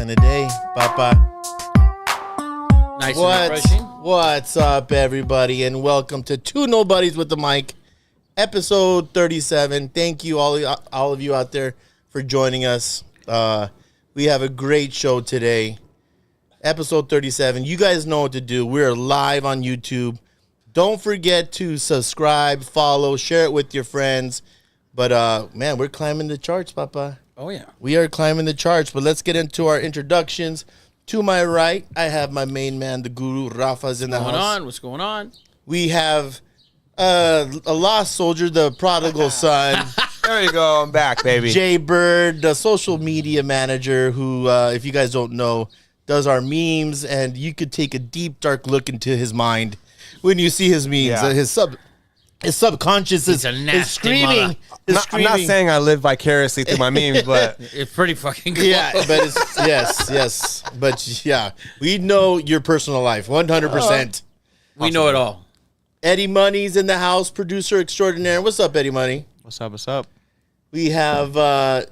kind of day, Papa. Nice and refreshing. What's up, everybody, and welcome to Two Nobodies with the Mic, episode 37. Thank you, all of you out there, for joining us. We have a great show today. Episode 37. You guys know what to do. We're live on YouTube. Don't forget to subscribe, follow, share it with your friends. But, man, we're climbing the charts, Papa. Oh, yeah. We are climbing the charts, but let's get into our introductions. To my right, I have my main man, the guru, Rafa's in the house. What's going on? We have a lost soldier, the prodigal son. There you go. I'm back, baby. Jay Bird, the social media manager who, if you guys don't know, does our memes, and you could take a deep, dark look into his mind when you see his memes. Yeah. His subconscious is screaming. I'm not saying I live vicariously through my memes, but It's pretty fucking cool. Yeah, but it's, yes. But, yeah, we know your personal life, 100%. We know it all. Eddie Money's in the house, producer extraordinaire. What's up, Eddie Money? what's up? What's up? We have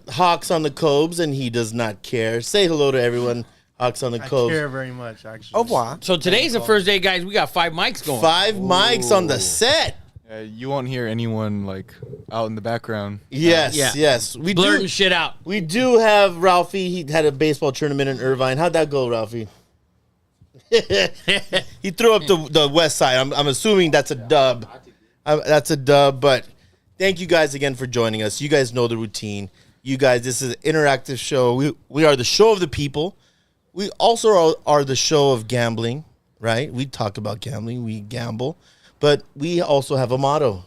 Hawks on the Cobes, and he does not care. Say hello to everyone, Hawks on the I Cobes. care very much, actually. Au revoir. So today's the first day, guys. We got 5 mics going. 5 mics on the set. You won't hear anyone like out in the background. Yes, Yeah. yes. We Blurting do. shit out. We do have Ralphie. He had a baseball tournament in Irvine. How'd that go, Ralphie? He threw up the west side. I'm assuming that's a dub. That's a dub, but thank you guys again for joining us. You guys know the routine. You guys, this is an interactive show. We are the show of the people. We also are the show of gambling, right? We talk about gambling. We gamble. But we also have a motto.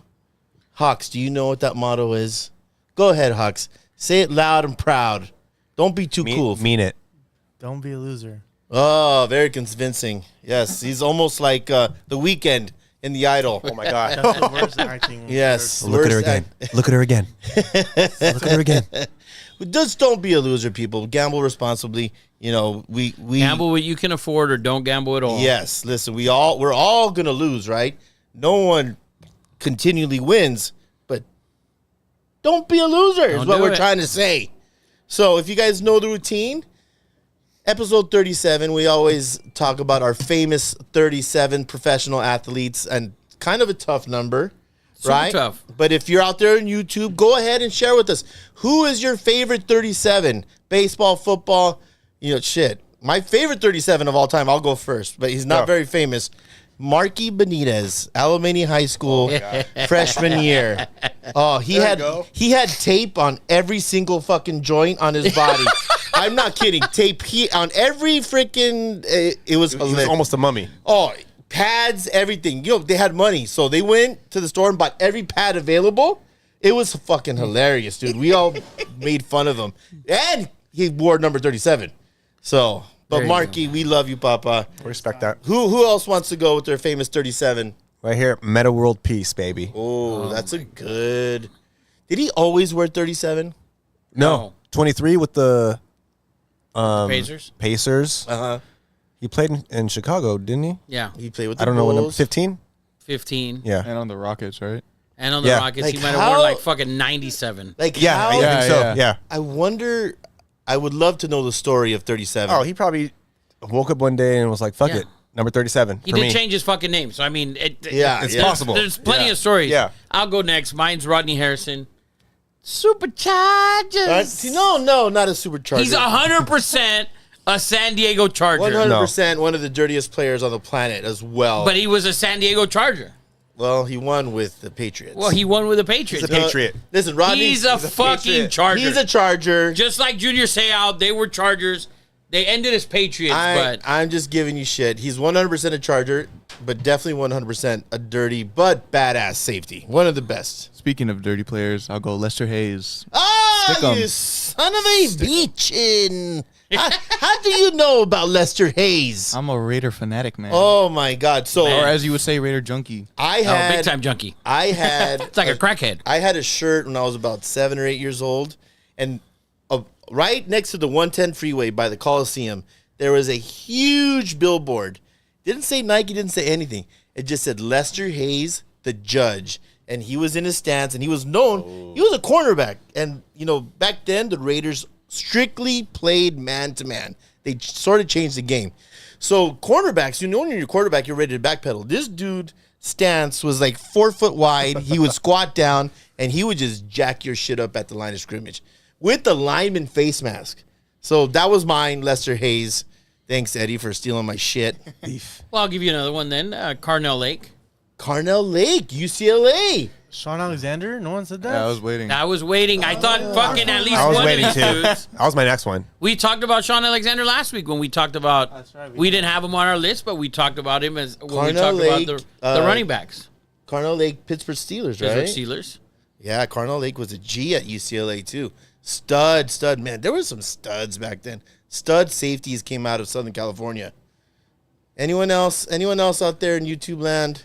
Hawks, do you know what that motto is? Go ahead, Hawks. Say it loud and proud. Don't be too cool. Mean it. Don't be a loser. Oh, very convincing. Yes, he's almost like The Weeknd in The Idol. Oh, my God. That's the worst acting. Yes. Look at her again. Look at her again. Look at her again. Just don't be a loser, people. Gamble responsibly. You know, we Gamble what you can afford or don't gamble at all. Yes, listen, we're all gonna lose, right? No one continually wins, but don't be a loser is Don't what do we're it. trying to say. So if you guys know the routine, episode 37, we always talk about our famous 37 professional athletes, and kind of a tough number, Super right? tough. But if you're out there on YouTube, go ahead and share with us. Who is your favorite 37? Baseball, football, shit. My favorite 37 of all time, I'll go first, but he's not very famous. Marky Benitez, Alameda High School, freshman year. Oh, he had tape on every single fucking joint on his body. I'm not kidding. Tape on every freaking. It was He was almost a mummy. Oh, pads, everything. They had money, so they went to the store and bought every pad available. It was fucking hilarious, dude. We all made fun of him, and he wore number 37. So. But Marky, we love you, Papa. Respect that. Who else wants to go with their famous 37? Right here, Meta World Peace, baby. Oh, that's a good. Did he always wear 37? No. 23 with the Pacers? Pacers. Uh-huh. He played in Chicago, didn't he? Yeah. He played with the I don't know what number. Bulls. 15? 15. Yeah. And on the Rockets, right? And on the Yeah. Rockets, Like he might have how- worn like fucking 97. Like, Yeah, how, I think so. Yeah. Yeah. I wonder. I would love to know the story of 37. Oh, he probably woke up one day and was like, fuck Yeah. it. Number 37 He for did me. change his fucking name. So, I mean, Yeah, it's yeah. possible. There's plenty Yeah. of stories. Yeah. I'll go next. Mine's Rodney Harrison. Superchargers. No, not a supercharger. He's 100% a San Diego Charger. 100% one of the dirtiest players on the planet as well. But he was a San Diego Charger. well, he won with the Patriots. Well, he won with the Patriots. He's a Patriot. Listen, Rodney. He's a fucking Patriot. Charger. He's a Charger. Just like Junior Seau, they were Chargers. They ended as Patriots, but I'm just giving you shit. He's 100% a Charger, but definitely 100% a dirty but badass safety. One of the best. Speaking of dirty players, I'll go Lester Hayes. Ah, Stick 'em. you son of a beachin'. How do you know about Lester Hayes? I'm a Raider fanatic, man. Oh my God! So Or as you would say, Raider junkie. I had big time junkie. I had It's like a crackhead. I had a shirt when I was about 7 or 8 years old, and right next to the 110 freeway by the Coliseum, there was a huge billboard. Didn't say Nike, didn't say anything. It just said Lester Hayes, the judge. And he was in his stance, and he was known. He was a cornerback. And, back then, the Raiders strictly played man-to-man. they sort of changed the game. So cornerbacks, you know, when you're a quarterback, you're ready to backpedal. This dude stance was like 4 foot wide. He would squat down and he would just jack your shit up at the line of scrimmage with the lineman face mask. So that was mine, Lester Hayes. Thanks, Eddie, for stealing my shit. Well, I'll give you another one then. Carnell Lake. Carnell Lake, UCLA. Sean Alexander? No one said that? Yeah, I was waiting. I was waiting. I thought fucking at least I was one of waiting these too. dudes. That was my next one. We talked about Sean Alexander last week when we talked about. That's right, we didn't have him on our list, but we talked about him as when we Carnell talked Lake, about the running backs. Carnell Lake, Pittsburgh Steelers, Pittsburgh right? Steelers. Yeah, Carnell Lake was a G at UCLA too. Stud, man. There were some studs back then. Stud safeties came out of Southern California. Anyone else? Anyone else out there in YouTube land?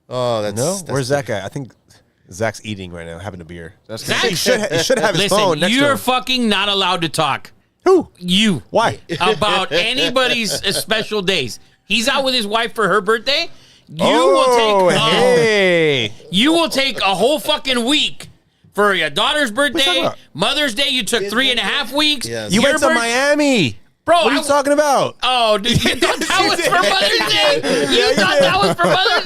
Oh, that's Where's that guy? I think Zach's eating right now, having a beer. Zach, He should have his phone listen, next to you're him. fucking not allowed to talk. Who? You. Why? About anybody's special days. He's out with his wife for her birthday. You will take a whole fucking week for your daughter's talking birthday, about? Mother's Day. You took 3.5 weeks. Yes. You Your went to birth- Miami. Bro, What are you talking about? Oh, dude, you thought that was for Mother's Day? You thought that was for Mother's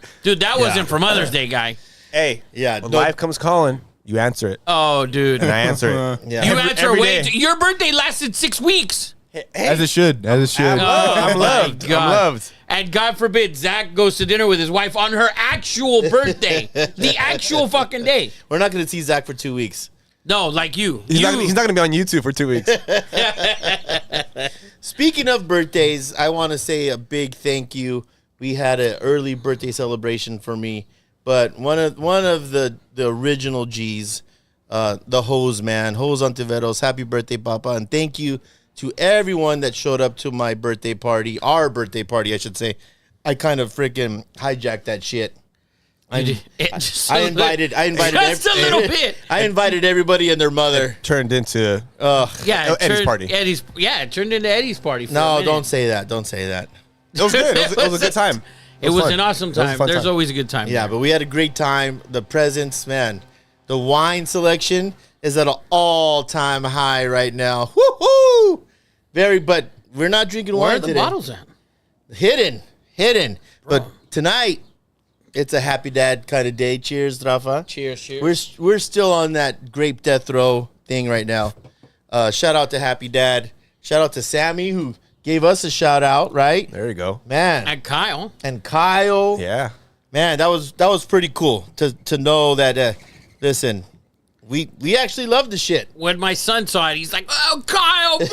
Day? Dude, that wasn't for Mother's Day, guy. Hey, Yeah, when no- life comes calling, you answer it. Oh, dude. And I answer it. Yeah. You answer every way day. Your birthday lasted 6 weeks. As it should. As it should. I'm my loved. I'm God. loved. And God forbid, Zach goes to dinner with his wife on her actual birthday. The actual fucking day. We're not going to see Zach for 2 weeks. No, like you. He's not going to be on YouTube for 2 weeks. Speaking of birthdays, I want to say a big thank you. We had an early birthday celebration for me, but one of the original G's, the Hose man, Hose Ontiveros, happy birthday, Papa, and thank you to everyone that showed up to my birthday party, our birthday party, I should say. I kind of freaking hijacked that shit. I invited just a little bit. I invited everybody and their mother. Turned into Yeah, it Eddie's turned- party. it turned into Eddie's party. For a No, minute. don't say that. Don't say that. It was good. It was a good time. It was fun. an awesome It was a time. fun There's time. always a good time. Yeah, there. but we had a great time. The presents, man. The wine selection is at an all-time high right now. Woo-hoo! But we're not drinking Where wine are the today. bottles at? Hidden. But tonight, it's a happy dad kind of day. Cheers, Rafa. Cheers. We're still on that grape death row thing right now. Shout out to Happy Dad. Shout out to Sammy who gave us a shout out, right? There you go. Man. And Kyle. And Kyle. Yeah. Man, that was pretty cool to know that listen, we actually love the shit. When my son saw it, he's like, "Oh, Kyle, bro."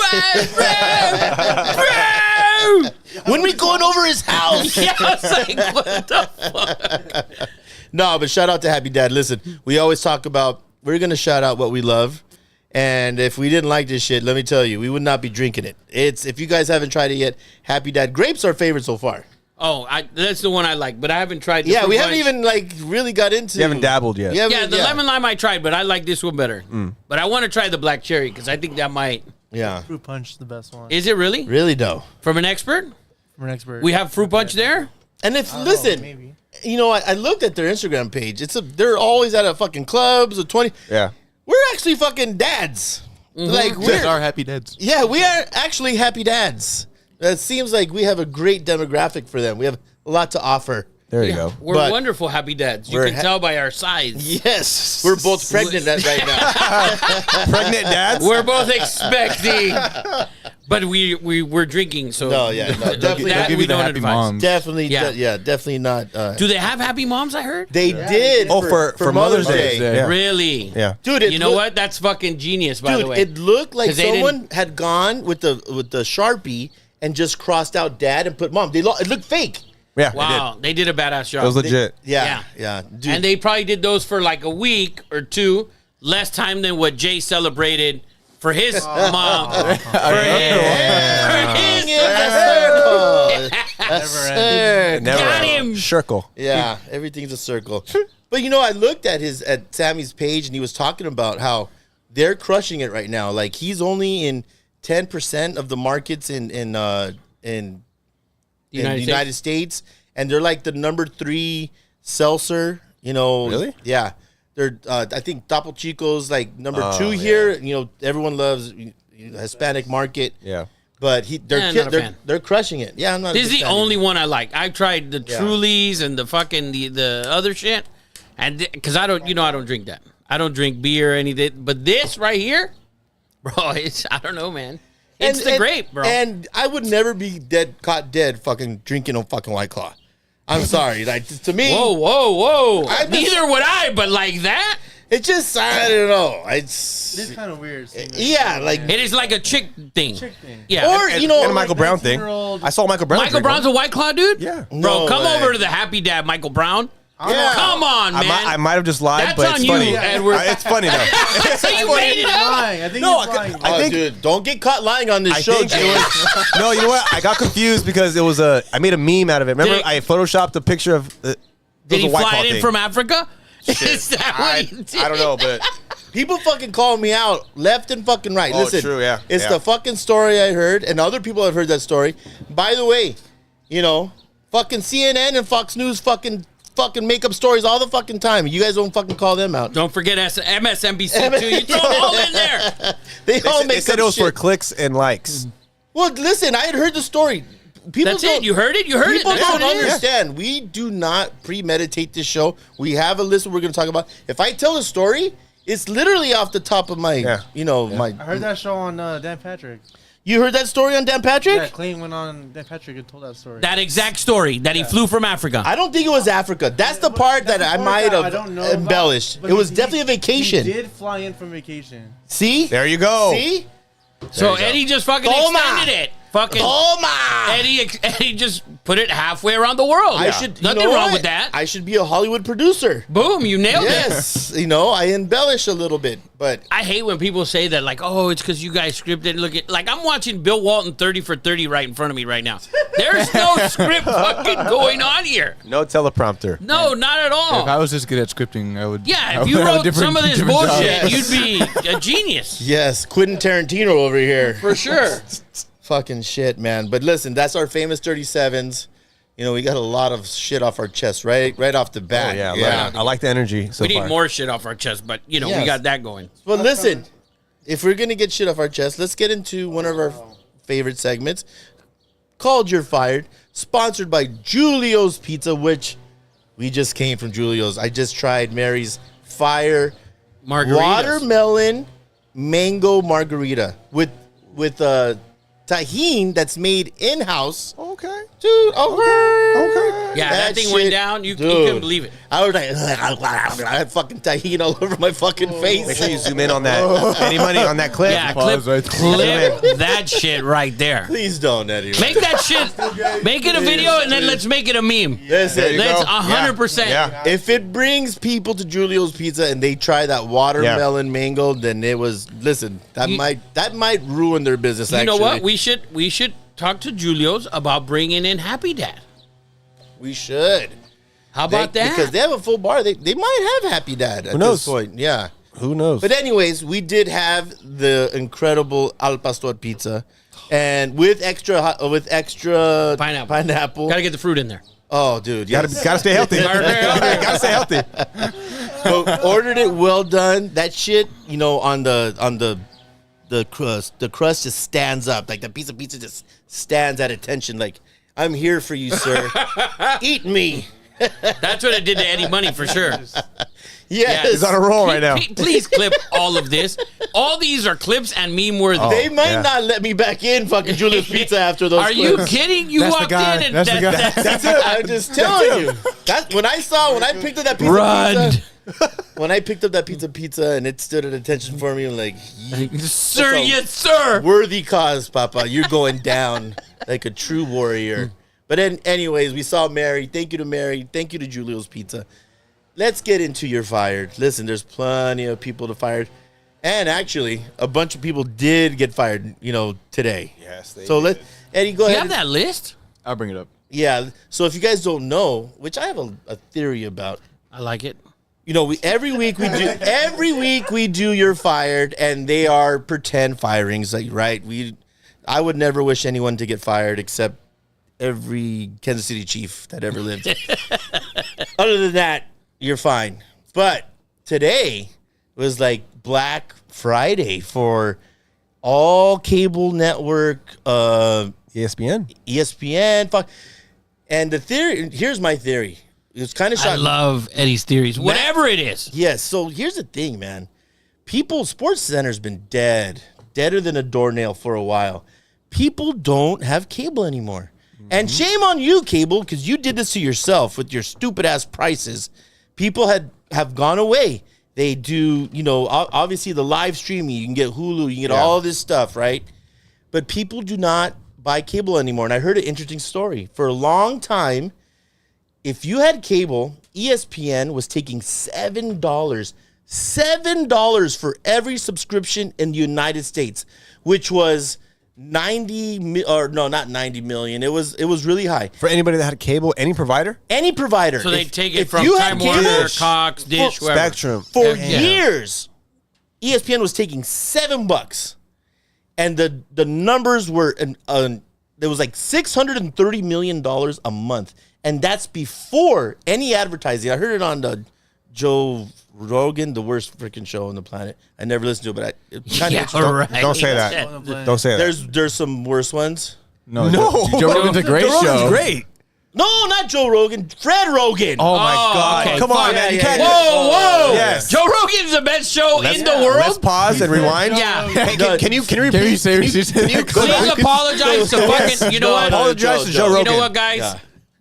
When we going over his house. Yeah, I was like, "What the fuck?" No, but shout out to Happy Dad. Listen, we always talk about we're gonna shout out what we love. And if we didn't like this shit, let me tell you, we would not be drinking it. It's if you guys haven't tried it yet, Happy Dad. Grapes are favorite so far. Oh, that's the one I like, but I haven't tried. The Yeah, fruit we haven't punch. even like really got into. You haven't dabbled yet. Yeah, Yeah, the lemon lime I tried, but I like this one better. But I want to try the black cherry because I think that might. Yeah, Fruit punch is the best one. Is it really? really though. From an expert? From an expert. We have fruit punch there? And if I don't know, listen, maybe. you know, I looked at their Instagram page. They're always at a fucking clubs or 20. Yeah. We're actually fucking dads. Like Just we're our happy dads. yeah, we are actually happy dads. It seems like we have a great demographic for them. We have a lot to offer. There you go. We're But- wonderful happy dads. You We're can tell by our size. Yes, we're both pregnant right now. Pregnant dads? We're both expecting. But we're drinking, so No, yeah, no, definitely that not. Give we you the don't happy advise. moms. Definitely, Yeah. definitely not. Do they have happy moms? I heard. They did. Oh, for Mother's Day. Yeah. Really? Yeah. dude. You know what? That's fucking genius. By the Dude, way, it looked like 'Cause they someone had gone with the Sharpie and just crossed out dad and put mom. It looked fake. Yeah. wow, they did a badass job. It was legit. Yeah. Dude. And they probably did those for like a week or two, less time than what Jay celebrated for his mom. For his Never end. Never. Got him. Circle. Yeah, everything's a circle. But you know, I looked at Sammy's page and he was talking about how they're crushing it right now. Like he's only in 10% of the markets in the United States, and they're like the number 3 seltzer. You know, Really? Yeah, they're. I think Topo Chico's like number 2 yeah. here. You know, everyone loves Hispanic market. Yeah. But not a fan. they're crushing it. Yeah, I'm not. This is a big the fan only either. one I like. I've tried the Trulies and the fucking the other shit, and because I don't drink that. I don't drink beer or anything. But this right here, bro, it's I don't know, man. It's the grape, bro. And I would never be caught dead fucking drinking a fucking White Claw. I'm sorry. Like, to me, Whoa. I just- Neither would I, but like that. it's just, I don't know. It's kind of weird. Yeah, like, It is like a chick thing. Yeah. or, you know, and a Michael Brown thing. 19-year-old I saw Michael Brown. Michael drink one. Brown's a White Claw, dude? Yeah. Bro, No come way. over to the Happy Dad, Michael Brown. Yeah. Come on, man. I might have just lied, That's but on it's you, funny. Edward. It's funny though. So you made it up. lying. I think No, he's lying. I oh, think- dude, don't get caught lying on this I show, think Jay. it was, no, you know what? I got confused because it was I made a meme out of it. Remember, Did- I photoshopped a picture of. Did he fly it in from Africa? Is that what he did? I don't know, but People fucking call me out left and fucking right. Oh, Listen, true, yeah, it's yeah. the fucking story I heard, and other people have heard that story. By the way, you know, fucking CNN and Fox News fucking make up stories all the fucking time. You guys don't fucking call them out. Don't forget MSNBC too. You throw them all in there. They all they make said up it was for shit. clicks and likes. Well, listen, I had heard the story. People That's it. You heard it. You heard it. People That's don't what it is. understand. We do not premeditate this show. We have a list we're going to talk about. If I tell a story, it's literally off the top of my, my. I heard that show on Dan Patrick. You heard that story on Dan Patrick? Yeah, Clayton went on Dan Patrick and told that story. That exact story that he flew from Africa. I don't think it was Africa. That's the part that I might I have don't know about, embellished. but It was he- definitely a vacation. He did fly in from vacation. See? There you go. See? So Eddie just fucking Toma. extended it. Fucking Toma! Eddie just put it halfway around the world. I should. Nothing you know wrong what? with that. I should be a Hollywood producer. Boom, you nailed it. Yes, I embellish a little bit, but I hate when people say that, like, oh, it's because you guys scripted. Look at, like, I'm watching Bill Walton 30 for 30 right in front of me right now. There's no script fucking going on here. No teleprompter. No, not at If I all. was just good at scripting, I would. Yeah, I if you would have a wrote different- some of this different job. bullshit, Yes. you'd be a genius. yes, Quentin Tarantino over here. For sure. Fucking shit, man. But listen, that's our famous 37s. We got a lot of shit off our chest right off the Oh, bat. yeah. I like the energy so We need far. more shit off our chest, but, we Yes. got that going. But listen, if we're gonna get shit off our chest, let's get into one of our favorite segments called "You're Fired," sponsored by Julio's Pizza, which we just came from Julio's. I just tried Mary's fire Margaritas. watermelon mango margarita with tahine that's made in house. Okay. Dude, okay. Yeah, that thing went down. You dude, couldn't believe it. I was like, I had fucking tahine all over my fucking face. Make sure you zoom in on that. Any money on that clip? Yeah, Pause clip right that shit right there. Please don't, Eddie. Make that shit, make it a video, and then let's make it a meme. Listen, There you Let's go. 100%. Yeah. if it brings people to Julio's Pizza and they try that watermelon mango, then it was that might ruin their business. You Actually, know what? We should talk to Julio's about bringing in Happy Dad. We should. How about that? Because they have a full bar. They might have Happy Dad at knows? this point. Yeah. Who knows? But anyways, we did have the incredible Al Pastor pizza, and with extra pineapple. Gotta get the fruit in there. Oh, dude, gotta stay healthy. Gotta stay healthy. So ordered it well done. That shit, on the crust just stands up. Like the piece of pizza just stands at attention. Like, I'm here for you, sir. Eat me. That's what it did to Eddie Money for sure. Yes. He's on a roll right now. Please clip all of this. All these are clips and meme worthy. They might yeah. not let me back in fucking Julio's Pizza after those Are you clips. kidding? You That's the walked guy. in and That's the guy. That's it. I'm just telling you. That's when I picked up that piece Run. of pizza. When I picked up that pizza and it stood at attention for me, I'm like, Sir, So- yes, sir. worthy cause, Papa. You're going down like a true warrior. But anyways, we saw Mary. Thank you to Mary. Thank you to Julio's Pizza. Let's get into You're Fired. Listen, there's plenty of people to fire. And actually, a bunch of people did get fired, today. Yes, they So did. Eddie, go You ahead. have that list? I'll bring it up. Yeah. So if you guys don't know, which I have a theory about, I like it. every week we do You're Fired, and they are pretend firings, like, right? I would never wish anyone to get fired except every Kansas City Chief that ever lived. Other than that, you're fine. But today was like Black Friday for all cable network, ESPN. ESPN, fuck. And the theory, here's my theory. It's kind of I shocking. love Eddie's theories. Whatever it is. Yes. So here's the thing, man. Sports Center's been deader than a doornail for a while. People don't have cable anymore. And shame on you, cable, because you did this to yourself with your stupid ass prices. People have gone away. They do, obviously the live streaming. You can get Hulu, you can get all this stuff, right? But people do not buy cable anymore. And I heard an interesting story. For a long time, if you had cable, ESPN was taking $7 for every subscription in the United States, which was not 90 million. It was really high. For anybody that had cable, any provider? Any provider. So they take it if from you Time had cable, Warner, Cox, Dish, whoever. Spectrum. For years, ESPN was taking $7, and the numbers were there was like $630 million a month, and that's before any advertising. I heard it on the Joe Rogan, the worst freaking show on the planet. I never listened to it, but it's kind of Don't say that. Don't say that. There's some worse ones. No. Joe Rogan's a great Joe Rogan's show. great. No, not Joe Rogan. Fred Rogan. Oh my God! okay. Come on, Fuck. man. You Yeah, can't. yeah. Whoa! Yes. Joe Rogan's the best show in the Let's world. pause and rewind. Yeah. Hey, can you repeat? Can you say what you said? Please apologize to fucking. You know what? Apologize to Joe You Rogan. know what, guys? Yeah.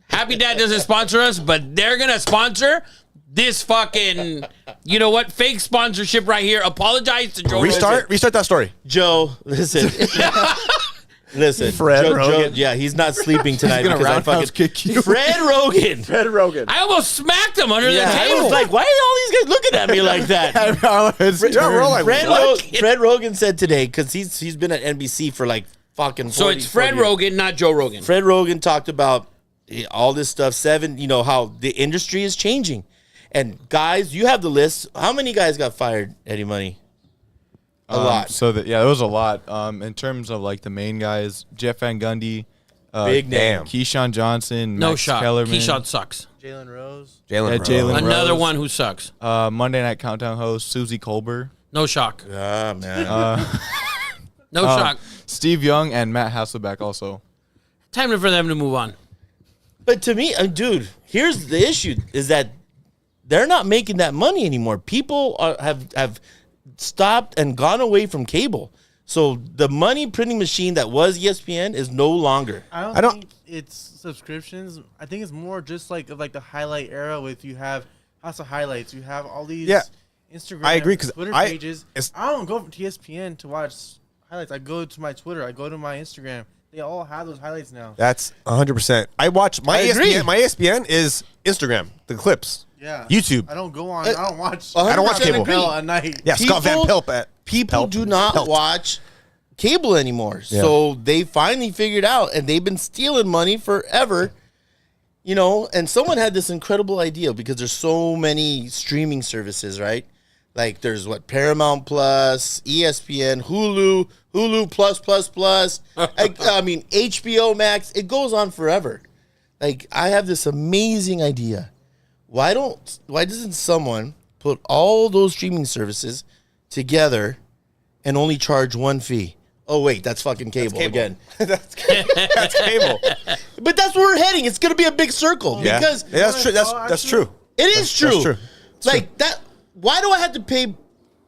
Happy Dad doesn't sponsor us, but they're gonna sponsor this fucking. You know what? Fake sponsorship right here. Apologize to Joe Rogan. Restart that story. Joe, listen. Listen, Fred Rogan. yeah, he's not sleeping tonight gonna because I roundhouse fucking kick you. Fred Rogan. Fred Rogan. I almost smacked him under the Yeah, I table. was like, why are all these guys looking at me like that? Fred Rogan said today, because he's been at NBC for like fucking 40, so it's Fred 40 years. Rogan, not Joe Rogan. Fred Rogan talked about all this stuff, how the industry is changing. And guys, you have the list. How many guys got fired, Eddie Money? A lot. So there was a lot. In terms of like the main guys, Jeff Van Gundy, Big name. Keyshawn Johnson, No Max shot. Kellerman, Keyshawn sucks. Jalen Rose. Jalen Another Rose. one who sucks. Monday Night Countdown host Susie Colbert, No shock. Ah, man. No shock. Steve Young, and Matt Hasselbeck also. Time for them to move on. But to me, dude, here's the issue: is that they're not making that money anymore. People have stopped and gone away from cable. So the money printing machine that was ESPN is no longer. I don't think it's subscriptions. I think it's more just like the highlight era with you have lots of highlights. You have all these Instagram, I agree, 'cause Twitter I- pages. I don't go to ESPN to watch highlights. I go to my Twitter. I go to my Instagram. They all have those highlights now. That's 100%. I watch my I agree. ESPN. My ESPN is Instagram, the clips. Yeah. YouTube. I don't go on. I don't watch. I don't watch cable. At night. Yeah, Scott Van Pelt. People do not watch cable anymore. Yeah. So they finally figured out, and they've been stealing money forever. And someone had this incredible idea because there's so many streaming services, right? Like there's Paramount Plus, ESPN, Hulu plus. I mean HBO Max. It goes on forever. Like I have this amazing idea. Why doesn't someone put all those streaming services together and only charge one fee? Oh wait, that's fucking cable, again. That's cable. But that's where we're heading. It's gonna be a big circle because that's true. That's true. it is true. That's true. It's Like that. Why do I have to pay?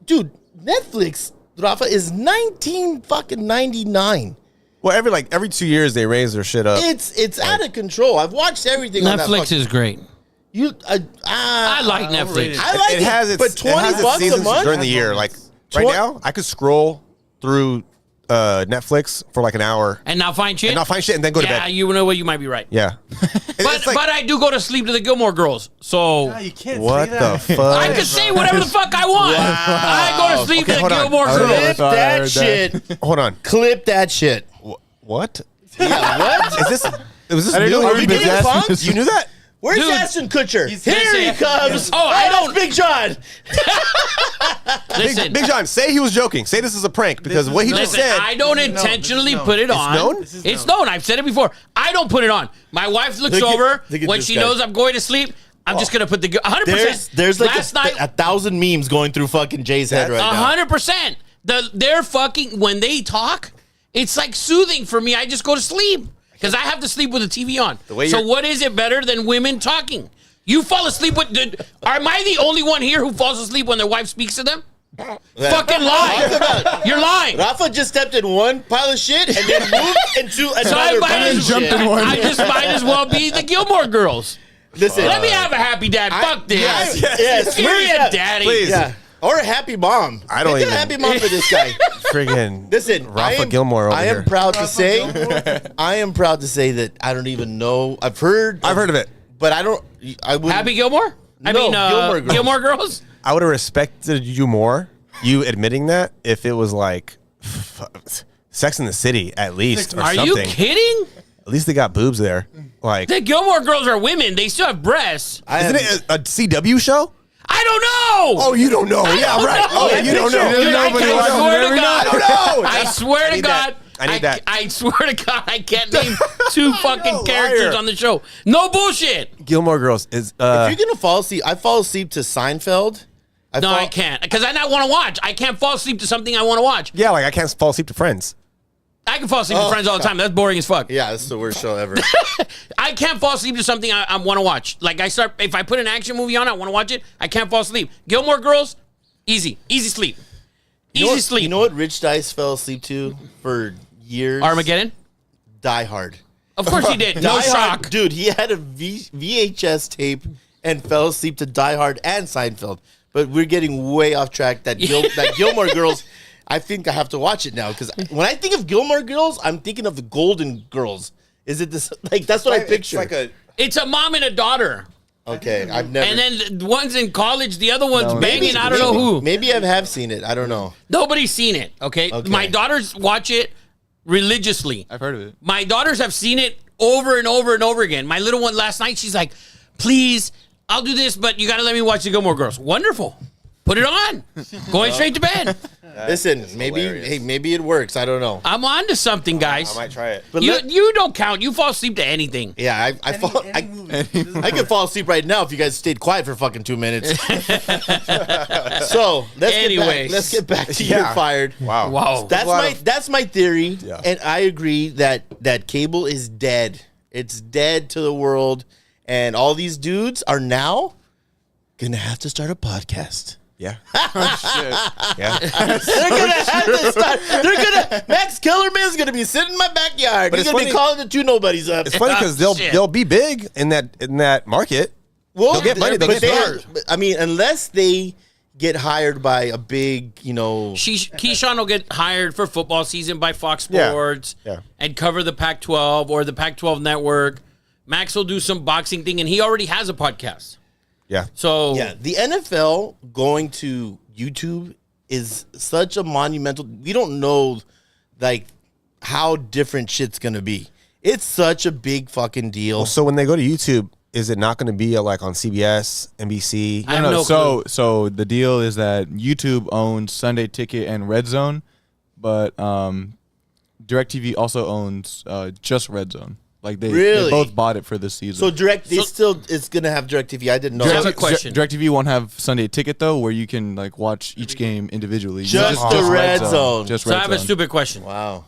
Dude, Netflix, Rafa, is $19.99. Well, every 2 years they raise their shit up. It's out of control. I've watched everything. on that Netflix is great. I like Netflix. I like it has its, but it has its $20 a seasons month during the year. Like right now, I could scroll through Netflix for like an hour And not find shit? and not find shit and then go to Yeah, bed. you know what? You might be right. Yeah. But I do go to sleep to the Gilmore Girls. So No, you can't what say the that. fuck? I can say whatever the fuck I want. I go to sleep Okay, to the hold on. Gilmore I don't know. Girls. Clip I that heard shit. Hold on. Clip that shit. What? Yeah, what? Is this? Was this I didn't new? know Are we we did getting that. punked? You knew that? Where's Dude. Ashton Kutcher? Here Listen. he comes. Oh, I that's don't- Big John. Listen, Big John, say he was joking. Say this is a prank because what he just listen, said. I don't This is known. intentionally This is put it known. on. It's known? This is It's known. known. I've said it before. I don't put it on. My wife looks Look at- over look at when this she guy. knows I'm going to sleep. I'm just gonna put the 100%. There's like last night. 1,000 memes going through fucking Jay's head right now. 100%. They're fucking, when they talk, it's like soothing for me. I just go to sleep because I have to sleep with the TV on. So what is it better than women talking? You fall asleep with, am I the only one here who falls asleep when their wife speaks to them? Fucking lie. You're lying. Rafa just stepped in one pile of shit and then moved into another pile of shit. I just might as well be the Gilmore Girls. Listen, let me have a happy dad. Fuck this. Yes. Give me a daddy. Please. Yeah. Or a happy mom. I don't Make even. a happy mom for this guy. Friggin' Listen, Rafa Gilmore over I am here. proud to say, I am proud to say that I don't even know. I've heard of it, but I don't. I would. Happy Gilmore? Gilmore Girls. I would have respected you more, you admitting that, if it was like Sex in the City at least, or Are something. you kidding? At least they got boobs there. Like, The Gilmore Girls are women. They still have breasts. isn't it a CW show? I don't know. Oh, you don't know? Yeah, don't right. know. Oh, you don't know. I swear to God. I need that. I swear to God, I can't name two fucking characters liar. on the show. No bullshit. Gilmore Girls is. If you're gonna fall asleep, I fall asleep to Seinfeld. I can't because I not want to watch. I can't fall asleep to something I want to watch. Yeah, like I can't fall asleep to Friends. I can fall asleep to Friends all the time. That's boring as fuck. Yeah, this is the worst show ever. I can't fall asleep to something I want to watch. Like if I put an action movie on, I want to watch it. I can't fall asleep. Gilmore Girls, easy sleep, sleep. You know what Rich Dice fell asleep to for years? Armageddon. Die Hard. Of course he did. No Die Hard, shock. dude. He had a VHS tape and fell asleep to Die Hard and Seinfeld. But we're getting way off track. That Gilmore Girls. I think I have to watch it now because when I think of Gilmore Girls, I'm thinking of the Golden Girls. Is it this? Like that's what I picture. It's a mom and a daughter. Okay, I've never. And then the one's in college, the other one's banging. I don't know who. Maybe I have seen it. I don't know. Nobody's seen it. Okay, my daughters watch it religiously. I've heard of it. My daughters have seen it over and over and over again. My little one last night, she's like, "Please, I'll do this, but you got to let me watch the Gilmore Girls." Wonderful. Put it on. Going straight to bed. Listen, maybe it works. I don't know. I'm on to something, guys. I might try it. But You don't count. You fall asleep to anything. yeah, I could fall asleep right now if you guys stayed quiet for fucking 2 minutes. So let's get back to You're Fired. Wow. That's my theory, Yeah. and I agree that cable is dead. It's dead to the world, and all these dudes are now gonna have to start a podcast. Yeah. They're gonna have to start. Max Kellerman's gonna be sitting in my backyard. But He's it's gonna be funny- calling the two nobodies up. It's funny because Shit. they'll be big in that market. Well, they'll get money. They'll but get paid. I mean, unless they get hired by a big, Keyshawn will get hired for football season by Fox Yeah. Sports Yeah. and cover the Pac-12 or the Pac-12 network. Max will do some boxing thing, and he already has a podcast. Yeah. So yeah, the NFL going to YouTube is such a monumental. We don't know, like, how different shit's gonna be. It's such a big fucking deal. So when they go to YouTube, is it not going to be like on CBS, NBC? I have no clue. So the deal is that YouTube owns Sunday Ticket and Red Zone, but DirecTV also owns just Red Zone. Like they both bought it for this season. So it's gonna have DirecTV. I didn't know. I have a question. DirecTV won't have Sunday Ticket though, where you can like watch each game individually. Just the Red Zone. Just So Red I have a Zone. stupid question. Wow.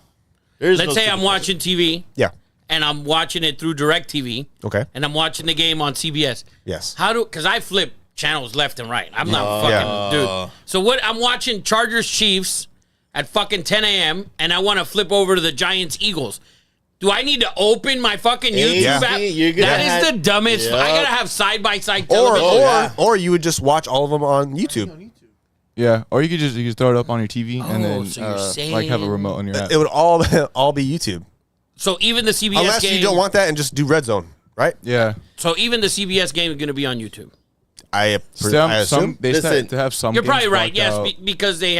Let's say I'm watching TV Yeah. and I'm watching it through DirecTV. Okay. And I'm watching the game on CBS. Yes. Because I flip channels left and right. I'm not fucking dude. So what? I'm watching Chargers Chiefs at fucking 10 a.m. and I want to flip over to the Giants Eagles. Do I need to open my fucking YouTube Yeah. app? That is the dumbest. I gotta have side by side television. Or you would just watch all of them on YouTube. Yeah, or you could throw it up on your TV and Oh, then so you're saying- like have a remote on your app. It would all be YouTube. So even the CBS Unless game. you don't want that and just do Red Zone, right? Yeah, So even the CBS game is gonna be on YouTube. I some assume. they Listen, to have some. You're games probably right. blocked Yes, out. because they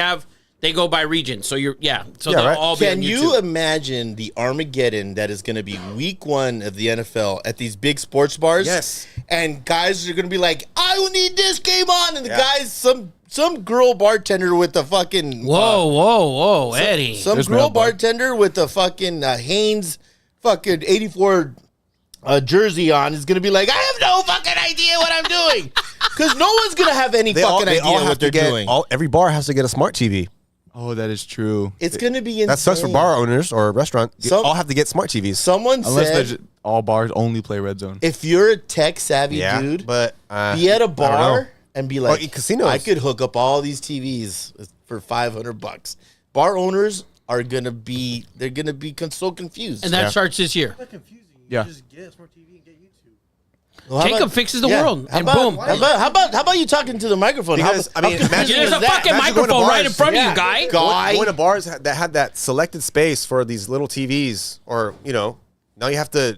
go by region. So So Yeah, they'll right. all be on Can YouTube. you imagine the Armageddon that is going to be week 1 of the NFL at these big sports bars? Yes. And guys are going to be like, I will need this game on. And the Yeah. guys, some girl bartender with the fucking... Whoa, Eddie. Some There's girl mailbag. bartender with the fucking Hanes fucking 84 jersey on is going to be like, I have no fucking idea what I'm doing. Because no one's going to have any fucking idea what they're doing. Every bar has to get a smart TV. Oh, that is true. It's gonna be insane. That sucks for bar owners or restaurant. Some- all have to get smart TVs. Someone Unless said all bars only play Red Zone. if you're a tech savvy yeah, dude, but be at a I don't know. bar and be like, casinos. I could hook up all these TVs for $500. Bar owners are gonna be so confused. And that starts this year. It's not confusing. You Yeah. just get a smart TV and get YouTube. Well, how Jacob about- fixes the yeah, world, how and about- boom. How about you talking to the microphone? Because, I mean, confusing imagine- There's is a that? fucking Imagine going to microphone right in bars. front of Yeah. you, guy. Guy. Going to bars that had that selected space for these little TVs, or now you have to.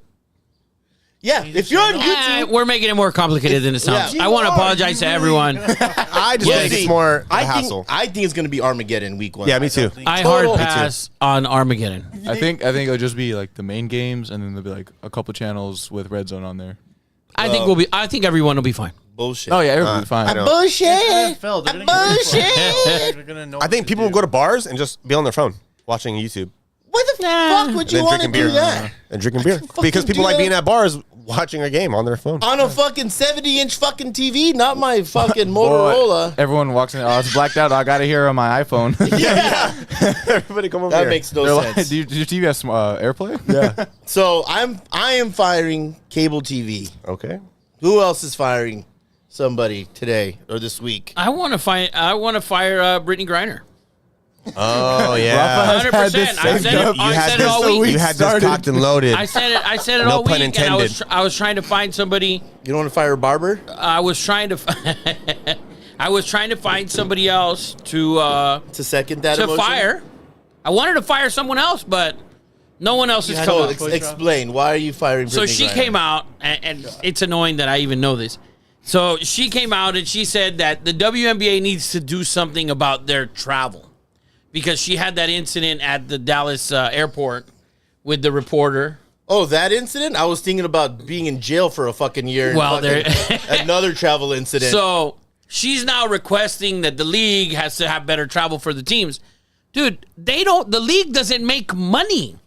Yeah, if you're on YouTube, We're making it more complicated than it sounds. Yeah. I want to You are, apologize you to really- everyone. I just think see, it's more of a I hassle. think it's gonna be Armageddon week 1. Yeah, me too. I Total- hard pass on Armageddon. I think it'll just be like the main games, and then there'll be like a couple channels with Red Zone on there. I think everyone will be fine. Bullshit. Oh yeah, everybody's fine. I know. Bullshit. NFL, they're gonna get Bullshit. They're gonna know I think what to people will do. go to bars and just be on their phone watching YouTube Why the fuck would and you then want to drinking do beer that? and drinking beer because do people like that? being at bars watching a game on their phone. On a fucking 70-inch fucking TV, not my fucking Boy, Motorola. everyone walks in. Oh, it's blacked out. I got to hear on my iPhone. Yeah, Everybody come over that here. makes no They're like, sense. do your TV have some AirPlay? Yeah. So I am firing cable TV. Okay. Who else is firing somebody today or this week? I want to fire Brittany Griner. Oh yeah. Rafa has had 100%. this I saved said it- up. I had said it all this- week. You had this Started. cocked and loaded. I said it No all pun week, and intended. I was trying to find somebody. You don't want to fire a barber? I was trying to. I was trying to find somebody else to second that emotion? fire. I wanted to fire someone else, but no one else has come So out. explain. Why are you firing So Brittany she Griner? came out, and it's annoying that I even know this. So she came out and she said that the WNBA needs to do something about their travel because she had that incident at the Dallas airport with the reporter. Oh, that incident? I was thinking about being in jail for a fucking year. and Well, fucking another travel incident. So she's now requesting that the league has to have better travel for the teams. Dude, the league doesn't make money.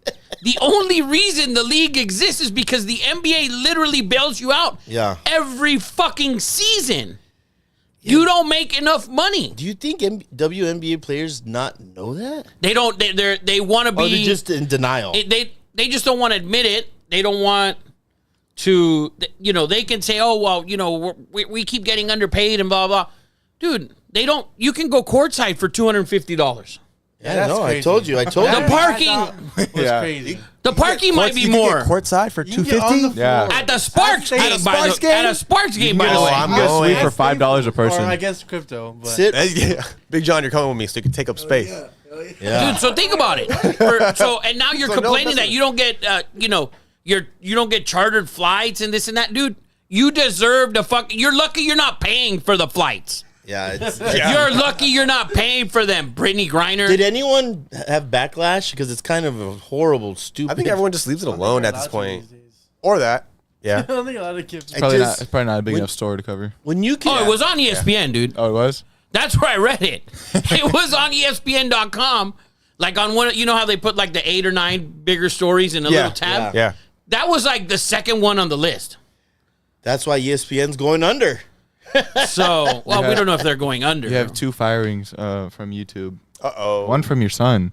The only reason the league exists is because the NBA literally bails you out every fucking season. You don't make enough money. Do you think WNBA players not know that? They don't. They want to be. Or they're just in denial? They just don't want to admit it. They don't want to. They can say, "Oh well, we keep getting underpaid and blah blah." Dude, they don't. You can go courtside for $250. Yeah, that's no, I crazy. told you. The parking. was Yeah. crazy. The parking might be You more. can get courtside for You can get on the $250. Yeah. floor. At the Sparks At game, the by the way. At a Sparks game, by the Oh, way. I'm You get a going. suite for $5 a person. Or I guess crypto. But Sit. Yeah. Big John, you're coming with me so you can take up space. Yeah. Dude, so think about it. And now you're So no, complaining that listen. you don't get, you don't get chartered flights and this and that, dude. You deserve the fuck. You're lucky you're not paying for the flights. Yeah. You're lucky you're not paying for them, Brittany Griner. Did anyone have backlash? Because it's kind of a horrible, stupid. I think everyone just leaves it alone at this point. Or that. I Yeah. don't think a lot of kids. Probably just- not. It's probably not a big enough story to cover. When you can. Oh, it was on ESPN, dude. Oh, it was. That's where I read it. It was on ESPN.com. Like on one, you know how they put like the 8 or 9 bigger stories in a little tab? Yeah. That was like the second one on the list. That's why ESPN's going under. So, well, we don't know if they're going under. You have 2 firings from YouTube. Uh-oh. One from your son.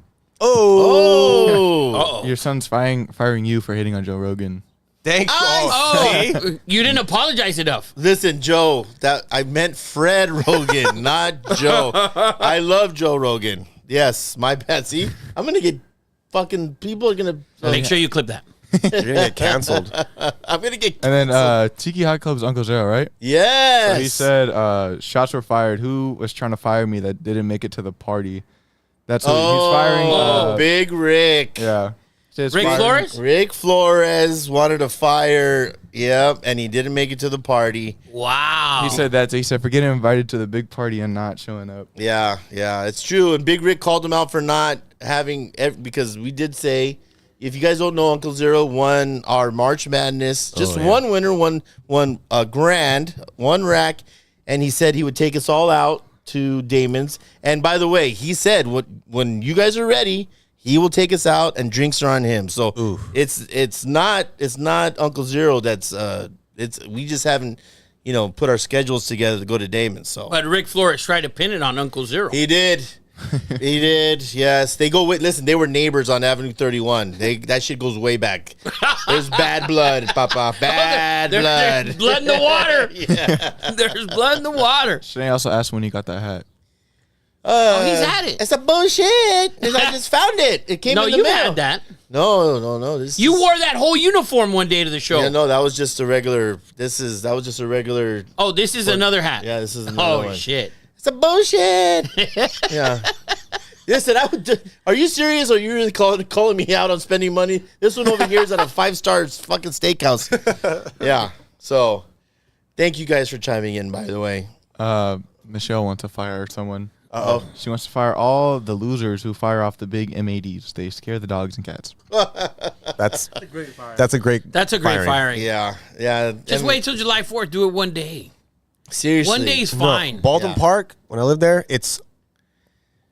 Oh. Uh-oh. Your son's firing you for hitting on Joe Rogan. Thank you. Oh, you didn't apologize enough. Listen, Joe, that I meant Fred Rogan, not Joe. I love Joe Rogan. Yes, my bad. See, I'm going to get fucking, people are going to, Make sure you clip that. You're going to get canceled. I'm going to get, And then Tiki Hot Club's Uncle Zero, right? yes. So he said shots were fired. Who was trying to fire me that didn't make it to the party? That's what he's firing. Big Rick. Yeah. Says Rick firing- Flores? Rick Flores wanted to fire, and he didn't make it to the party. Wow. He said that. He said for getting invited to the big party and not showing up. Yeah, it's true. And Big Rick called him out for not having, because we did say, if you guys don't know, Uncle Zero won our March Madness. Just one winner, one grand, one rack, and he said he would take us all out to Damon's. And by the way, he said when you guys are ready, he will take us out and drinks are on him. So it's not Uncle Zero that's we just haven't put our schedules together to go to Damon's. So But Rick Flores tried to pin it on Uncle Zero. he did. He did, yes. They go with. Listen, they were neighbors on Avenue 31. That shit goes way back. There's bad blood, Papa. Bad blood. There's blood in the water. Yeah. There's blood in the water. Shanae also asked when he got that hat. He's had it. It's a bullshit. I just found it. It came No, in the you mail. had that. No. You wore that whole uniform one day to the show. Yeah, no, that was just a regular. That was just a regular. Oh, this is another hat. Yeah, this is another one. Oh shit. It's a bullshit. Yeah. Listen, are you serious or are you really calling me out on spending money? This one over here is at a 5-star fucking steakhouse. Yeah. So, thank you guys for chiming in, by the way. Michelle wants to fire someone. Uh-oh. She wants to fire all the losers who fire off the big M80s. They scare the dogs and cats. That's a great fire. That's a great firing. Yeah. Just wait till July 4th. Do it one day. Seriously. One day's fine. No, Baldwin Park, when I lived there, it's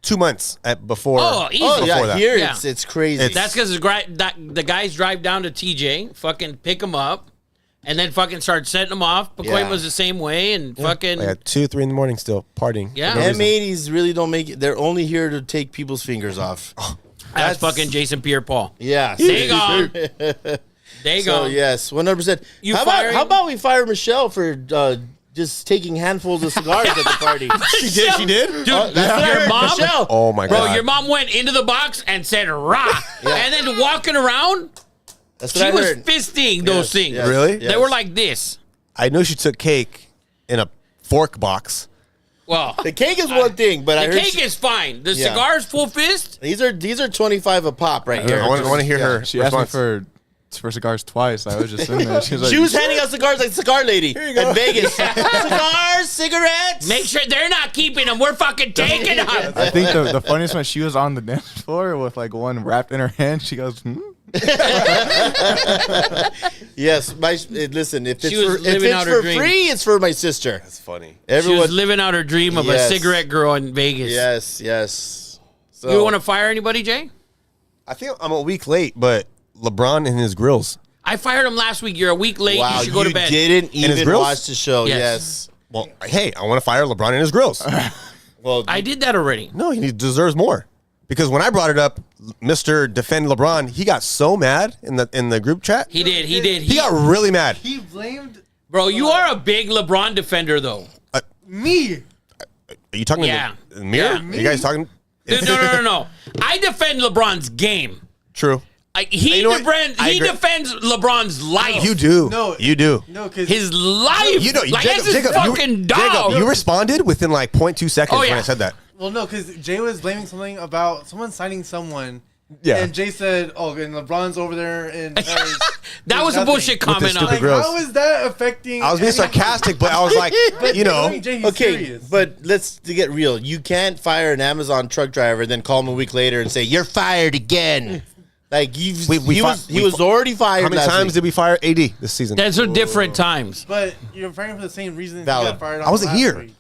2 months before. Oh, easy. Oh, yeah. Before that. Here, Yeah. it's crazy. That's because the guys drive down to TJ, fucking pick them up, and then fucking start setting them off. Pacoima Yeah. was the same way, and fucking At 2, 3 in the morning still partying. Yeah. For no reason. M80s really don't make it. They're only here to take people's fingers off. that's fucking Jason Pierre-Paul. Yeah. They gone. They So, gone. yes, 100%. You How firing? about we fire Michelle for just taking handfuls of cigars at the party? She did? Dude, That's what I your heard, mom, Michelle. Oh my bro, God. your mom went into the box and said "rah," and then walking around, That's what she I was heard. fisting those things. Yes, Really? yes. They were like this. I know she took cake in a fork box. Well, The cake is one thing, but I the heard cake is fine. The Yeah. cigars full fist. these are 25 a pop right here. I want to hear her She asked me response. for cigars twice. I was just in there. She was like, She was handing out cigars like cigar lady in Vegas. Cigars, cigarettes. Make sure they're not keeping them. We're fucking taking them. I think the funniest one, she was on the dance floor with like one wrapped in her hand. She goes, Yes, listen. If She it's was for, if living it's out her for dream. free, it's for my sister. That's funny. She Everyone. was living out her dream of Yes. a cigarette girl in Vegas. Yes. So, You want to fire anybody, Jay? I think I'm a week late, but LeBron and his grills. I fired him last week. You're a week late. Wow, you should go to bed. didn't his even grills? watch the show. Yes. Yes. Well, hey, I want to fire LeBron and his grills. Well, I did that already. No, he deserves more. Because when I brought it up, Mr. Defend LeBron, he got so mad in the group chat. He did. He did. He got really mad. He blamed Bro, you are a big LeBron defender, though. me. Are you talking Yeah. to the mirror? Yeah. Are you guys talking? Dude, no. I defend LeBron's game. True. He You know what? defends. I He agree. defends LeBron's life. You do. No. You do. No, because His life. You know, like that's his Jacob, fucking dog. you responded within like 0.2 seconds Oh, yeah. when I said that. well, no, because Jay was blaming something about someone signing someone. Yeah. And Jay said, "Oh, and LeBron's over there." And That was a bullshit comment stupid on Like, grills. how is that affecting? I was being sarcastic, but I was like, you know, Jay, he's okay, serious. but let's to get real. You can't fire an Amazon truck driver, then call him a week later and say you're fired again. Like he was already fired. how many last times week. did we fire AD this season? That's are different times. But you're firing for the same reason. Valid. You got fired I wasn't last here. week.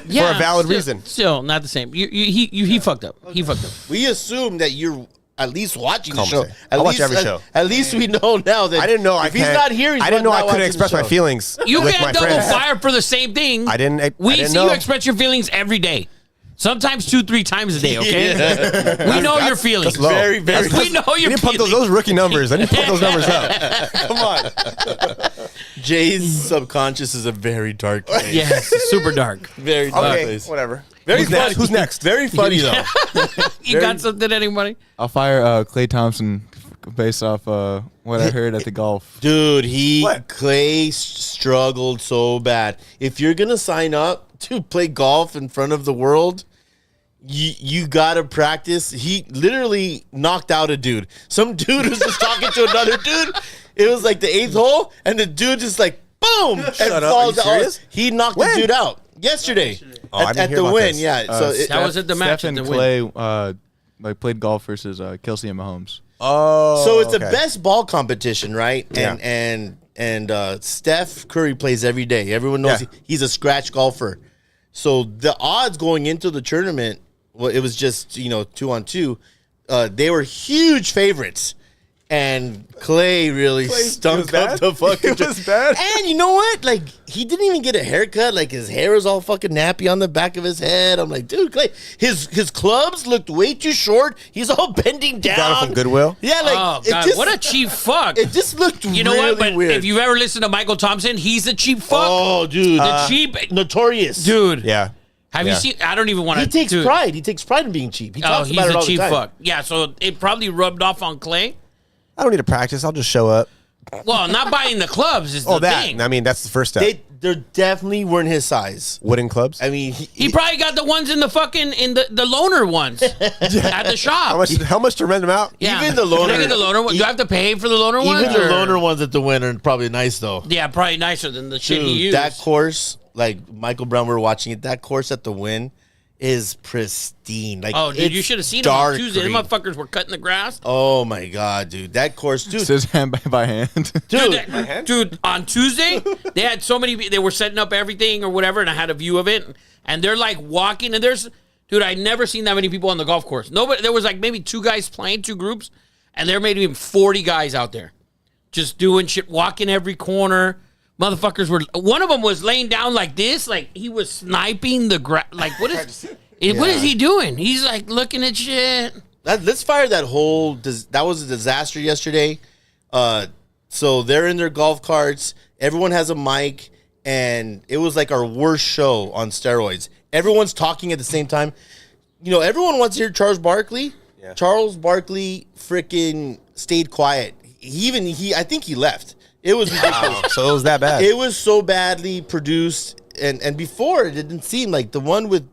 Yeah, a valid still- reason. Still not the same. He fucked up. He fucked up. We assume that you're at least watching the show. Compensating. At I watch least, every show. At least we know now that I didn't know if he's not here. He's I didn't know not I couldn't watching express the my show. feelings You with can't my double friends. fire for the same thing. I didn't We see know. you express your feelings every day. Sometimes 2-3 times a day. Okay. Yeah. We know your feelings. That's low. Very, very. We know You your didn't pump feelings. those rookie numbers. I didn't pump those numbers up. Come on. Jay's subconscious is a very dark place. Yes, super dark. Very dark Okay, place. whatever. Very Who's next? funny. Who's next? Very funny though. You got something, anybody? I'll fire Clay Thompson based off what I heard at the golf. Dude, What? Clay struggled so bad. If you're gonna sign up to play golf in front of the world, you gotta practice. He literally knocked out a dude. Some dude was just talking to another dude. It was like the 8th hole, and the dude just like boom and Shut up. falls Are you out. serious? He knocked When? the dude out yesterday Oh, I at didn't hear the about win. this. Yeah, so That was at the match. Steph and at the win. Clay like played golf versus Kelsey and Mahomes. Oh, So it's okay. the best ball competition, right? Yeah. And Steph Curry plays every day. Everyone knows Yeah. he's a scratch golfer. So the odds going into the tournament, well, it was just 2-on-2. They were huge favorites, And Clay really stunk up the fucking. It was bad. And you know what? Like, he didn't even get a haircut. Like, his hair was all fucking nappy on the back of his head. I'm like, dude, Clay, his clubs looked way too short. He's all bending down. Got it from Goodwill. Yeah, like, Oh God, what a cheap fuck! It just looked You know really what? But weird. if you've ever listened to Michael Thompson, he's a cheap fuck. Oh, dude. The cheap Notorious. dude. Yeah. Have you seen? I don't even want to. He takes pride. He takes pride in being cheap. He talks he's about it a all cheap the time. fuck. Yeah, so it probably rubbed off on Clay. I don't need to practice. I'll just show up. Well, not buying the clubs is the thing. I mean, that's the first step. They definitely weren't his size. Wooden clubs. I mean, He probably got the ones in the fucking the loaner ones at the shop. How much to rent them out? Yeah. Even the loaner- Can I get the loaner one? Do I have to pay for the loaner ones? even the or- loaner ones at the win are probably nice though. Yeah, probably nicer than the shit he Dude, used. that course, like Michael Brown, we were watching it. That course at the win is pristine. Like, Oh, dude, it's you should have seen them on dark Tuesday. Them green. motherfuckers were cutting the grass. Oh my god, dude, that course, dude, Says hand by hand. Dude, on Tuesday, they had so many. They were setting up everything or whatever, and I had a view of it. And they're like walking, and dude, I'd never seen that many people on the golf course. Nobody. There was like maybe 2 guys playing, 2 groups, and there may be 40 guys out there, just doing shit, walking every corner. Motherfuckers were. One of them was laying down like this, like he was sniping the grass. Like what is he doing? He's like looking at shit. let's fire that whole. That was a disaster yesterday. So they're in their golf carts. Everyone has a mic, and it was like our worst show on steroids. Everyone's talking at the same time. You know, everyone wants to hear Charles Barkley. Yeah. Charles Barkley freaking stayed quiet. I think he left. It was ridiculous. So it was that bad. It was so badly produced, and before it didn't seem like the one with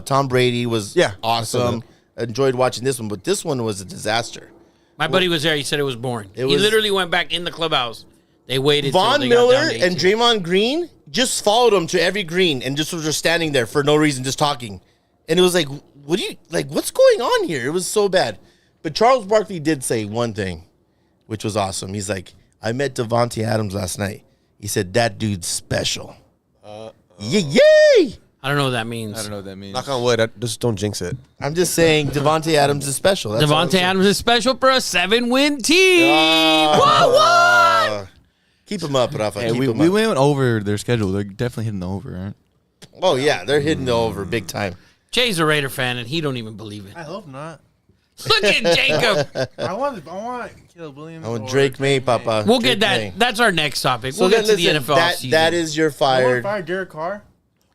Tom Brady was awesome. Enjoyed watching this one, but this one was a disaster. My buddy was there. He said it was boring. He literally went back in the clubhouse. They waited. Von till they Miller got down to and 18. Draymond Green just followed him to every green and just was just standing there for no reason, just talking. And it was like, what's going on here? It was so bad. But Charles Barkley did say one thing, which was awesome. He's like, I met Devontae Adams last night. He said, that dude's special. Yay! I don't know what that means. I don't know what that means. Knock on wood. Just don't jinx it. I'm just saying Devontae Adams is special. That's all I'm Devontae saying. Adams is special for a 7-win team. What? Keep him up, Rafa. Hey, Keep we him up. went over their schedule. They're definitely hitting the over, right? Oh, yeah. They're hitting the over big time. Jay's a Raider fan, and he don't even believe it. I hope not. Look at Jacob. I want Caleb Williams. I want or Drake May, May. Papa. We'll Drake get that. May. That's our next topic. So We'll get to listen, the NFL offseason. that is your I want to fired. fire Derek Carr.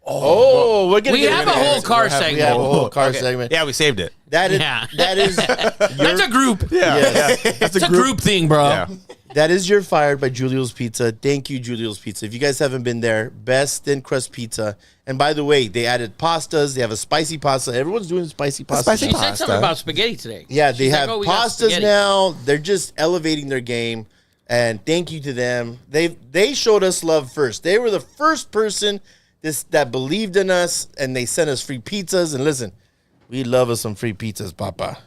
Oh, we're gonna We get have rid a of whole it. car We have segment. a whole car Okay. segment. Yeah, we saved it. That is Yeah. that is That's a group. yes. It's a group thing, bro. Yeah. That is your fired by Julio's Pizza. Thank you, Julio's Pizza. If you guys haven't been there, best thin crust pizza. And by the way, they added pastas. They have a spicy pasta. Everyone's doing spicy pasta. spicy She now. said Pasta. something about spaghetti today. Yeah, they She's like, have "Oh, we got pastas spaghetti." now. They're just elevating their game. And thank you to them. They showed us love first. They were the first person that believed in us, and they sent us free pizzas. And listen, we love us some free pizzas, Papa.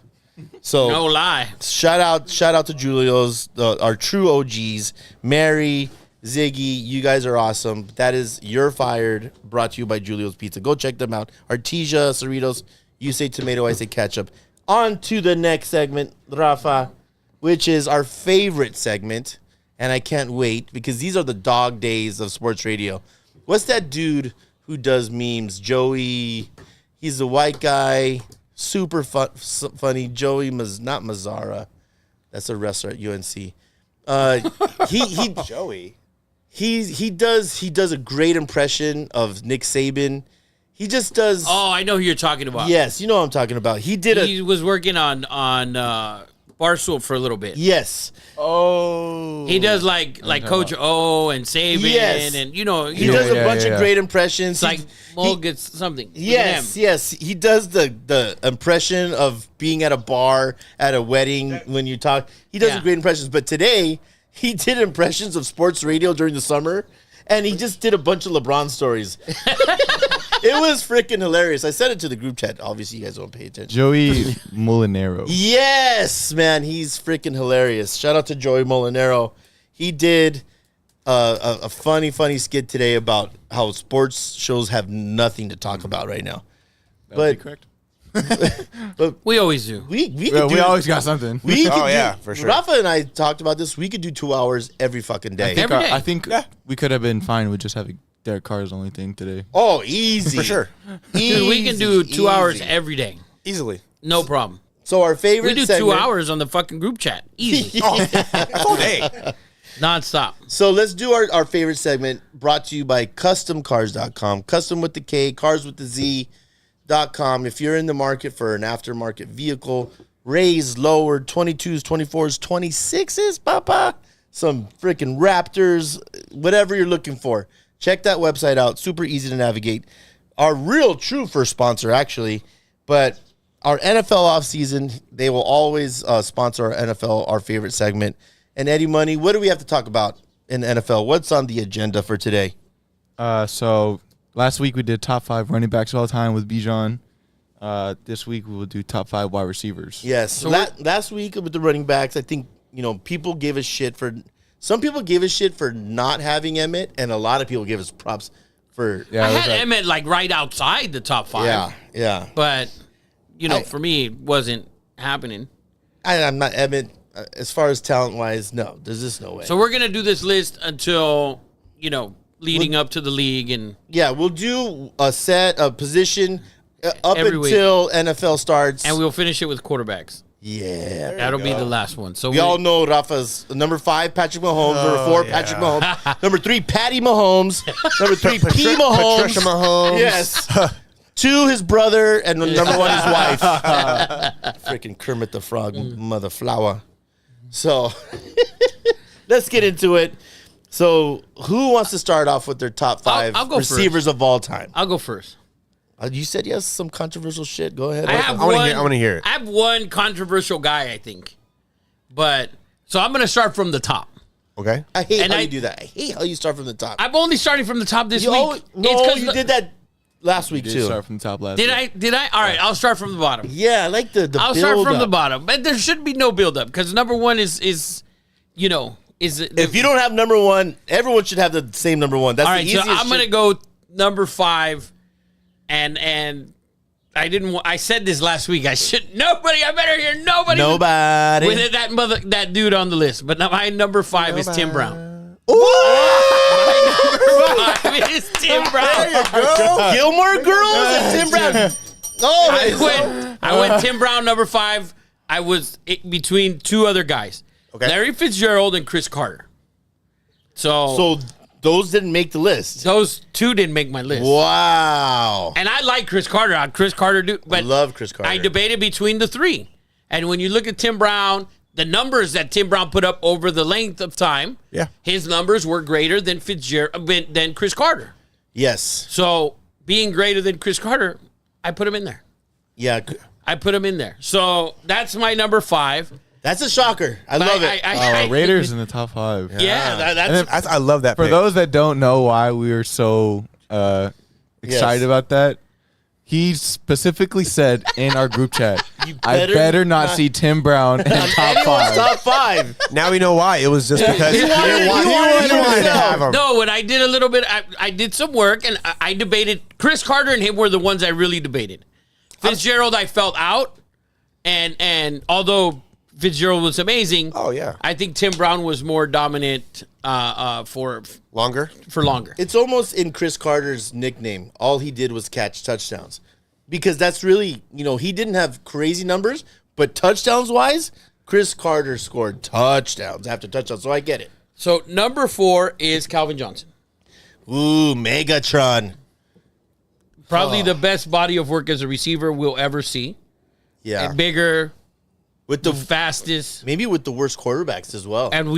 So No lie. shout out to Julio's, our true OGs, Mary, Ziggy. You guys are awesome. That is You're Fired, brought to you by Julio's Pizza. Go check them out. Artesia, Cerritos. You say tomato, I say ketchup. On to the next segment, Rafa, which is our favorite segment, and I can't wait because these are the dog days of sports radio. What's that dude who does memes? Joey. He's the white guy. Super funny. Joey not Mazzara. That's a wrestler at UNC. Joey. He does a great impression of Nick Saban. He just does. Oh, I know who you're talking about. Yes, you know what I'm talking about. He was working on Barstool for a little bit. Yes. Oh. He does like Coach O and Saban, Yes. and He does a bunch of great impressions. It's like He- Mo gets something. Yes, yes. He does the impression of being at a bar at a wedding when you talk. He does Yeah. great impressions. But today he did impressions of sports radio during the summer, and he just did a bunch of LeBron stories. It was freaking hilarious. I sent it to the group chat. Obviously, you guys don't pay attention. Joey Molinaro. Yes, man, he's freaking hilarious. Shout out to Joey Molinaro. He did a funny skit today about how sports shows have nothing to talk about right now. That would be But correct. We always do. We always got something. We Oh, could yeah, do, for sure. Rafa and I talked about this. We could do 2 hours every fucking day. Every day. I think we could have been fine with just having Derek Carr's only thing today. Oh, easy. For sure. Dude, we can do 2 hours Easy. every day. Easily. No problem. So our favorite We do segment, 2 hours on the fucking group chat. Easy. All day. Non-stop. So let's do our favorite segment brought to you by CustomCars.com. Custom with the K, cars with the Z.com. If you're in the market for an aftermarket vehicle, raised, lowered, 22s, 24s, 26s, papa, some freaking Raptors, whatever you're looking for. Check that website out. Super easy to navigate. Our real true first sponsor, actually, but our NFL offseason, they will always sponsor our NFL, our favorite segment. And Eddie Money, what do we have to talk about in the NFL? What's on the agenda for today? So last week we did top 5 running backs of all time with Bijan. This week we will do top 5 wide receivers. Yes. So last week with the running backs, I think, people gave us shit for – some people gave us shit for not having Emmett, and a lot of people gave us props for – Yeah, I it was had like- Emmett like right outside the top 5. Yeah. But, for me, it wasn't happening. I'm not Emmett. As far as talent-wise, no. There's just no way. So we're going to do this list until, leading up to the league. And yeah, we'll do a position up Every week. until NFL starts. and we'll finish it with quarterbacks. yeah. That'll be the last one. So We all know Rafa's number 5, Patrick Mahomes. Number 4, Patrick Mahomes. Number 3, Patty Mahomes. Number 3, P. Mahomes. Patricia Mahomes. Yes. 2, his brother, and number 1, his wife. Freaking Kermit the Frog, mother flower. So let's get into it. So who wants to start off with their top 5 I'll go receivers of all time? I'll go first. You said yes, some controversial shit. Go ahead. I wanna hear it. I have one controversial guy, I think. So I'm going to start from the top. Okay. I hate and how I- you do that. I hate how you start from the top. I'm only starting from the top this You week. always- you did that last week Did too. start from the top last Did week. I? Did I? All right, I'll start from the bottom. Yeah, I like the I'll start from the build-up. bottom, but there should be no build up because number one is If you don't have number 1, everyone should have the same number 1. That's all the right. So easiest. I'm gonna shit. go number 5, and I didn't. I said this last week. I should nobody. I better hear nobody. Nobody. with that dude on the list. But now my number 5 is Tim Brown. My number 5 is Tim Brown. Gilmore Girls and Tim Brown. Oh, I went Tim Brown number 5. I was between 2 other guys, Larry Fitzgerald and Chris Carter. So those didn't make the list. those 2 didn't make my list. Wow. And I like Chris Carter. But I love Chris Carter. I debated between the 3. And when you look at Tim Brown, the numbers that Tim Brown put up over the length of time, his numbers were greater than than Chris Carter. Yes. So being greater than Chris Carter, I put him in there. Yeah. I put him in there. So that's my number 5. That's a shocker. I love it. Raiders in the top 5. Yeah, That's I love that. For pick. those that don't know why we were so excited about that, he specifically said in our group chat, I better not see Tim Brown in top anyone's 5. top 5. Now we know why. It was just because he wanted to have him. No, when I did a little bit, I did some work, and I debated. Chris Carter and him were the ones I really debated. Fitzgerald, I felt out, and although Fitzgerald was amazing, I think Tim Brown was more dominant for Longer? longer. It's almost in Chris Carter's nickname. All he did was catch touchdowns. Because that's really, he didn't have crazy numbers, but touchdowns-wise, Chris Carter scored touchdowns after touchdowns, so I get it. So number 4 is Calvin Johnson. Ooh, Megatron. Probably the best body of work as a receiver we'll ever see. Yeah. And bigger, With the fastest, maybe with the worst quarterbacks as well. and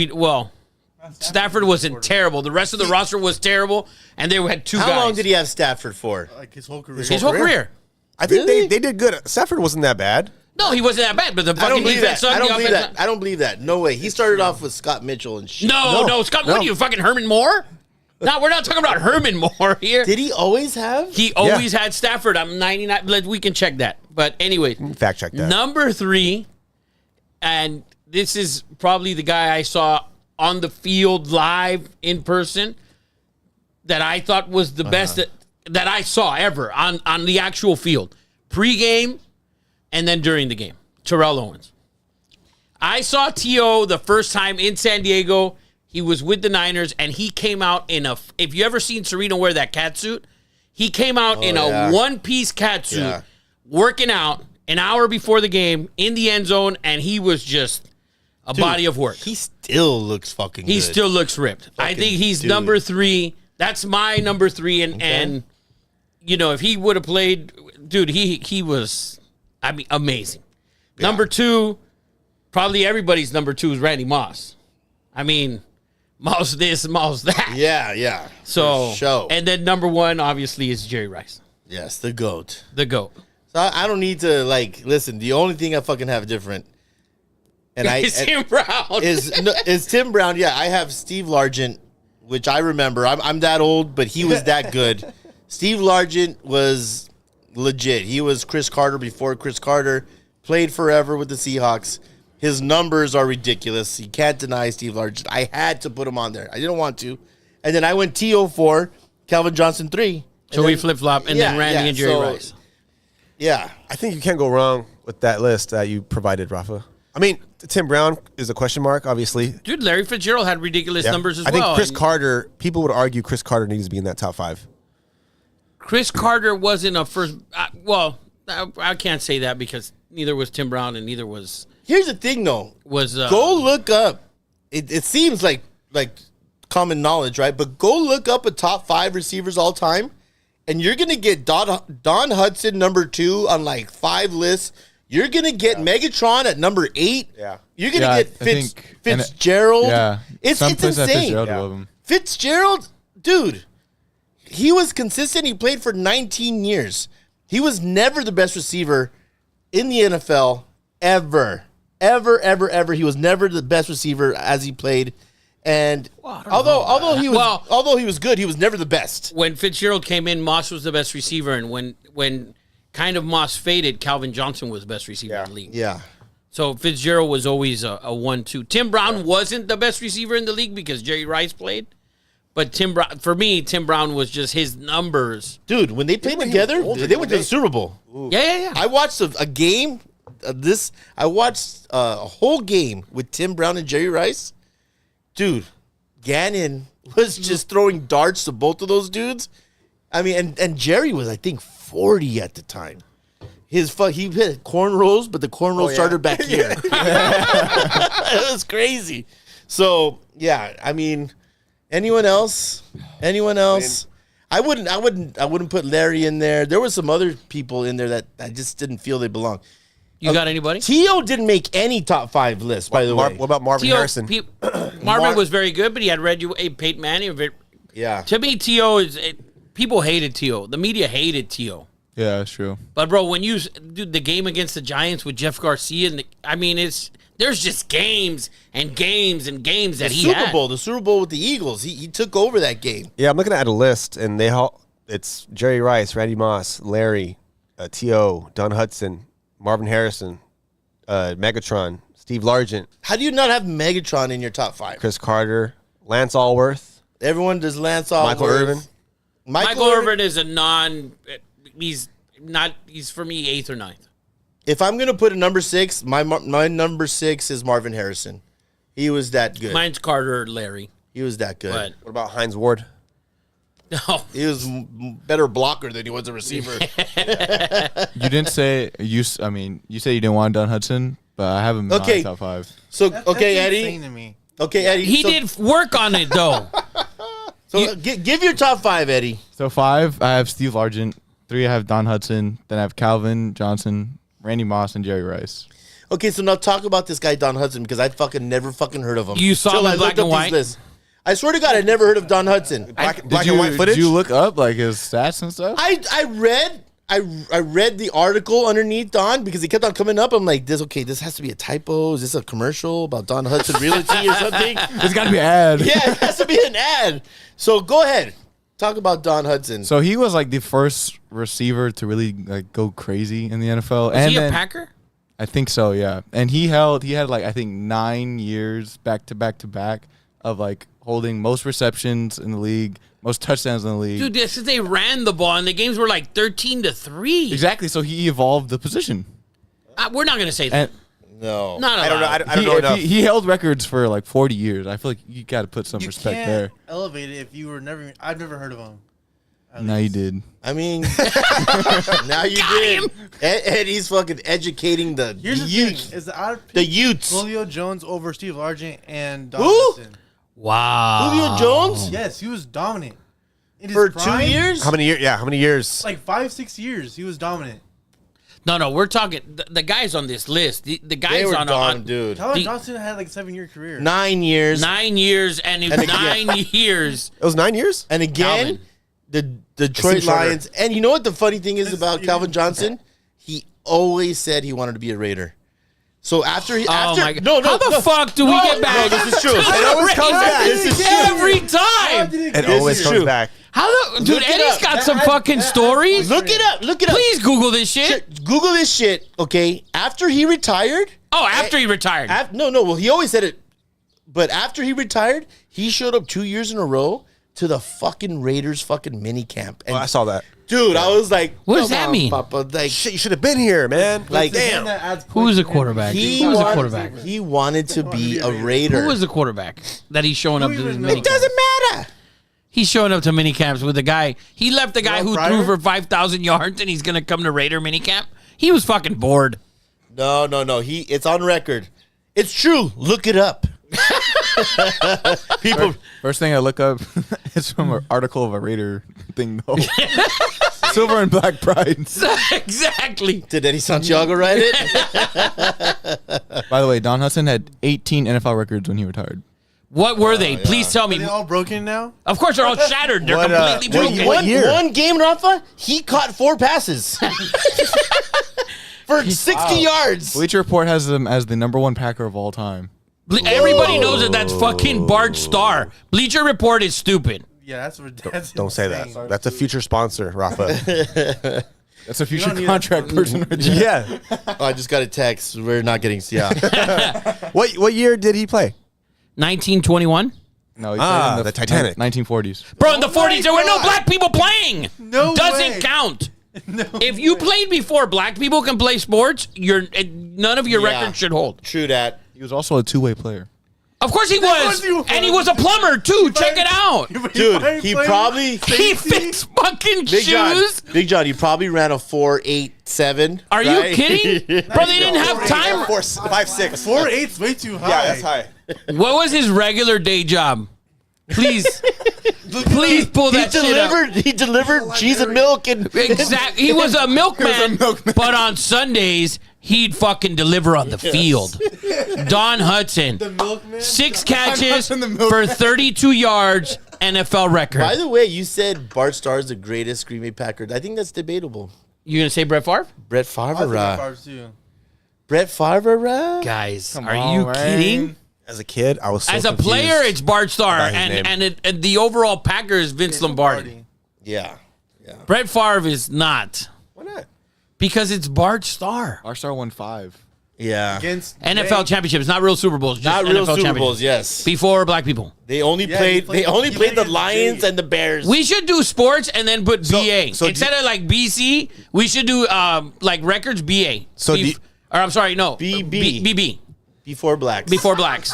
Stafford wasn't terrible. The rest of the roster was terrible, and they had 2 guys. How long did he have Stafford for? Like his whole career. His whole career. I think Really? they did good. Stafford wasn't that bad. No, he wasn't that bad, but the I fucking don't believe defense that. on I the don't believe offense. that. I don't believe that. No way. He started off with Scott Mitchell and shit. No, Scott, what are you, fucking Herman Moore? No, we're not talking about Herman Moore here. Did he always have? He always had Stafford. I'm 99. We can check that. But anyway, Fact check that. number 3, and this is probably the guy I saw on the field live in person that I thought was the best that I saw ever on the actual field. Pre-game, and then during the game. Terrell Owens. I saw T.O. the first time in San Diego. He was with the Niners, and he came out in a... If you ever seen Sereno wear that cat suit, he came out in a one-piece cat suit, working out an hour before the game in the end zone, and he was just a body of work. He still looks fucking good. He still looks ripped. I think he's number 3. That's my number 3, and you know, if he would have played... Dude, he was, I mean, amazing. Yeah. Number 2, probably everybody's number 2 is Randy Moss. I mean... Mouse this, mouse that. Yeah. So, and then number 1, obviously, is Jerry Rice. Yes, the GOAT. The GOAT. So I don't need to, like, listen, the only thing I fucking have different, and is Tim Brown. is Tim Brown. Yeah, I have Steve Largent, which I remember. I'm that old, but he was that good. Steve Largent was legit. He was Chris Carter before Chris Carter, played forever with the Seahawks. His numbers are ridiculous. You can't deny Steve Largent. I had to put him on there. I didn't want to. And then I went T.O. 4, Calvin Johnson 3. So we flip-flop, and then Randy and Jerry Rice. Yeah. I think you can't go wrong with that list that you provided, Rafa. I mean, Tim Brown is a question mark, obviously. Dude, Larry Fitzgerald had ridiculous numbers as well. I think Chris Carter, people would argue Chris Carter needs to be in that top 5. Chris Carter wasn't a first... I can't say that because neither was Tim Brown and neither was... Here's the thing, though. Go look up. It seems like common knowledge, right? But go look up a top 5 receivers all time, and you're gonna get Don Hudson number 2 on like 5 lists. You're gonna get Megatron at number 8. Yeah, you're gonna get Fitzgerald. It's insane. Fitzgerald, dude, he was consistent. He played for 19 years. He was never the best receiver in the NFL ever. Ever. He was never the best receiver as he played. And although he was good, he was never the best. When Fitzgerald came in, Moss was the best receiver, and when kind of Moss faded, Calvin Johnson was the best receiver in the league. Yeah. So Fitzgerald was always a 1-2. Tim Brown wasn't the best receiver in the league because Jerry Rice played. But Tim Brown was just his numbers. Dude, when they played together, they went to the Super Bowl. Ooh. Yeah. I watched a game. I watched a whole game with Tim Brown and Jerry Rice. Dude, Gannon was just throwing darts to both of those dudes. I mean, and Jerry was, I think, 40 at the time. He hit cornrows, but the cornrows started back here. It was crazy. So yeah, I mean, anyone else? I wouldn't put Larry in there. There were some other people in there that I just didn't feel they belonged. You got anybody? T.O. didn't make any top 5 lists, by the way. What about Marvin Harrison? Marvin was very good, but he had Peyton Manning. Yeah. To me, T.O. people hated T.O. The media hated T.O. Yeah, that's true. But bro, when you do the game against the Giants with Jeff Garcia, there's just games that he had. The Super Bowl with the Eagles. He took over that game. Yeah, I'm looking at a list, and it's Jerry Rice, Randy Moss, Larry, T.O., Don Hudson, Marvin Harrison, Megatron, Steve Largent. How do you not have Megatron in your top 5? Chris Carter, Lance Allworth. Everyone does Lance Allworth. Michael Irvin. Michael Irvin is a he's for me 8th or 9th. If I'm going to put a number 6, my number 6 is Marvin Harrison. He was that good. Mine's Carter Larry. He was that good. But, what about Hines Ward? No. He was better blocker than he was a receiver. You didn't say you said you didn't want Don Hudson, but I have him in my top 5. So That's Eddie. insane to me. Okay, Eddie. He did work on it though. So give your top 5, Eddie. So 5, I have Steve Largent. 3, I have Don Hudson. Then I have Calvin Johnson, Randy Moss, and Jerry Rice. Okay, so now talk about this guy Don Hudson because I never heard of him. You saw him in black and white? I swear to God, I never heard of Don Hudson. Black and white footage? Did you look up like his stats and stuff? I read the article underneath Don because he kept on coming up. I'm like, this has to be a typo. Is this a commercial about Don Hudson Realty or something? It's got to be an ad. Yeah, it has to be an ad. So go ahead. Talk about Don Hudson. So he was like the first receiver to really like go crazy in the NFL. Was he a Packer? I think so, yeah. And he had like I think 9 years back to back of like holding most receptions in the league, most touchdowns in the league. Dude, since they ran the ball and the games were like 13-3. Exactly. So he evolved the position. We're not gonna say that. No. Not I don't know. I allowed. don't know enough. He held records for like 40 years. I feel like you got to put some You respect can't there. elevate it if you were never. I've never heard of him. No, you did. I mean, now you did. Eddie's fucking educating the Here's the youth. thing: is that I'd The pick youths. Julio Jones over Steve Largent and Don Who? Hudson. Wow. Julio Jones? Yes, he was dominant. In his For prime, 2 years? How many years? Yeah, how many years? Like 5-6 years, he was dominant. No, we're talking the guys on this list. The They guys were on gone, dude. Tyler The- Johnson had like a 7-year career. 9 years. 9 years, and it was 9 years. It was 9 years. And again, Calvin. the Detroit seems shorter. Lions. And you know what the funny thing is It's- about Calvin Johnson? He always said he wanted to be a Raider. So after he, Oh my god! no, How the fuck do we get back? No, this is true. It always comes back. This is true. Every time. It This always is comes true. back. How the dude? Look it Eddie's up. got some fucking stories. Look it up. Look it up. Please Google this shit. Google this shit. Okay. After he retired. Oh, after he retired. No. Well, he always said it. But after he retired, he showed up 2 years in a row to the fucking Raiders fucking mini camp. And I saw that. dude, I was like, What does come that on, mean? Papa. Like, Shit, you should have been here, man. like, Damn. damn. Who's the quarterback? He Who was the wanted- quarterback? He wanted to be a Raider. Who was the quarterback that he's showing up to his even mini knows? It doesn't matter. He's showing up to mini camps with a guy. He left the guy Rob who Pryor? threw for 5,000 yards, and he's gonna come to Raider mini camp. He was fucking bored. No. It's on record. It's true. Look it up. People. First thing I look up is from an article of a Raider thing, though. Silver and black pride. Exactly. Did Eddie Santiago write it? By the way, Don Hudson had 18 NFL records when he retired. What were they? Please tell Are me. they all broken now? Of course, they're all shattered. They're What, completely what broken. what year? One game, Rafa, he caught 4 passes for 60 yards. Bleacher Report has him as the #1 Packer of all time. Everybody knows that that's fucking Bart Starr. Bleacher Report is stupid. Yeah, that's Don't say insane. that. That's a future sponsor, Rafa. That's a future don't need contract person. Right there. yeah. Oh, I just got a text. We're not getting. Yeah. What year did he play? 1921? No, he played in the Titanic. 1940s. Bro, in the 40s, there were no God. black people playing. No Doesn't way. count. No. If you played before black people can play sports, none of your Yeah. records should hold. True that. He was also a two-way player. Of course he was. course he was. And he was a plumber, too. Check it out. Dude, he probably. He fixed fucking Big John. shoes. Big John, he probably ran a 4.87. Are you right? kidding? Bro, they didn't have time. 5'6". 4.8's way too high. Yeah, that's high. What was his regular day job? Please. Please pull that shit up. He delivered cheese and milk and Exactly. He was a milkman, but on Sundays, he'd fucking deliver on the field. Don Hudson, The milkman. 6 catches Hudson, the milkman. for 32 yards, NFL record. By the way, you said Bart Starr is the greatest Green Bay Packer. I think that's debatable. You gonna say Brett Favre? Brett I think Favre. Favre too. Brett Favre. Guys, Come are on, you man. kidding? As a kid, I was so As a confused. player, it's Bart Starr, about his name. and the overall Packer is Vince Lombardi. Yeah. Brett Favre is not, Why not? because it's Bart Starr. Our star won 5. Yeah. Against NFL championships, not real Super Bowls. Just Not real NFL Super Bowls, championships. yes. Before black people. They only Yeah, played. he They only he played the against Lions Jay. and the Bears. We should do sports and then put BA. so Instead of like BC, we should do like records BA. So or I'm sorry, no. BB. BB. before blacks. Before blacks.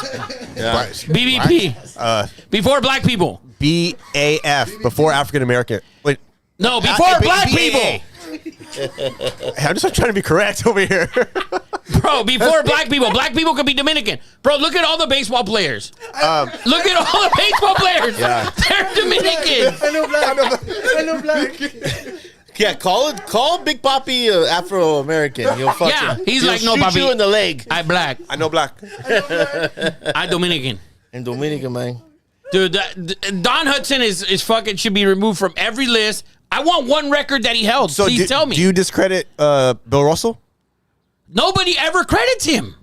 Yeah. BBP. Before black people. BAF, before African American. Wait, No, before black BAA. people. I'm just trying to be correct over here. Bro, before black people. Black people could be Dominican. Bro, look at all the baseball players. Look at all the baseball players. Yeah. They're Dominican. I know black. I know black. Yeah, call Big Papi Afro American. He'll fuck Yeah, you. he's He'll like, no, shoot papi. you in the leg. I black. I know black. I Dominican. And Dominica, man. Dude, Don Hudson is fucking should be removed from every list. I want one record that he held. So Please tell me. Do you discredit Bill Russell? Nobody ever credits him.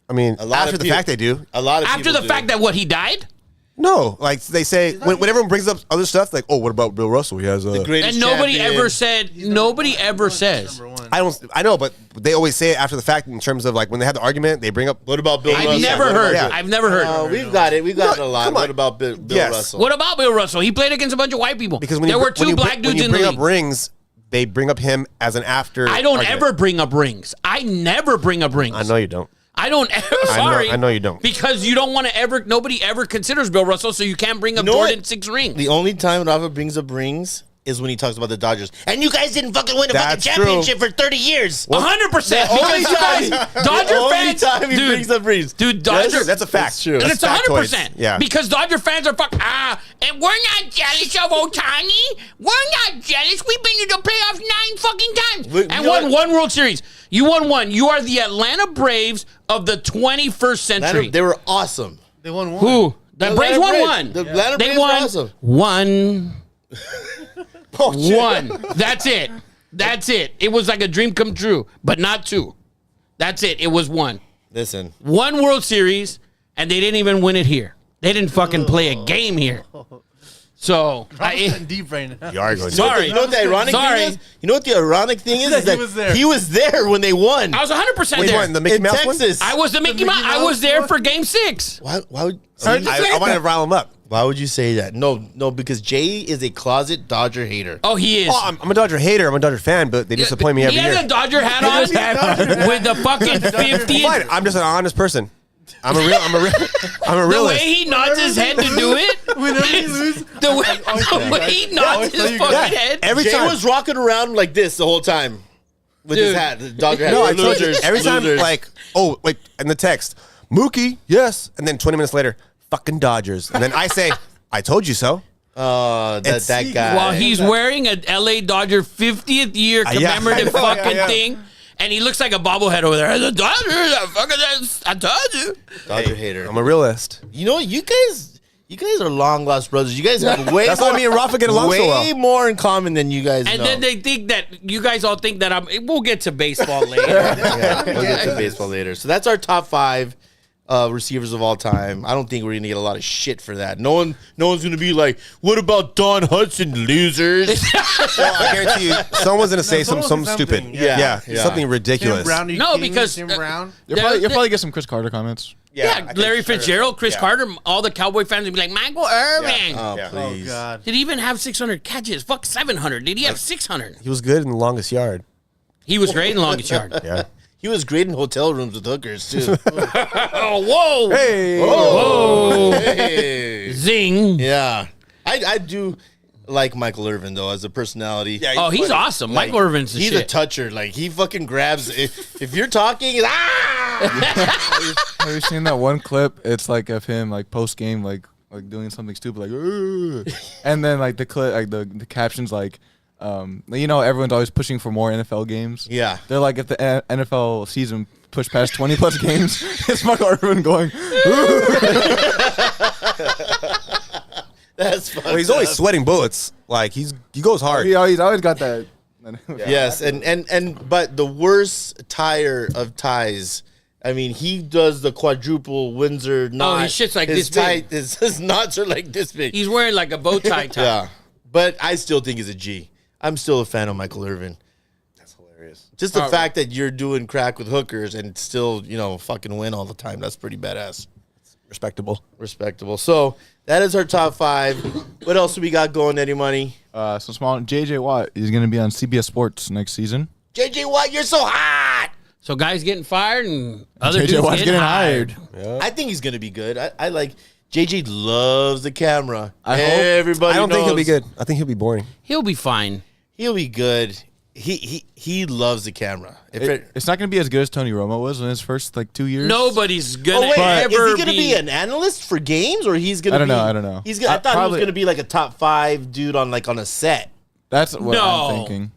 I mean, A lot after of the people- fact they do. A lot of After people the do. fact that what he died, No, like they say when everyone brings up other stuff, like, oh, what about Bill Russell? He has a. greatest and nobody champion. ever said. Nobody ever says. Number one. I know, but they always say it after the fact in terms of like when they have the argument, they bring up. What about Bill Russell? I've never What heard. about- I've never heard. We've got it. We've got it a lot. come on. What about Bill Yes. Russell? What about Bill Russell? He played against a bunch of white people. Because when there you, were two black when dudes you in the bring league. up rings, they bring up him as an after. I don't argument. ever bring up rings. I never bring up rings. I know you don't. I don't. Sorry, I know you don't. Because you don't want to ever. Nobody ever considers Bill Russell, so you can't bring up You know Jordan what? 6 rings. The only time Rafa brings up rings is when he talks about the Dodgers. And you guys didn't fucking win a fucking That's championship for 30 years. 100%. Because only you guys, time- Dodger the only fans, time he brings up rings. dude, Dodger. That's a fact. That's true. And it's That's 100%. Yeah. Because Dodger fans are and we're not jealous of Ohtani. We're not jealous. We've been to the playoffs 9 fucking times and won one World Series. You won one. You are the Atlanta Braves of the 21st century. They were awesome. They won one. Who? The Braves won one. The Atlanta They Braves won were awesome. one. Oh, shit. One. That's it. That's it. It was like a dream come true, but not 2. That's it. It was 1. Listen. 1 World Series, and they didn't even win it here. They didn't fucking play a game here. So, Deep right now. You are going. Sorry. You know what the ironic Sorry. thing is? You know what the ironic thing is? That Is that he was there. he was there when they won. I was 100% Wait, there. what, the Mickey In Mouse one? Texas. I was the Mickey Mouse. I was there for Game 6. Why would I wanted to rile him up. why would you say that? No, because Jay is a closet Dodger hater. Oh, he is. Oh, I'm a Dodger hater. I'm a Dodger fan, but they disappoint me every He year. has a Dodger hat on with the fucking 50th. Fine. I'm just an honest person. I'm a The realist. way he nods his head to do it. Whenever you lose, The way he nods his you fucking got- head. Every Jay time. was rocking around like this the whole time with his Dude. hat, the Dodger hat. No, We're I told you. losers, Every time, losers. like, oh, like in the text, Mookie, yes, and then 20 minutes later, fucking Dodgers, and then I say, I told you so. that guy. While he's wearing a LA Dodger 50th year Yeah, commemorative I know, fucking yeah. thing. And he looks like a bobblehead over there. The Dodgers, I told you. Dodger hater. I'm a realist. You know, you guys are long lost brothers. You guys have way That's more, why me and Rafa get along way so well. more in common than you guys And know. then they think that you guys all think that we'll get to baseball later. Yeah, we'll get to baseball later. So that's our top 5 receivers of all time. I don't think we're gonna get a lot of shit for that. No one's gonna be like, "What about Don Hudson, losers?" Well, I guarantee you, someone's gonna say someone something said stupid. something. Yeah, Yeah. something Tim ridiculous. Brown. are you No, kidding me? because, Tim Brown. You'll probably get some Chris Carter comments. I think Larry sure. Fitzgerald, Chris Yeah. Carter, all the Cowboy fans would be like, Michael Irvin. Oh, Yeah. Oh please. God. Did he even have 600 catches? Fuck 700. Did he have 600? He was good in the longest yard. He was great in longest yard. Yeah. He was great in hotel rooms with hookers too. Oh, whoa. Hey. Whoa. Hey. Zing. Yeah, I do like Michael Irvin though as a personality. Yeah, Oh, he's awesome. Like, Michael Irvin's the he's shit. a toucher. Like he fucking grabs. If you're talking, he's, Have you seen that one clip? It's like of him like post game like doing something stupid like "Ugh." And then like the clip like the captions like everyone's always pushing for more NFL games. Yeah. They're like if the NFL season pushed past 20 plus games, it's Michael Irvin going "Ugh." That's fucked Well, he's always up. sweating bullets. Like he goes hard. He's always got that. Yes, and but the worst tire of ties. I mean, he does the quadruple Windsor knot. his shit's like his this big. His knots are like this big. He's wearing like a bow tie tie. Yeah, but I still think he's a G. I'm still a fan of Michael Irvin. That's hilarious. Just the fact that you're doing crack with hookers and still, fucking win all the time. That's pretty badass. Respectable. Respectable. So that is our top 5. What else do we got going, Eddie Money? Some small JJ Watt is going to be on CBS Sports next season. JJ Watt, you're so hot. So guys getting fired and other JJ dudes Watt's getting getting hired. hired. I think he's gonna be good. I like JJ loves the camera. I hope. Everybody I don't think he'll be knows. good. I think he'll be boring. He'll be fine. He'll be good. He loves the camera. If It's not going to be as good as Tony Romo was in his first 2 years. Nobody's gonna oh wait, ever is he gonna be an analyst for games, or he's gonna? I don't be, know, I don't know. He's gonna, I thought he Probably- was gonna be like a top 5 dude on a set. That's what No. I'm thinking.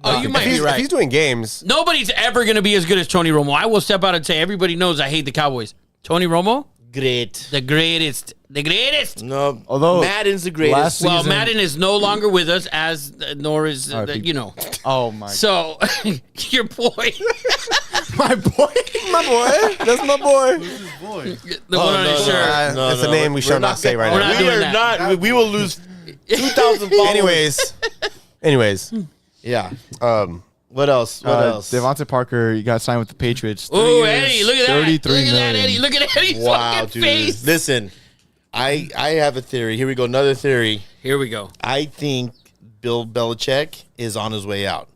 Oh, you might If be he's, right. if he's doing games, Nobody's ever going to be as good as Tony Romo. I will step out and say everybody knows I hate the Cowboys. Tony Romo, Great. the greatest. The greatest. No, Although Madden's the greatest. last Well, season- Madden is no longer with us, as nor is, Oh my So, your boy, my boy. my boy, that's my boy. Boy. the one on his shirt. That's a name we shall not say right We're now. not we doing are that. not. We will lose 2,000 followers. Anyways, Yeah. What else? What else? Devontae Parker, you got signed with the Patriots. Oh, 3 years, Eddie, look at that. Look 33 at that, million. Eddie. Look at Eddie's Wow, fucking dude. face. Listen, I have a theory. Here we go. Another theory. Here we go. I think Bill Belichick is on his way out.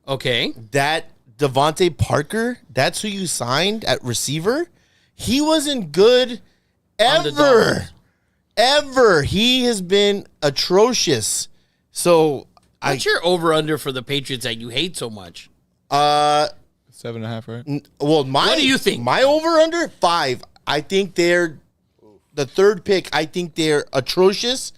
Okay. That Devontae Parker, that's who you signed at receiver. He wasn't good On the ever. Dolphins. Ever. He has been atrocious. So What's your over-under for the Patriots that you hate so much? 7.5, right? Well, What do you think? My over-under 5. I think they're the third pick. I think they're atrocious.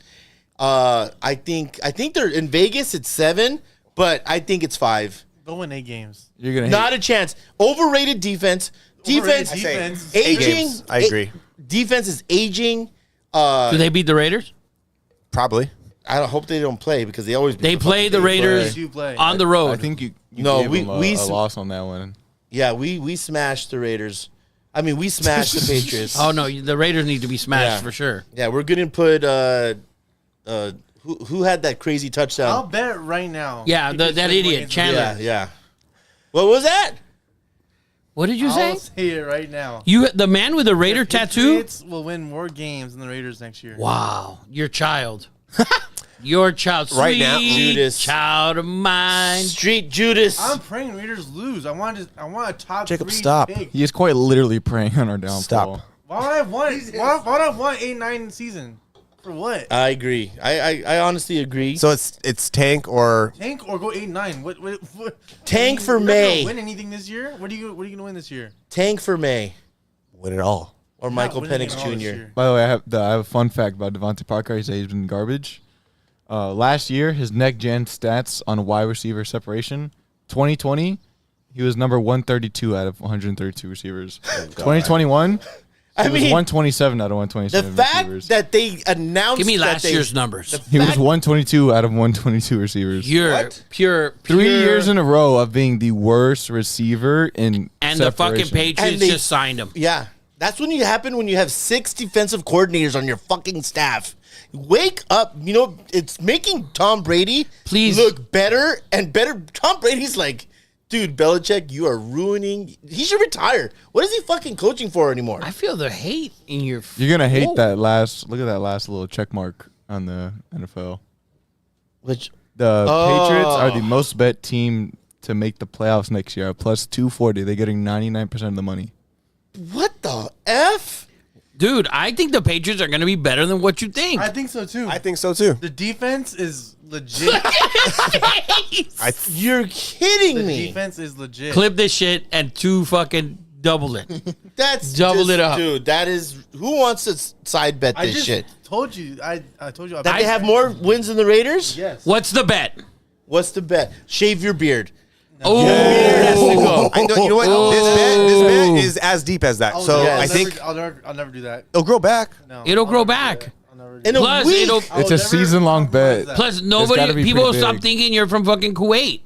I think they're in Vegas. It's 7, but I think it's 5. They'll win 8 games. You're gonna hate. Not a chance. Overrated defense. Overrated Defense. defense. Aging. games. I agree. Defense is aging. Do they beat the Raiders? Probably. I hope they don't play because they always They play the Raiders They do play. on the road. I think you No, gave we- them we a s- loss on that one. Yeah, we smashed the Raiders. I mean, we smashed the Patriots. Oh no, the Raiders need to be smashed Yeah. for sure. Yeah, we're gonna put who had that crazy I'll touchdown? bet right now. Yeah, Patriots that win idiot, against the Chandler. Yeah, Raiders. yeah. What was that? What did you I'll say? say it right now. The man with the Raider The tattoo? Patriots will win more games than the Raiders next year. Wow, your child. Your child, Right now, sweet Judas. child of mine. Street Judas. I'm praying Raiders lose. I want a top Jacob, 3 stop. pick. He is quite literally preying on our downfall. Stop. Why would I have won? Why would I have won 8-9 season? For what? I agree. I honestly agree. So it's tank or Tank or go 8-9? What? Tank for you're not May. gonna win anything this year? What are you gonna win this year? Tank for May win it all. or Not Michael winning Penix it all this Jr. year. By the way, I have a fun fact about Devontae Parker. He said he's been garbage. Last year, his next gen stats on wide receiver separation, 2020, he was number 132 out of 132 receivers. 2021, he was 127 out of the 127 fact receivers. that they announced Give me that last they- year's numbers. He was fact- 122 out of 122 receivers. You're What? pure 3 pure- years in a row of being the worst receiver in and the fucking separation. Patriots And they- just signed him. Yeah, that's when you happen when you have 6 defensive coordinators on your fucking staff. Wake up! You know it's making Tom Brady Please. look better and better. Tom Brady's like, dude, Belichick, you are ruining. He should retire. What is he fucking coaching for anymore? I feel the hate in your. You're gonna hate Whoa. that last. Look at that last little check mark on the NFL. Which The Patriots are Oh. the most bet team to make the playoffs next year. Plus 240. They're getting 99% of the money. what the f? Dude, I think the Patriots are going to be better than what you think. I think so too. I think so too. The defense is legit. You're kidding The me. defense is legit. Clip this shit and double it. That's Double just- it up. dude. That is who wants to side bet I this just shit. told you. I told you. That they have more wins than the Raiders. Yes. What's the bet? What's the bet? Shave your beard. Oh, has to go. I know, you know what? This bet is as deep as that. Oh, So no, I I'll think never, I'll never do that. it'll grow back. No, It'll I'll grow never do back. that. I'll never do In that. a Plus, week. it'll- I'll It's a never season-long compromise bet. that. Plus, gotta nobody, be people will pretty stop big. thinking you're from fucking Kuwait.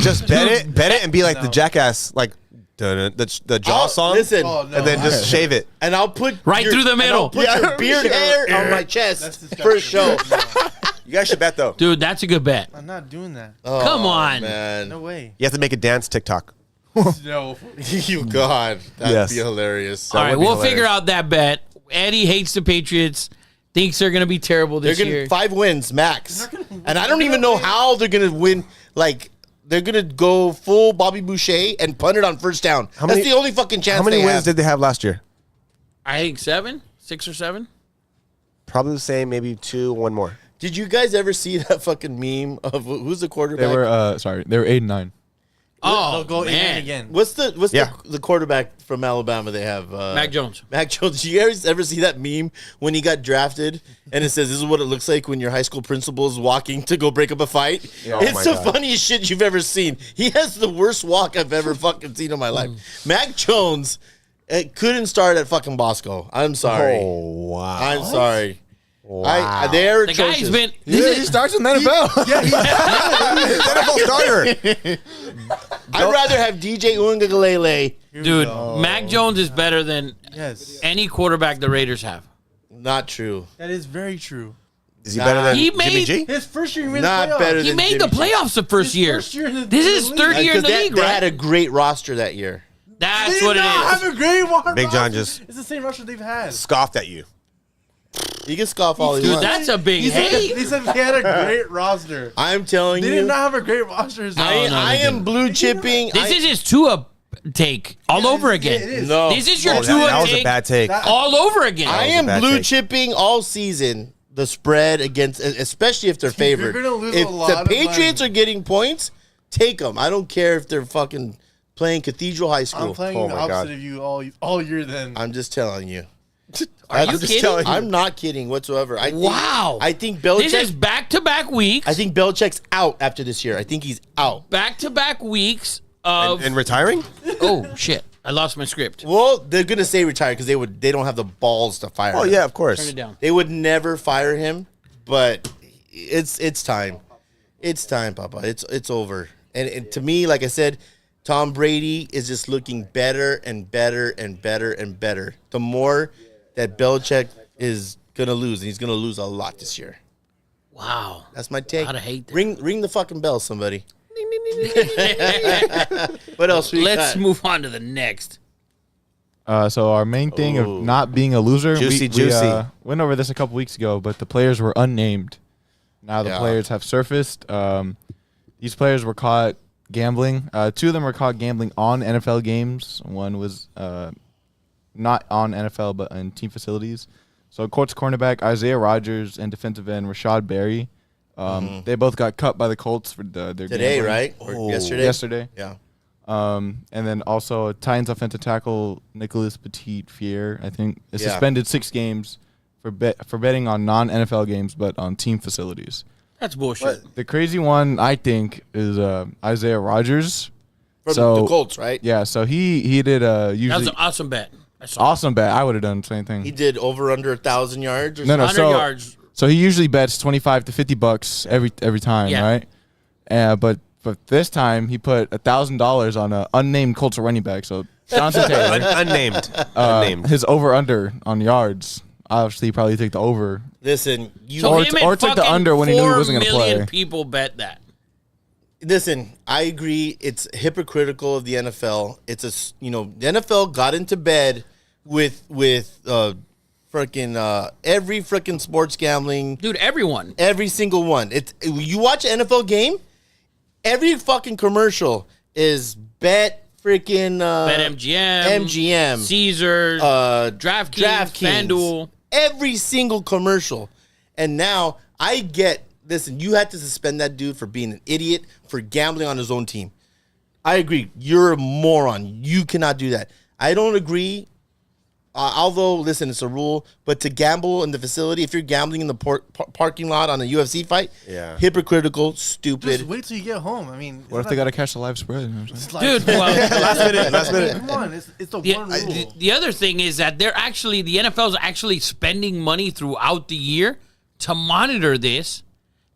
Just bet it, and be like the No. jackass, like the Jaw song, Listen, Oh, no. and then just shave it. and I'll put Right through the and middle. I'll put your beard hair on my chest That's for a show. disgusting. You guys should bet though. Dude, that's a good bet. I'm not doing that. Oh, Come on. man. No way. You have to make a dance TikTok. No. You God, that'd Yes. be hilarious. All right, would be we'll hilarious. figure out that bet. Eddie hates the Patriots, thinks they're going to be terrible They're this gonna year. 5 wins max, They're not gonna and I win. don't even know how they're gonna win. Like they're gonna go full Bobby Boucher and punt it on first down. How That's many- the only fucking chance. How many they wins have. did they have last year? I think 6 or 7. Probably the same, maybe 2, 1 more. Did you guys ever see that fucking meme of who's the quarterback? They were they were 8-9. Oh, They'll go man. again. What's Yeah. the quarterback from Alabama they have? Mac Jones. Mac Jones. Did you guys ever see that meme when he got drafted and it says this is what it looks like when your high school principal is walking to go break up a fight? Oh It's my the God. funniest shit you've ever seen. He has the worst walk I've ever fucking seen in my life. Mac Jones couldn't start at fucking Bosco. I'm sorry. Oh wow! I'm sorry. Wow. They're The guy's atrocious. been. He starts in the NFL. NFL starter. I'd rather have DJ Uiagalelei. Dude, Mac Jones is better than Yes. any quarterback the Raiders have. Not true. That is very true. Is he better than He Jimmy made- G? His first year he made Not the playoffs. better He than made the Jimmy G. playoffs the first year. First year in the- This in is the his third league. year in the Because league, they right? had a great roster that year. That's They what did not it is. have a great one. Big John just- It's the same roster they've had. Scoffed at you. You can scoff all he Dude, wants. that's a big He hate. said he had a great roster. I'm telling They you. did not have a great roster. I am blue chipping. This is his Tua take all over again. It is. No. This is your Oh, Tua that was a take bad take. all over again. I was a am bad blue take. chipping all season the spread against, especially if they're favored. gonna lose If a lot the of Patriots money. are getting points, take them. I don't care if they're fucking playing Cathedral High School. I'm playing Oh the my opposite God. of you all year. Then I'm just telling you. Are you I'm just kidding? telling you. I'm not kidding whatsoever. I think, Wow. I think Belichick. This is back-to-back weeks. I think Belichick's out after this year. I think he's out. Back-to-back weeks of... And retiring? oh, shit. I lost my script. Well, they're gonna say retire because they don't have the balls to fire. Oh, him. yeah, of course. Turn it down. They would never fire him, but it's time. It's time, Papa. It's over. And to me, like I said, Tom Brady is just looking better and better and better and better. The more that Belichick is gonna lose, and he's gonna lose a lot this year. Wow. That's my take. I'd hate that. Ring the fucking bell, somebody. What else we Let's got? move on to the next. So our main thing Ooh. of not being a loser, Juicy, we juicy. went over this a couple weeks ago, but the players were unnamed. Now the Yeah. players have surfaced. These players were caught gambling. Two of them were caught gambling on NFL games. One was not on NFL, but in team facilities. So Colts cornerback Isaiah Rodgers and defensive end Rashad Berry. They both got cut by the Colts for their Today, gambling. right? Or Oh. yesterday? Yesterday. Yeah. And then also Titans offensive tackle Nicholas Petit-Fier, I think, is Yeah. suspended 6 games for betting on non-NFL games, but on team facilities. That's bullshit. The crazy one, I think, is Isaiah Rodgers. From So- the Colts, right? Yeah, so he did That was usually an awesome bet. That's awesome bet. I would have done the same thing. He did over under 1,000 yards or No, no, 100 so yards. so he usually bets $25 to $50 every time, Yeah. right? But this time he put $1,000 on an unnamed Colts running back. So Jonathan Taylor, Unnamed. Unnamed. his over under on yards. Obviously, he probably take the over. Listen, you So Or him t- and or took the fucking under when he knew he 4 wasn't gonna million play. people bet that. listen. I agree. It's hypocritical of the NFL. It's the NFL got into bed with freaking every freaking sports gambling, Dude, everyone. every single one. It's you watch an NFL game, every fucking commercial is bet freaking BetMGM, MGM, Caesars, DraftKings, FanDuel. every single commercial. And now I get, listen, you had to suspend that dude for being an idiot, for gambling on his own team. I agree. You're a moron. You cannot do that. I don't agree. Although, listen, it's a rule, but to gamble in the facility, if you're gambling in the parking lot on a UFC fight, Yeah. hypocritical, stupid. just wait till you get home. I mean, What if they got to catch the live spread? You know what I'm saying? it's like, Dude, well, Last minute. come on, it's the the, one rule. the other thing is that the NFL is actually spending money throughout the year to monitor this.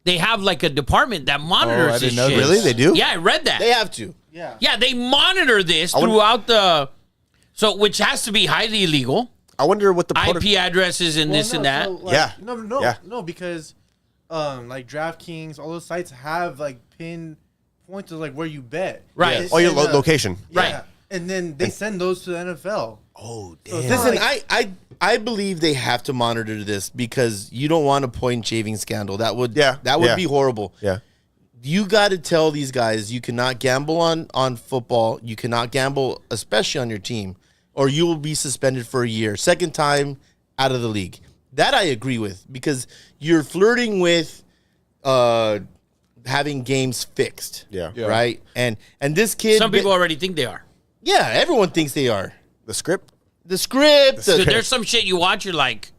They have like a department that monitors I this didn't know shit. this. Really? They do? Yeah, I read that. They have to. Yeah. Yeah, they monitor this wonder- throughout which has to be highly illegal. I wonder what the IP addresses and this and that. Yeah. Yeah. No, because like DraftKings, all those sites have like pin points of like where you bet. Right. They Oh, your send, location. yeah, Right. And then they send those to the NFL. Oh, So it's damn. not Listen, like- I believe they have to monitor this because you don't want a point shaving scandal. That would Yeah, yeah. be horrible. Yeah. You got to tell these guys you cannot gamble on football. You cannot gamble, especially on your team, or you will be suspended for a year. Second time out of the league. That I agree with because you're flirting with having games fixed. Yeah. Yeah. Right? And this kid, Some people already think they are. yeah, everyone thinks they are. The script? The script, Dude, there's some shit you watch, you're like,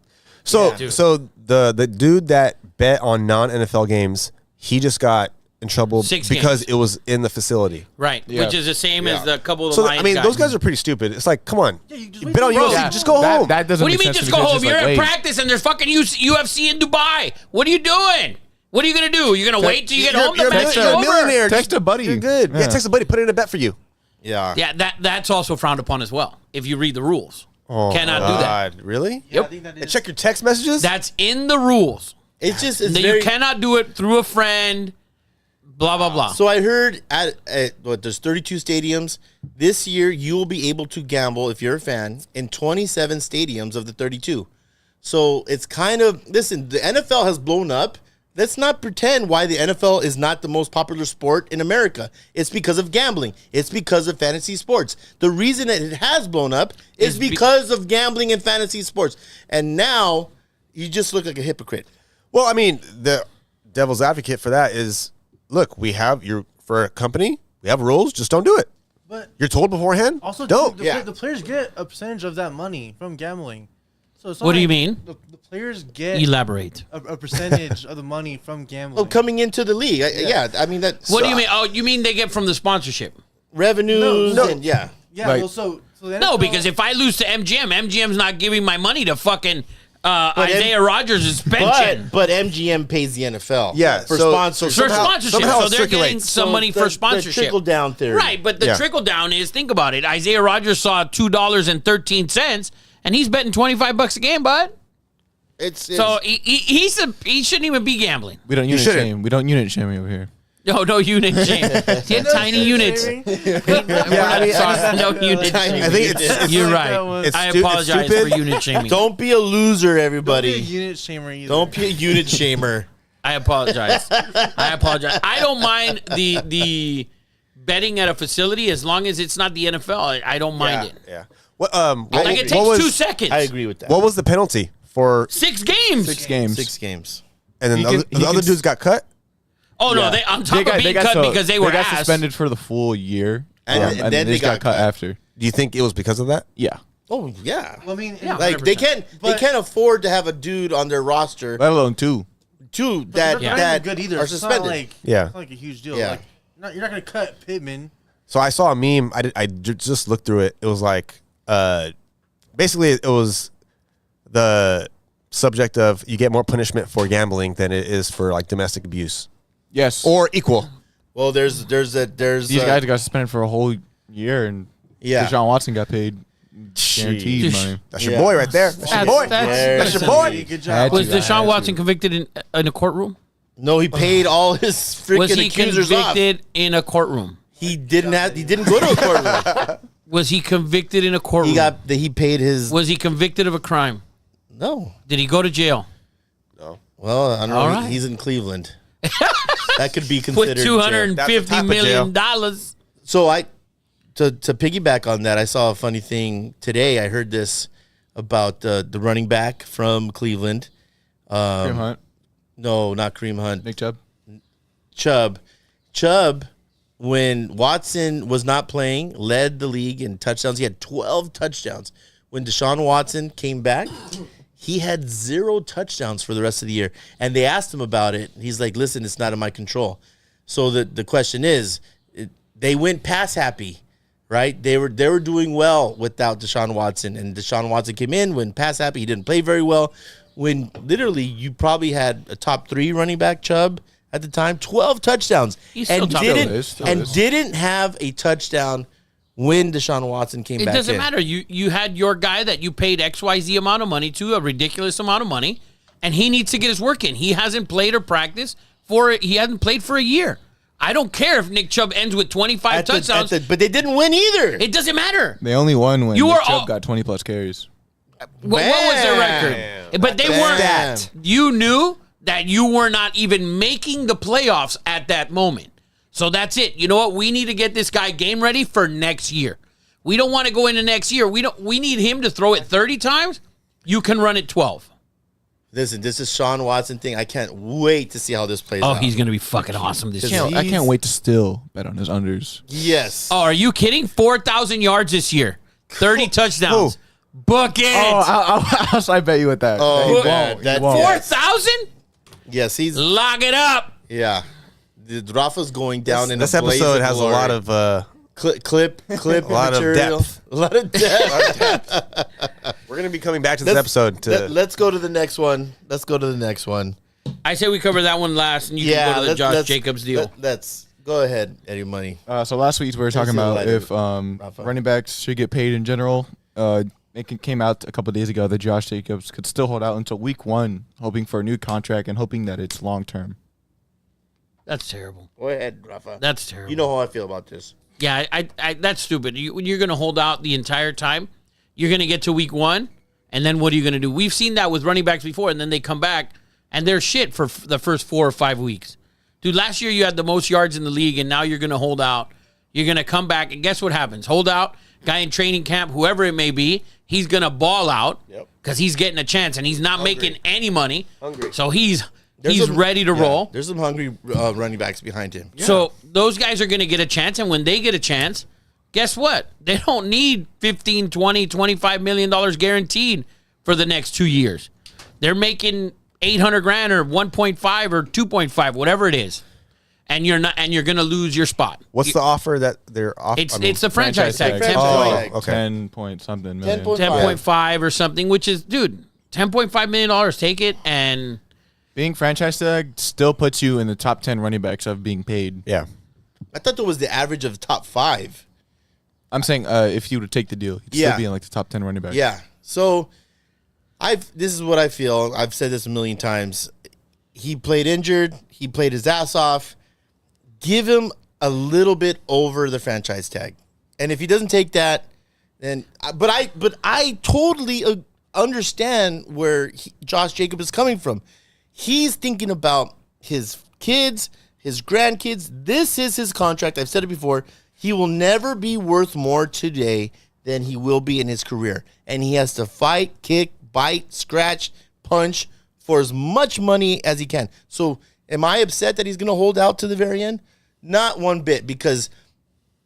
So Dude. so the dude that bet on non-NFL games, he just got in trouble 6 because games. it was in the facility. right, Yeah. which is the same as the couple of So Lions I mean, those guys. guys are pretty stupid. It's like, come on, Yeah, you just you wait bet on till- UFC, Bro, just go home. That doesn't What do you make mean sense just to go me, home? just You're like, in wait. practice and there's fucking UFC in Dubai. What are you doing? What are you going to do? You're going to wait till you get home? The You're match is you're a over? millionaire. Text Just- a buddy. You're good. Yeah, Yeah. text a buddy. Put it in a bet for you. yeah. Yeah, that's also frowned upon as well, if you read the rules. Cannot do that. God, really? Yeah, I think that And is. check your text messages. That's in the rules. It's just That you cannot do it through a friend, blah, blah, blah. So I heard at there's 32 stadiums this year. You will be able to gamble if you're a fan in 27 stadiums of the 32. So it's kind of, listen, the NFL has blown up. Let's not pretend why the NFL is not the most popular sport in America. It's because of gambling. It's because of fantasy sports. The reason that it has blown up is because of gambling and fantasy sports. And now you just look like a hypocrite. Well, I mean, the devil's advocate for that is, look, for a company, we have rules, just don't do it. But you're told beforehand, also, don't. the players get a percentage of that money from gambling. So it's not What do you like mean? The players get Elaborate. a percentage of the money from gambling. Oh, coming into the league. Yeah, I mean, that. What do you mean? Oh, you mean they get from the sponsorship? Revenues No. and yeah. Yeah, Like- well, so the No, NFL because if I lose to MGM's not giving my money to fucking Isaiah Rodgers' pension. But MGM pays the NFL. Yeah, For so- sponsorship. For somehow- sponsorship, somehow so it they're getting circulates. some money for sponsorship. Trickle down theory. Right, but the Yeah. trickle down is, think about it. Isaiah Rodgers saw $2.13, and he's betting $25 a game, bud. It's So he shouldn't even be gambling. We don't unit shouldn't. shame. We don't unit shame over here. No unit shame. He had tiny units. I mean, Sorry, no unit Tiny shaming. I think it's You're That right. one. It's I stu- it's apologize stupid. for unit shaming. don't be a loser, Don't be a everybody. unit shamer either. Don't be a unit shamer. I apologize. I don't mind the betting at a facility as long as it's not the NFL. I don't mind it. Yeah. What, Like it what takes 2 was, seconds. I agree with that. what was the penalty for? 6 games. 6 games. 6 games. And then He the can- other, he the other can- dudes got cut. Oh no, Yeah. on top of being cut because they were got ass. suspended for the full year, And then they they just got got cut after. Do you think it was because of that? Yeah, Oh yeah. Well, I mean, Yeah. Like they 100%. can't afford to have a dude on their roster let alone 2. two but that they're not that even good either. are It's suspended. not like Yeah. it's not like a huge deal. Yeah. Like, you're not gonna cut Pittman. So I saw a meme. I just looked through it. It was like, basically, it was the subject of you get more punishment for gambling than it is for like domestic abuse, Yes, or equal. Well, there's these guys got suspended for a whole year, and Yeah. Deshaun Watson got paid guaranteed Jeez. money. That's your Yeah. boy right there. That's your boy. That's your boy. Good Had job. to. Was Yeah, Deshaun I Watson see. convicted in a courtroom? No, he paid all his Was freaking he accusers off. convicted in a courtroom? He didn't go to a courtroom. Was he convicted in a courtroom? He paid his Was he convicted of a crime? no. Did he go to jail? Well, I don't know. All right. He's in Cleveland. That could be With considered jail. That's the type $250 of million. So to piggyback on that, I saw a funny thing today. I heard this about the running back from Cleveland. Kareem Hunt, No, not Kareem Hunt. Nick Chubb. Chubb, when Watson was not playing, led the league in touchdowns. He had 12 touchdowns. When Deshaun Watson came back, he had 0 touchdowns for the rest of the year. And they asked him about it. He's like, listen, it's not in my control. So the question is, they went pass happy, right? They were doing well without Deshaun Watson. And Deshaun Watson came in, went pass happy. He didn't play very well. When literally you probably had a top 3 running back, Chubb, at the time, 12 touchdowns. He's still and top didn't, Still and is. didn't have a touchdown when Deshaun Watson came It back doesn't in. matter. You had your guy that you paid XYZ amount of money to, a ridiculous amount of money, and he needs to get his work in. He hasn't played or practiced he hasn't played for a year. I don't care if Nick Chubb ends with 25 touchdowns. But they didn't win either. It doesn't matter. They only won when You Nick are Chubb all- got 20 plus carries. What was their record? But they weren't. Stat. You knew that you were not even making the playoffs at that moment. So that's it. You know what? We need to get this guy game ready for next year. We don't want to go into next year. We need him to throw it 30 times. You can run it 12. Listen, this is Sean Watson thing. I can't wait to see how this plays Oh, out. he's going to be fucking awesome this year. I can't wait to still bet on his unders. Yes. Oh, are you kidding? 4,000 yards this year. 30 touchdowns. Book it. I bet you with that. Oh, He man, won't. that- He won't. 4,000? Yes, he's Lock it up. yeah. Rafa's going down in This a blaze episode of has a glory. lot of clip a lot of material. depth. A lot of depth. We're gonna be coming back to this episode to Let's go to the next one. Let's go to the next one. I say we cover that one last, and you can go to the Josh Jacobs deal. Let's go ahead, Eddie Money. So last week we were talking the about lighter, if Rafa. running backs should get paid in general. Came out a couple of days ago that Josh Jacobs could still hold out until week 1, hoping for a new contract and hoping that it's long term. That's terrible. Go ahead, Rafa. That's terrible. You know how I feel about this. Yeah, I that's stupid. You're going to hold out the entire time. You're going to get to week 1, And then what are you going to do? We've seen that with running backs before, and then they come back, and they're shit for the first 4 or 5 weeks. Dude, last year you had the most yards in the league, and now you're going to hold out. You're going to come back, and guess what happens? Hold out, guy in training camp, whoever it may be, he's going to ball out because he's getting a chance, and he's not making any money. So he's ready to roll. There's some hungry running backs behind him. Yeah. So those guys are going to get a chance, and when they get a chance, guess what? They don't need $15, $20, $25 million guaranteed for the next 2 years. They're making $800,000 or 1.5 or 2.5, whatever it is. And you're going to lose your spot. What's the offer that they're offering? It's the franchise tag. Okay. 10 point something million. 10.5 or something, which is, dude, $10.5 million, take it. And being franchise tag still puts you in the top 10 running backs of being paid. Yeah. I thought that was the average of top 5. I'm saying if you would take the deal, you'd still be in like the top 10 running backs. Yeah. So this is what I feel. I've said this a million times. He played injured. He played his ass off. Give him a little bit over the franchise tag. And if he doesn't take that, then but I totally understand where Josh Jacobs is coming from. He's thinking about his kids, his grandkids. This is his contract. I've said it before. He will never be worth more today than he will be in his career. And he has to fight, kick, bite, scratch, punch for as much money as he can. So am I upset that he's going to hold out to the very end? Not one bit, because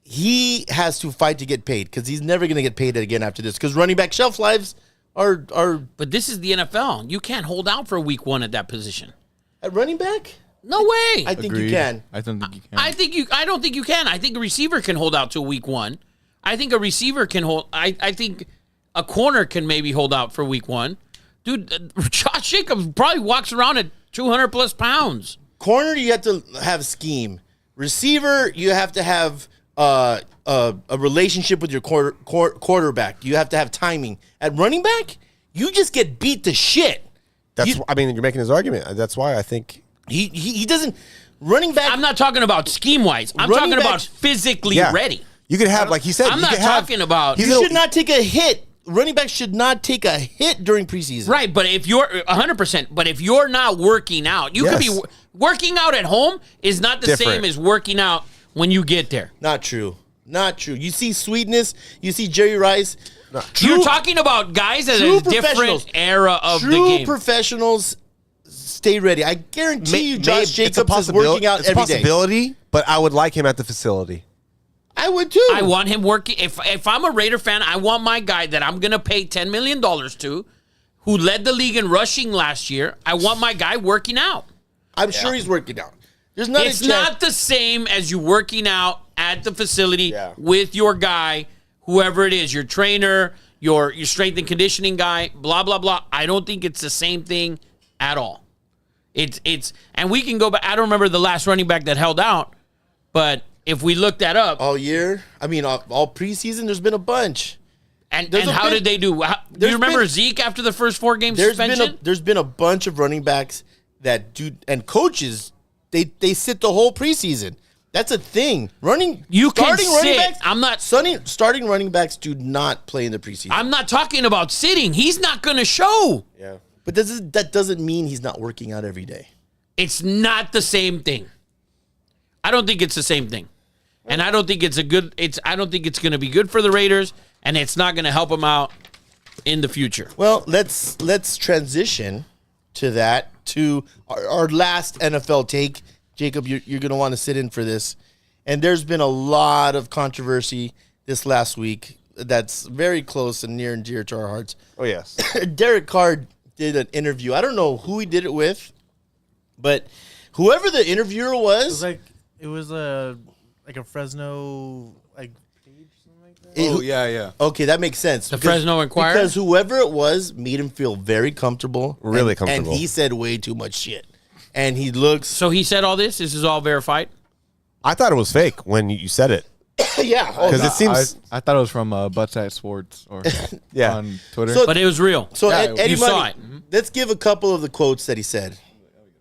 he has to fight to get paid, because he's never going to get paid again after this, because running back shelf lives are. But this is the NFL. You can't hold out for week 1 at that position. At running back? No way. I think you can. I don't think you can. I don't think you can. I think a receiver can hold out till week 1. I think a receiver can hold. I think a corner can maybe hold out for week 1. Dude, Josh Jacobs probably walks around at 200 plus pounds. Corner, you have to have scheme. Receiver, you have to have a relationship with your quarterback. You have to have timing. At running back, you just get beat to shit. You're making his argument. That's why I think he doesn't. Running back. I'm not talking about scheme wise. I'm talking about physically ready. You could have, like he said. I'm not talking about. You should not take a hit. Running back should not take a hit during preseason. Right, but if you're 100%, but if you're not working out, you could be working out at home is not the same as working out when you get there. Not true. Not true. You see Sweetness, you see Jerry Rice. You're talking about guys at a different era of the game. True professionals stay ready. I guarantee you Josh Jacobs is working out every day. It's a possibility, but I would like him at the facility. I would too. I want him working. If I'm a Raider fan, I want my guy that I'm going to pay $10 million to, who led the league in rushing last year. I want my guy working out. I'm sure he's working out. It's not the same as you working out at the facility with your guy, whoever it is, your trainer, your strength and conditioning guy, blah, blah, blah. I don't think it's the same thing at all. It's and we can go back. I don't remember the last running back that held out, but if we look that up. All year? I mean, all preseason, there's been a bunch. And how did they do? Do you remember Zeke after the first 4 games suspension? There's been a bunch of running backs that do, and coaches, they sit the whole preseason. That's a thing. Starting running backs do not play in the preseason. I'm not talking about sitting. He's not going to show. Yeah. But that doesn't mean he's not working out every day. It's not the same thing. I don't think it's the same thing. And I don't think it's I don't think it's going to be good for the Raiders, and it's not going to help them out in the future. Well, let's transition to our last NFL take. Jacob, you're going to want to sit in for this. And there's been a lot of controversy this last week that's very close and near and dear to our hearts. Oh, yes. Derek Carr did an interview. I don't know who he did it with, but whoever the interviewer was. It was like a Fresno page, something like that. Yeah. Okay, that makes sense. The Fresno Inquirer? Because whoever it was made him feel very comfortable. Really comfortable. And he said way too much shit. And he looks... So he said all this? This is all verified? I thought it was fake when you said it. Yeah. Because it seems... I thought it was from Butts at Sports or on Twitter. But it was real. So Eddie you saw it. Let's give a couple of the quotes that he said.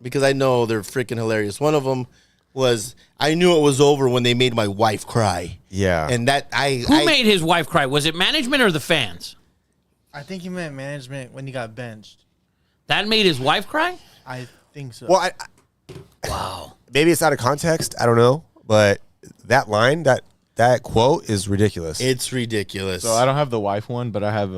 Because I know they're freaking hilarious. One of them was, I knew it was over when they made my wife cry. Yeah. And that Who made his wife cry? Was it management or the fans? I think he meant management when he got benched. That made his wife cry? I think so. Well, Wow. maybe it's out of context. I don't know, but that line, that quote is ridiculous. It's ridiculous. So I don't have the wife one, but I have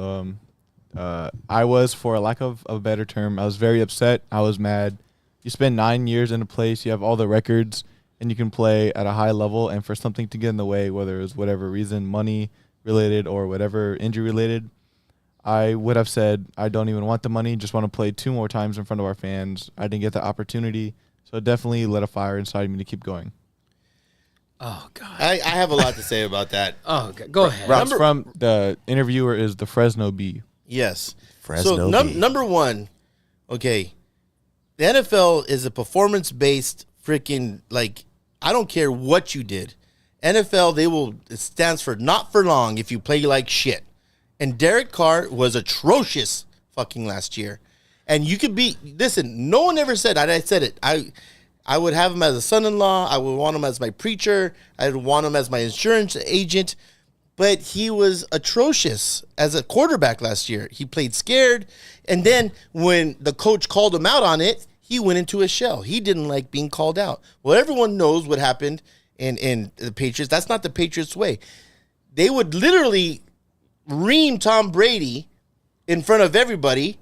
I was, for a lack of a better term, I was very upset. I was mad. You spend 9 years in a place, you have all the records, and you can play at a high level, and for something to get in the way, whether it was whatever reason, money related or whatever injury related, I would have said, I don't even want the money, just want to play 2 more times in front of our fans. I didn't get the opportunity, so it definitely lit a fire inside me to keep going. Oh, God. I have a lot to say about that. Oh, God. Go ahead. Routes from the interviewer is the Fresno Bee. Yes. Fresno so Bee. number one, okay, the NFL is a performance-based freaking, like, I don't care what you did. NFL, it stands for not for long if you play like shit. And Derek Carr was atrocious fucking last year. And you could listen, no one ever said, I said it, I would have him as a son-in-law, I would want him as my preacher, I would want him as my insurance agent, but he was atrocious as a quarterback last year. He played scared, and then when the coach called him out on it, he went into a shell. He didn't like being called out. Well, everyone knows what happened in the Patriots. That's not the Patriots way. They would literally ream Tom Brady in front of everybody,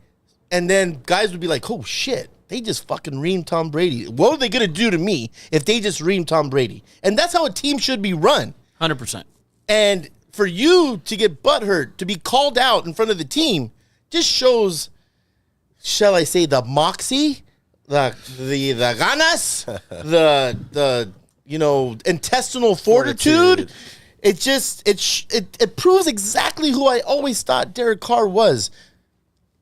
and then guys would be like, oh, shit, they just fucking reamed Tom Brady. What are they going to do to me if they just reamed Tom Brady? And that's how a team should be run. 100%. And for you to get butthurt, to be called out in front of the team, just shows, shall I say, the moxie, the ganas, the intestinal fortitude. It proves exactly who I always thought Derek Carr was.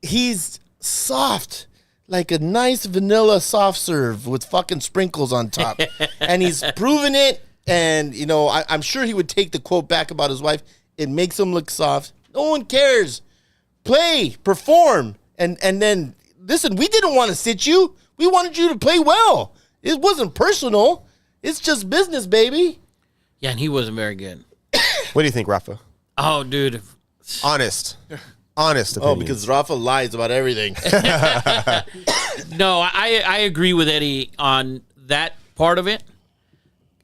He's soft, like a nice vanilla soft serve with fucking sprinkles on top. And he's proven it. And, I'm sure he would take the quote back about his wife. It makes him look soft. No one cares. Play, perform. And then, listen, we didn't want to sit you. We wanted you to play well. It wasn't personal. It's just business, baby. Yeah, and he wasn't very good. What do you think, Rafa? Oh, dude. Honest opinion. Oh, because Rafa lies about everything. No, I agree with Eddie on that part of it.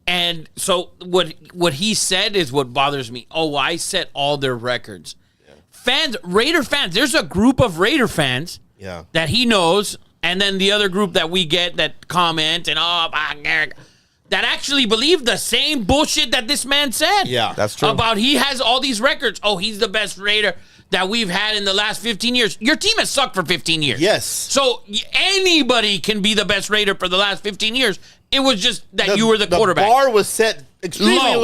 And so what he said is what bothers me. Oh, I set all their records. Yeah. Raider fans, there's a group of Raider fans that he knows, and then the other group that we get that comment and that actually believe the same bullshit that this man said. Yeah, that's true. About he has all these records. Oh, he's the best Raider that we've had in the last 15 years. Your team has sucked for 15 years. Yes. So anybody can be the best Raider for the last 15 years. It was just that you were the quarterback. The bar was set extremely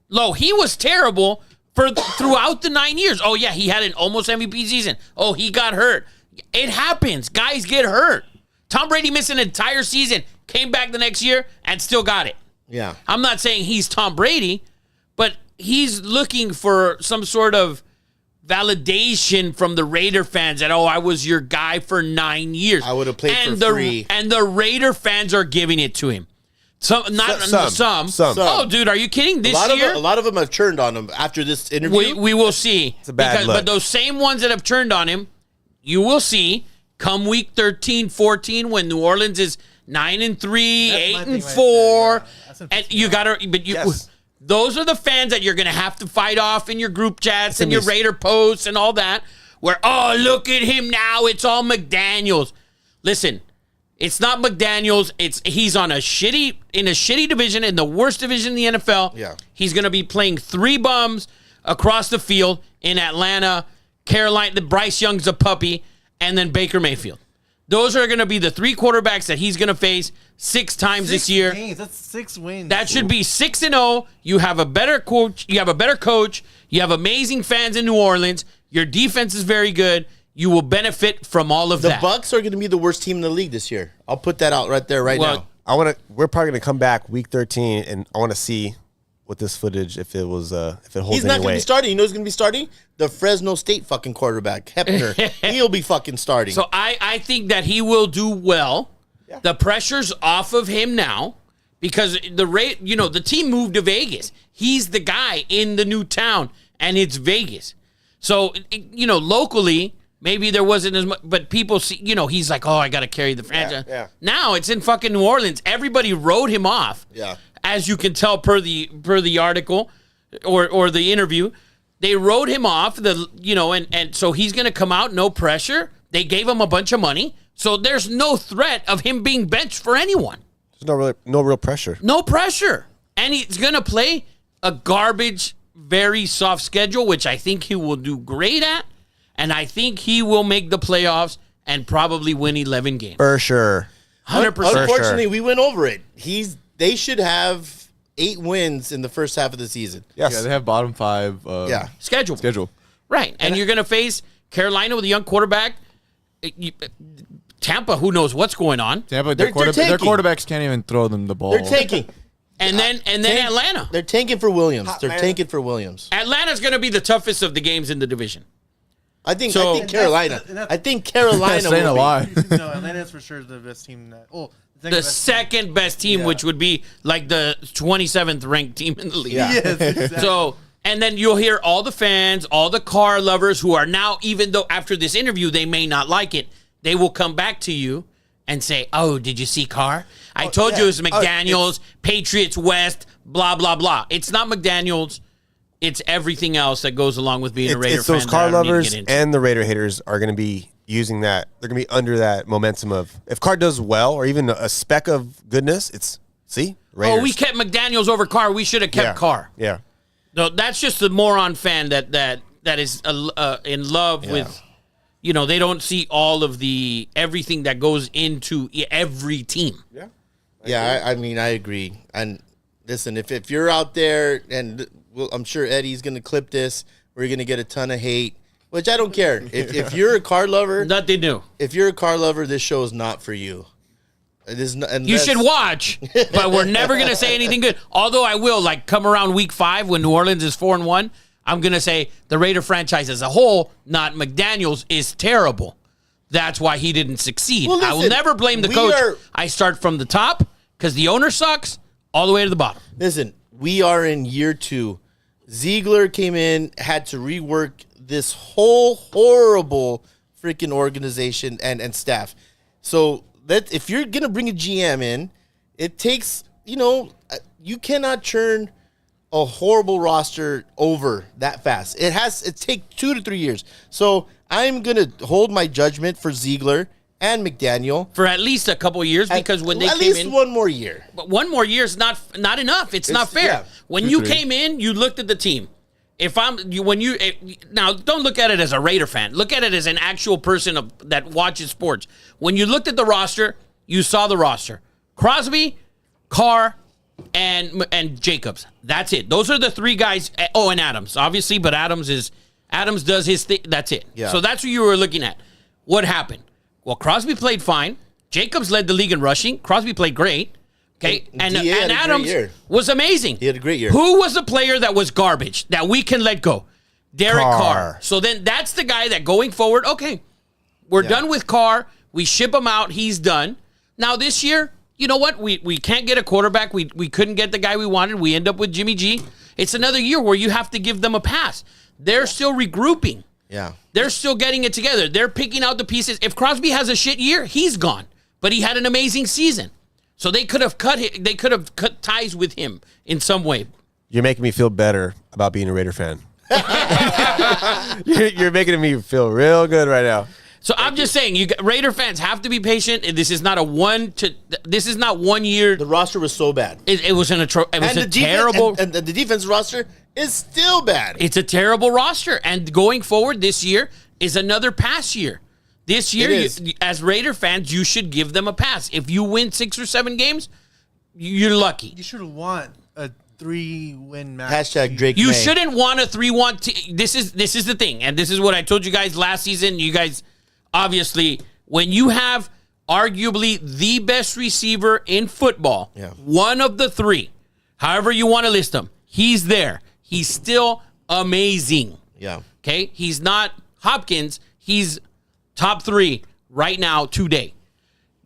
low. He was terrible throughout the 9 years. Oh, yeah, he had an almost MVP season. Oh, he got hurt. It happens. Guys get hurt. Tom Brady missed an entire season, came back the next year, and still got it. Yeah. I'm not saying he's Tom Brady, but he's looking for some sort of validation from the Raider fans that, I was your guy for 9 years. I would have played for free. And the Raider fans are giving it to him. Some. Oh, dude, are you kidding? This year? A lot of them have turned on him after this interview. We will see. It's a bad look. But those same ones that have turned on him, you will see come week 13, 14, when New Orleans is 9-3, 8-4, and you gotta. But those are the fans that you're gonna have to fight off in your group chats and your Raider posts and all that. Where look at him now, it's all McDaniels. Listen. It's not McDaniels. He's in a shitty division, in the worst division in the NFL. Yeah. He's going to be playing 3 bums across the field in Atlanta, Carolina. The Bryce Young's a puppy, and then Baker Mayfield. Those are going to be the 3 quarterbacks that he's going to face 6 times this year. That's 6 wins. That should be 6-0. You have a better coach. You have amazing fans in New Orleans. Your defense is very good. You will benefit from all of that. The Bucs are going to be the worst team in the league this year. I'll put that out right there now. We're probably going to come back week 13, and I want to see with this footage if it holds any weight. He's not going to be starting. You know who's going to be starting? The Fresno State fucking quarterback, Hepner. He'll be fucking starting. So I think that he will do well. Yeah. The pressure's off of him now because the team moved to Vegas. He's the guy in the new town, and it's Vegas. So, locally, maybe there wasn't as much, but people see, he's like, oh, I got to carry the franchise. Yeah. Now it's in fucking New Orleans. Everybody wrote him off. Yeah. As you can tell per the article or the interview, they wrote him off. And so he's going to come out, no pressure. They gave him a bunch of money, so there's no threat of him being benched for anyone. There's no real pressure. No pressure, and he's going to play a garbage, very soft schedule, which I think he will do great at, and I think he will make the playoffs and probably win 11 games. For sure. 100%. Unfortunately, we went over it. They should have 8 wins in the first half of the season. Yes. Yeah, they have bottom 5 schedule. Right, and you're going to face Carolina with a young quarterback. Tampa, who knows what's going on. Tampa, They're their tanking. quarterbacks can't even throw them the ball. They're tanking. And then Atlanta. They're tanking for Williams. Hot They're man. tanking for Williams. Atlanta's going to be the toughest of the games in the division. I think And Carolina. that's- I think Carolina Saying a will be. lot. No, Atlanta's for sure the best team. The second best team, Yeah. which would be like the 27th ranked team in the league. Yeah. Yes, exactly. So, and then you'll hear all the fans, all the car lovers who are now, even though after this interview they may not like it, they will come back to you and say, "Oh, did you see Carr? I told you it was McDaniels, Patriots West, blah blah blah." It's not McDaniels. It's everything else that goes along with being a Raider It's fan. those that car I don't need to lovers get into. and the Raider haters are going to be using that. They're going to be under that momentum of if Carr does well or even a speck of goodness, it's Raiders. Oh, we kept McDaniels over Carr. We should have kept Carr. Yeah. No, that's just the moron fan that is in love with. They don't see all of everything that goes into every team. Yeah, I mean, I agree. And listen, if you're out there, and I'm sure Eddie's going to clip this, we're going to get a ton of hate, which I don't care. If you're a car lover, Nothing new. if you're a car lover, this show is not for you. It is not, You should watch, but we're never going to say anything good. Although I will, come around week 5 when New Orleans is 4-1, I'm going to say the Raider franchise as a whole, not McDaniels, is terrible. That's why he didn't succeed. Well, I will listen, never blame the we coach. are- I start from the top because the owner sucks all the way to the bottom. Listen, we are in year 2. Ziegler came in, had to rework this whole horrible freaking organization and staff. So that if you're gonna bring a GM in, it takes you cannot churn a horrible roster over that fast. It takes 2 to 3 years. So I'm gonna hold my judgment for Ziegler and McDaniel For at least a couple of years because when they at came least in. one more year. But one more year is not enough. It's not fair. yeah. When you came in, you looked at the team. Now don't look at it as a Raider fan. Look at it as an actual person that watches sports. When you looked at the roster, you saw the roster: Crosby, Carr, and Jacobs. That's it. Those are the 3 guys. Oh, and Adams, obviously, but Adams does his thing. That's it. Yeah. So that's what you were looking at. What happened? Well, Crosby played fine. Jacobs led the league in rushing. Crosby played great. Okay, And DA had a great Adams year. was amazing. He had a great year. Who was the player that was garbage that we can let go? Derek Carr. So then that's the guy that going forward, okay, we're done with Carr. We ship him out. He's done. Now this year, you know what? We can't get a quarterback. We couldn't get the guy we wanted. We end up with Jimmy G. It's another year where you have to give them a pass. They're still regrouping. Yeah. They're still getting it together. They're picking out the pieces. If Crosby has a shit year, he's gone. But he had an amazing season. So they could have cut ties with him in some way. You're making me feel better about being a Raider fan. You're making me feel real good right now. So I'm just saying, Raider fans have to be patient. This is not 1 year. The roster was so bad. It was terrible. And the defense roster is still bad. It's a terrible roster. And going forward this year is another pass year. This year, It is. as Raider fans, you should give them a pass. If you win 6 or 7 games, you're lucky. You should want a 3-win match. Hashtag Drake You May. shouldn't want a 3-1. This is the thing, and this is what I told you guys last season. You guys, obviously, when you have arguably the best receiver in football, one of the 3, however you want to list them, he's there. He's still amazing. Yeah. Okay? He's not Hopkins. He's top 3 right now today.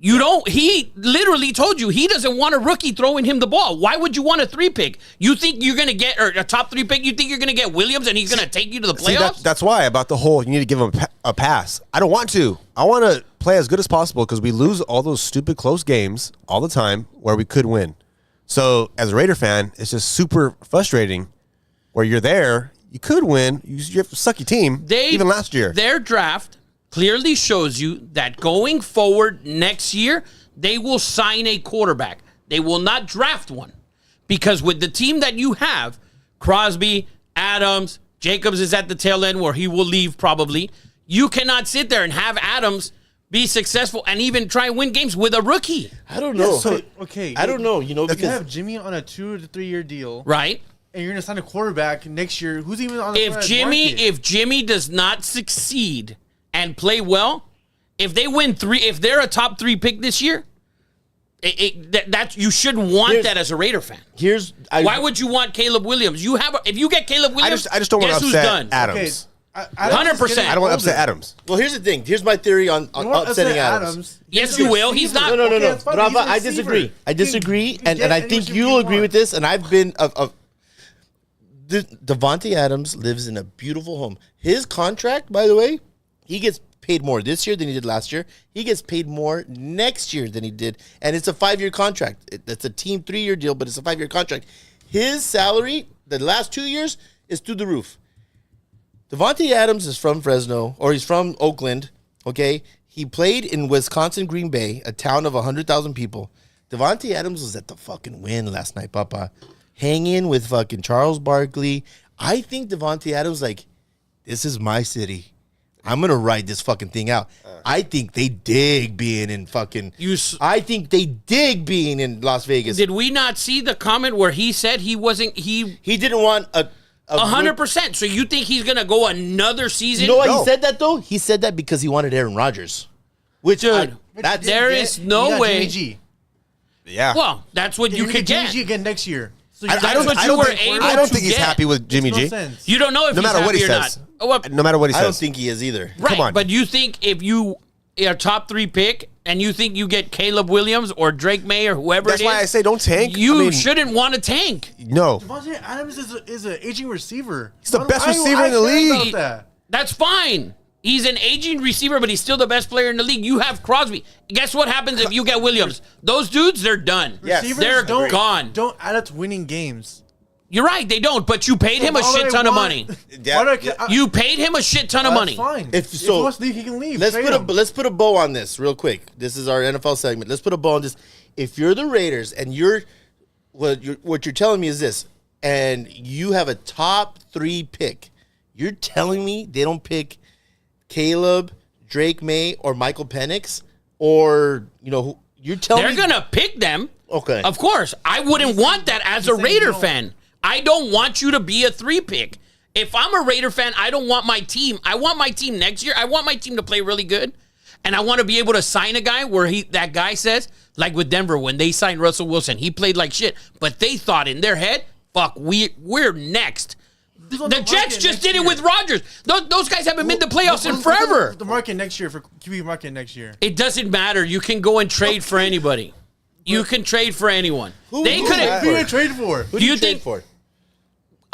You don't. He literally told you he doesn't want a rookie throwing him the ball. Why would you want a 3 pick? You think you're gonna get or a top 3 pick? You think you're gonna get Williams and he's gonna take you to the playoffs? See, that's why about the whole. You need to give him a pass. I don't want to. I want to play as good as possible because we lose all those stupid close games all the time where we could win. So as a Raider fan, it's just super frustrating. Where you're there, you could win. You have to suck your team. Even last year, their draft clearly shows you that going forward next year, they will sign a quarterback. They will not draft one. Because with the team that you have, Crosby, Adams, Jacobs is at the tail end where he will leave probably. You cannot sit there and have Adams be successful and even try and win games with a rookie. I don't know. Okay. I don't know. You know, If you because have Jimmy on a 2 to 3 year deal, Right? and you're gonna sign a quarterback next year, who's even on the If Jimmy does not succeed and play well, if they win 3, if they're a top 3 pick this year, that you shouldn't want that as a Raider fan. Why would you want Caleb Williams? If you get Caleb Williams, I just don't want guess to who's upset done? Adams. 100%. I don't want to upset Adams. Well, here's the thing. Here's my theory on upsetting Adams. Yes, you will. He's not. No. Okay, that's fine, Rafa, he's a I receiver. disagree. I disagree, You can and get I any think receiver you'll you agree want. with this. And I've been Devontae Adams lives in a beautiful home. His contract, by the way, he gets paid more this year than he did last year. He gets paid more next year than he did, and it's a 5-year contract. It's a team 3-year deal, but it's a 5-year contract. His salary, the last 2 years, is through the roof. Devontae Adams is from Fresno, or he's from Oakland, okay? He played in Wisconsin, Green Bay, a town of 100,000 people. Devontae Adams was at the fucking win last night, Papa. Hanging with fucking Charles Barkley. I think Devontae Adams, like, this is my city. I'm going to ride this fucking thing out. I think they dig being in fucking... I think they dig being in Las Vegas. Did we not see the comment where he said he wasn't... He didn't want a 100%. So you think he's going to go another season? You know why he said that, though? He said that because he wanted Aaron Rodgers. Which, there is no way... Jimmy G. Yeah. Well, that's what you could Jimmy get. G again next year. So I That's what you were able I don't to think he's get. happy with Jimmy no G. sense. You don't know if No he's matter what happy he or says. not. Well, No matter what he I don't says. think he is either. right, Come on. but you think if you are a top 3 pick and you think you get Caleb Williams or Drake May or whoever That's it is, why I say don't tank. you I mean, shouldn't want to tank. No. Devontae Adams is an aging receiver. He's the Why best do I receiver in the care league. about that? That's fine. He's an aging receiver, but he's still the best player in the league. You have Crosby. Guess what happens if you get Williams? Those dudes, they're done. Yes. Receivers They're gone. Don't add up to winning games. You're right, they don't, but you paid him a Why would shit I ton of want- money. Why do I- You paid him a shit ton of money. That's fine. If he so- wants to leave, he can leave. Let's Trade put him. let's put a bow on this real quick. This is our NFL segment. Let's put a bow on this. If you're the Raiders and what you're telling me is this, and you have a top 3 pick, you're telling me they don't pick Caleb, Drake May, or Michael Penix, or you're telling They're me gonna pick them. Okay. Of course. I wouldn't want that as a saying Raider no. fan. I don't want you to be a 3 pick. If I'm a Raider fan, I don't want my team. I want my team next year. I want my team to play really good. And I want to be able to sign a guy where that guy says, like with Denver, when they signed Russell Wilson, he played like shit. But they thought in their head, fuck, we're next. on The the Jets market just next did it year. with Rodgers. Those guys haven't been to playoffs in Look at forever. The market next year for QB market next year. It doesn't matter. You can go and trade for anybody. You can trade for anyone. They who could that? have. Who are you gonna trade for? Who Do you trade think- for?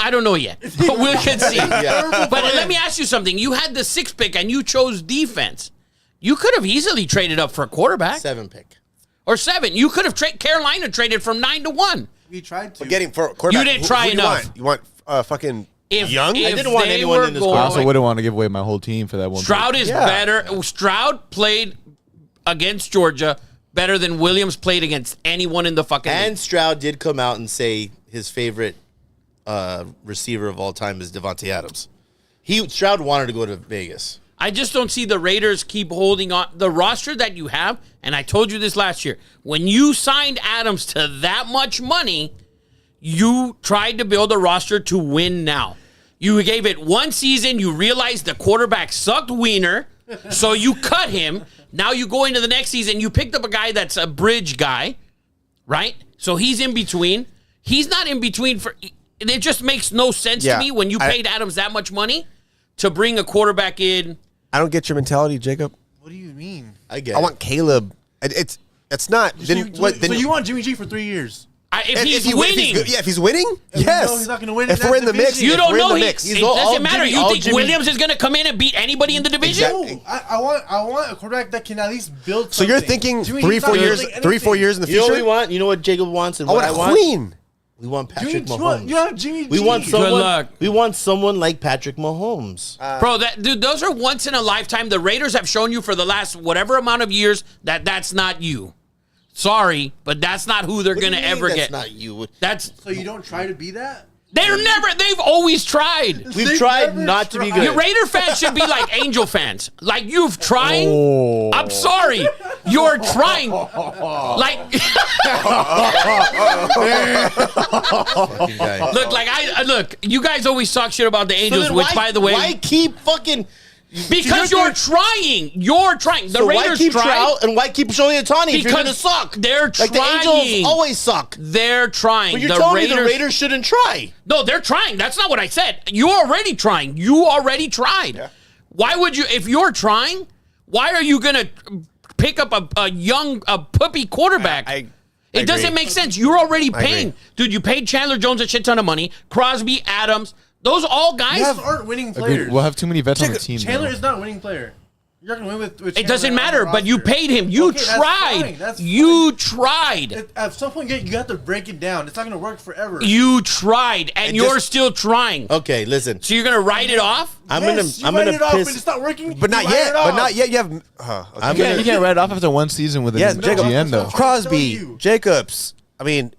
I don't know yet, but we can see. Yeah. But let me ask you something. You had the 6th pick and you chose defense. You could have easily traded up for a quarterback 7 pick. or 7. You could have Carolina traded from 9 to 1. We tried to. Getting for a quarterback. You didn't try who do enough. You want fucking Young? If I didn't want they anyone were in this going- I also wouldn't want to give away my whole team for that one. Stroud pick. is Yeah. better. Stroud played against Georgia better than Williams played against anyone in the fucking league. And Stroud did come out and say his favorite receiver of all time is Devontae Adams. Stroud wanted to go to Vegas. I just don't see the Raiders keep holding on. The roster that you have, and I told you this last year, when you signed Adams to that much money, you tried to build a roster to win now. You gave it one season, you realized the quarterback sucked wiener, so you cut him. Now you go into the next season, you picked up a guy that's a bridge guy, right? So he's in between. He's not in between for... It just makes no sense to me when you paid Adams that much money to bring a quarterback in. I don't get your mentality, Jacob. What do you mean? I get I it. want Caleb It's not. Then So, what? Then so you want Jimmy G for 3 years? If he's winning, if he's winning, yes. He's not going to win. If we're in the mix, you don't know. It He's doesn't matter. You think Williams is going to come in and beat anybody in the division? No, I want a quarterback that can at least build. So you're thinking Jimmy 3-4 years, building 3-4 years in the You know future. what we want? You know what Jacob wants and I what want I a want? queen. We want Patrick Jimmy, Mahomes. you want Jimmy G. We want someone. luck. We want someone like Patrick Mahomes. Bro, dude, those are once in a lifetime. The Raiders have shown you for the last whatever amount of years that that's not you. Sorry, but that's not who they're What do going to you mean ever that's get. not you. That's So you don't try to be that? they've always tried. We've They've tried never not to be tried. good. Your Raider fans should be like Angel fans. Like you've trying. Oh. I'm sorry. You're trying. Like Fucking guy. look, you guys always talk shit about the So Angels, then which by the way, why keep fucking? because you're trying. You're trying. The So why Raiders keep tried Trout and why keep showing Otani if you're gonna because suck? they're Like the Angels trying. always suck. They're trying. But you're telling me the Raiders shouldn't try. No, they're trying. That's not what I said. You're already trying. You already tried. Why would you, if you're trying, why are you going to pick up a young, puppy quarterback? It doesn't make sense. You're already paying. Dude, you paid Chandler Jones a shit ton of money. Crosby, Adams, those all guys. These aren't winning players. Agreed. We'll have too many vets on the team. Chandler though. is not a winning player. You're not going to win with It Chandler doesn't on the matter, but you roster. paid him. You Okay, that's tried. fine, that's You fine. tried. At some point, you have to break it down. It's not going to work forever. You tried, and you're just- still trying. Okay, listen. So you're going to write it off? I'm Yes, gonna you write it off, piss. but it's not working. But not you write yet. it But off. not yet. You have. I'm You gonna. can't write it off after one season with Yeah, his Jacob. GM though. I'm Crosby, telling you. Jacobs. I mean,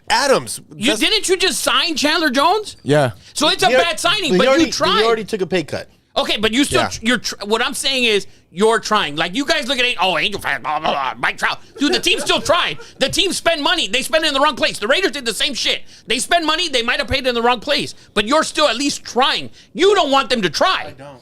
Adams. Didn't you just sign Chandler Jones? Yeah. So it's a bad signing, but you tried. He already took a pay cut. Okay, but you still, Yeah. what I'm saying is you're trying. Like you guys look at Angel fans, blah, blah, blah, Mike Trout. Dude, the team still tried. The team spend money. They spend it in the wrong place. The Raiders did the same shit. They spend money. They might have paid it in the wrong place, but you're still at least trying. You don't want them to try. I don't know.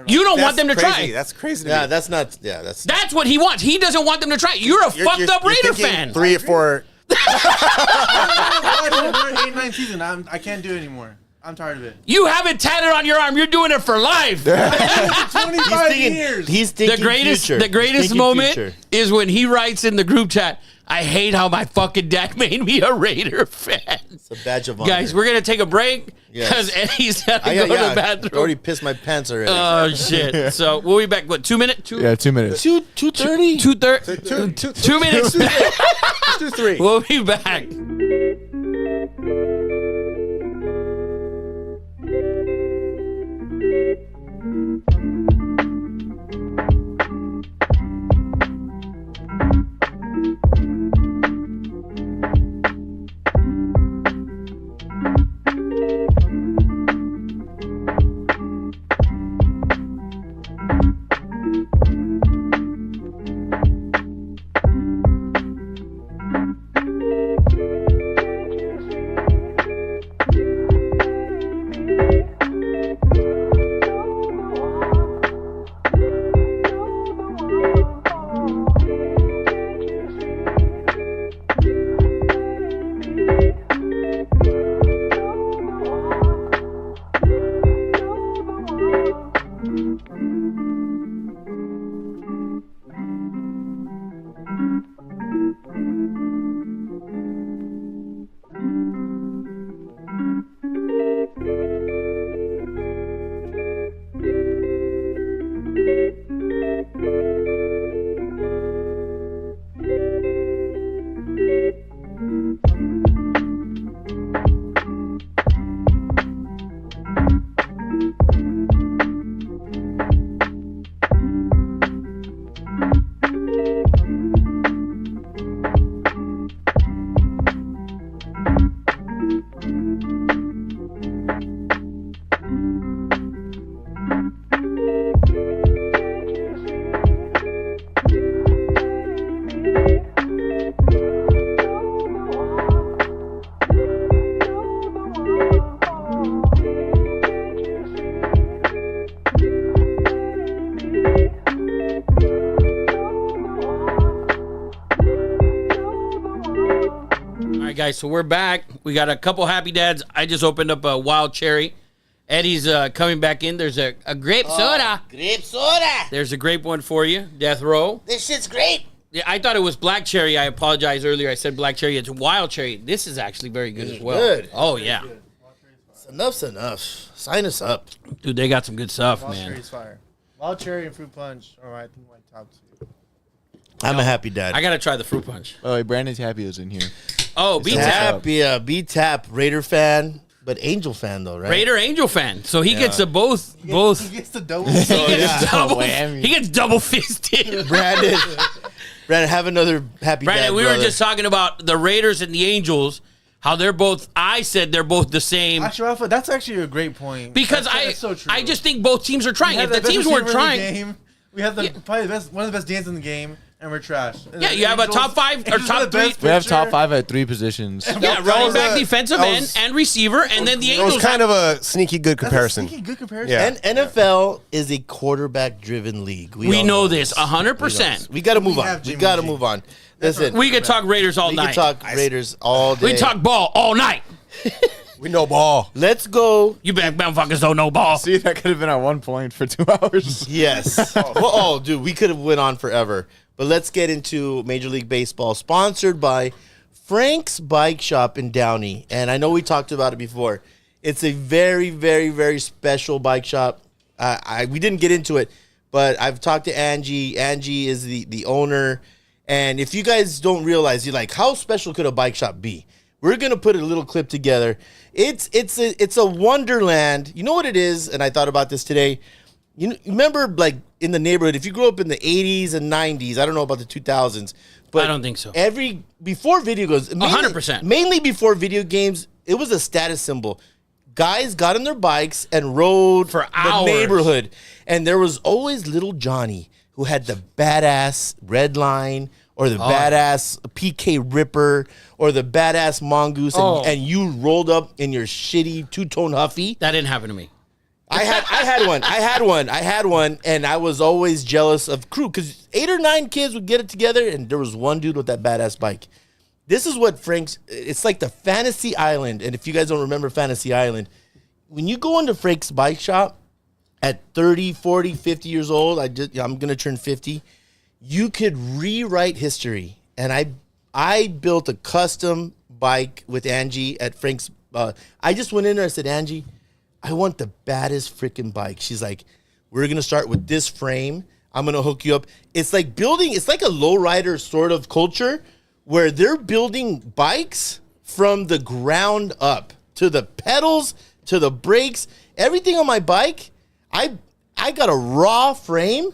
You don't want them to crazy. try. That's crazy. To Yeah, me. that's not. Yeah, that's. That's what he wants. He doesn't want them to try. You're a fucked up you're Raider thinking fan. 3 or 4. We're 8-9 season. I can't do it anymore. I'm tired of it. You have it tatted on your arm. You're doing it for life. 25 years. He's thinking The greatest, future. the He's greatest thinking moment future. is when he writes in the group chat, "I hate how my fucking dad made me a Raider fan." It's a badge of honor. Guys, we're gonna take a break Yes. because Eddie's got to I go to the I bathroom. already pissed my pants already. Oh shit! So we'll be back. What? 2 minutes? Yeah, 2 minutes. 2:30. 2:30. 2 minutes. 2-3. We'll be back. All right, guys. So we're back. We got a couple happy dads. I just opened up a wild cherry. Eddie's coming back in. There's a grape soda. Grape soda. There's a grape one for you. Death Row. This shit's great. Yeah, I thought it was black cherry. I apologize earlier. I said black cherry. It's wild cherry. This is actually very good as well. Good. Oh, yeah. Enough's enough. Sign us up. Dude, they got some good stuff, Wild man. cherry's fire. Wild cherry and fruit punch are I think my top 2. I'm a happy dad. I got to try the fruit punch. Oh, Brandon's happy is in here. Oh, B-Tap. Happy, B-Tap, Raider fan, but Angel fan though, right? Raider Angel fan. So he gets the both. He gets the double. He gets double. whammy. He gets double fisted. Brandon, have another happy Brandon, dad, we brother. were just talking about the Raiders and the Angels. How they're both. I said they're both the same Actually, Rafa, that's actually a great point. because That's so true. I just think both teams are We trying. have If the best teams weren't receiver in the trying, game. We have probably one of the best DNs in the game, and we're trash. Yeah, you have a top 5 or Angels are top the 3. best We have pitcher. top 5 at 3 positions. Yeah, running was back, a- defensive that end, was- and receiver, and then the It Angels was kind of a sneaky good That's a comparison. sneaky good comparison. Yeah. And NFL is a quarterback-driven league. We all know this 100%. We got to move We on. have We Jimmy got to G. move on. Listen, We could talk Raiders all we night. can talk Raiders all day. We talk ball all night. We know ball. Let's go. You back motherfuckers don't know ball. See, that could have been at 1 point for 2 hours. Yes. Oh, dude, we could have went on forever. But let's get into Major League Baseball, sponsored by Frank's Bike Shop in Downey. And I know we talked about it before. It's a very, very, very special bike shop. We didn't get into it, but I've talked to Angie. Angie is the owner. And if you guys don't realize, you're like, how special could a bike shop be? We're gonna put a little clip together. It's a wonderland. You know what it is? And I thought about this today. You remember, like, in the neighborhood, if you grew up in the 80s and 90s, I don't know about the 2000s, but I don't think so. Before video games, 100%. mainly before video games, it was a status symbol. Guys got on their bikes and rode For the hours. neighborhood, and there was always little Johnny who had the badass red line or the badass PK Ripper or the badass Mongoose, and you rolled up in your shitty two-tone Huffy. That didn't happen to me. I had one, and I was always jealous of crew because 8 or 9 kids would get it together, and there was one dude with that badass bike. This is what it's like the Fantasy Island, and if you guys don't remember Fantasy Island, when you go into Frank's bike shop at 30, 40, 50 years old, I'm going to turn 50, you could rewrite history, and I built a custom bike with Angie at Frank's. I just went in there, I said, Angie, I want the baddest freaking bike. She's like, we're going to start with this frame. I'm going to hook you up. It's like it's like a lowrider sort of culture where they're building bikes from the ground up to the pedals, to the brakes, everything on my bike. I got a raw frame,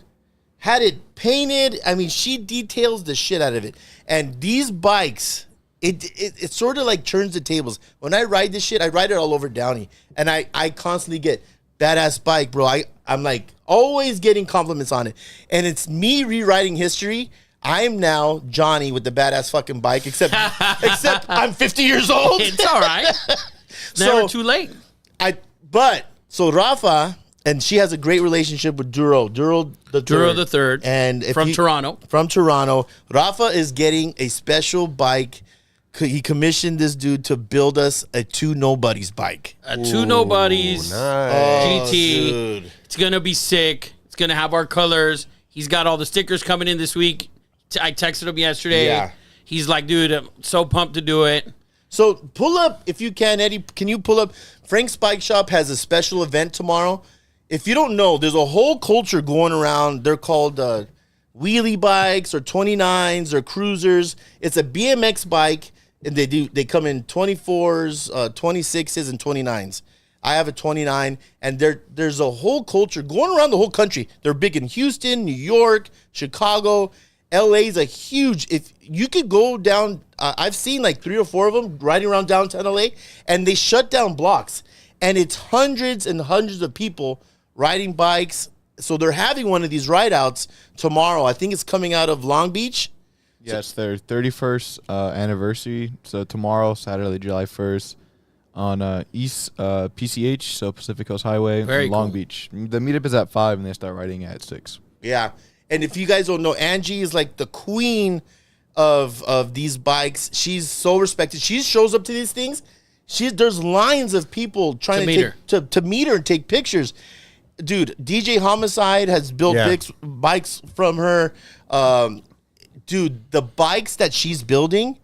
had it painted. I mean, she details the shit out of it. And these bikes, it sort of like turns the tables. When I ride this shit, I ride it all over Downey. And I constantly get badass bike, bro. I'm like always getting compliments on it. And it's me rewriting history. I'm now Johnny with the badass fucking bike, except I'm 50 years old. It's all right. Never too late. So Rafa, and she has a great relationship with Duro the third, and Toronto. From Toronto, Rafa is getting a special bike. He commissioned this dude to build us a 2 Nobodies bike. A 2 Nobodies Nice. GT. Dude. It's gonna be sick. It's gonna have our colors. He's got all the stickers coming in this week. I texted him yesterday. Yeah. He's like, dude, I'm so pumped to do it. So pull up, if you can, Eddie, can you pull up? Frank's Bike Shop has a special event tomorrow. If you don't know, there's a whole culture going around. They're called wheelie bikes or 29s or cruisers. It's a BMX bike, and they come in 24s, 26s, and 29s. I have a 29, and there's a whole culture going around the whole country. They're big in Houston, New York, Chicago. LA's a huge, if you could go down, I've seen like 3 or 4 of them riding around downtown LA, and they shut down blocks, and it's hundreds and hundreds of people riding bikes. So they're having one of these ride outs tomorrow. I think it's coming out of Long Beach. Yes, their 31st anniversary. So tomorrow, Saturday, July 1st, on East PCH, so Pacific Coast Highway, Very in Long cool. Beach. The meetup is at 5, and they start riding at 6. Yeah. And if you guys don't know, Angie is like the queen of these bikes. She's so respected. She shows up to these things. There's lines of people trying to meet her and take pictures. Dude, DJ Homicide has built bikes from her. dude, the bikes that she's building,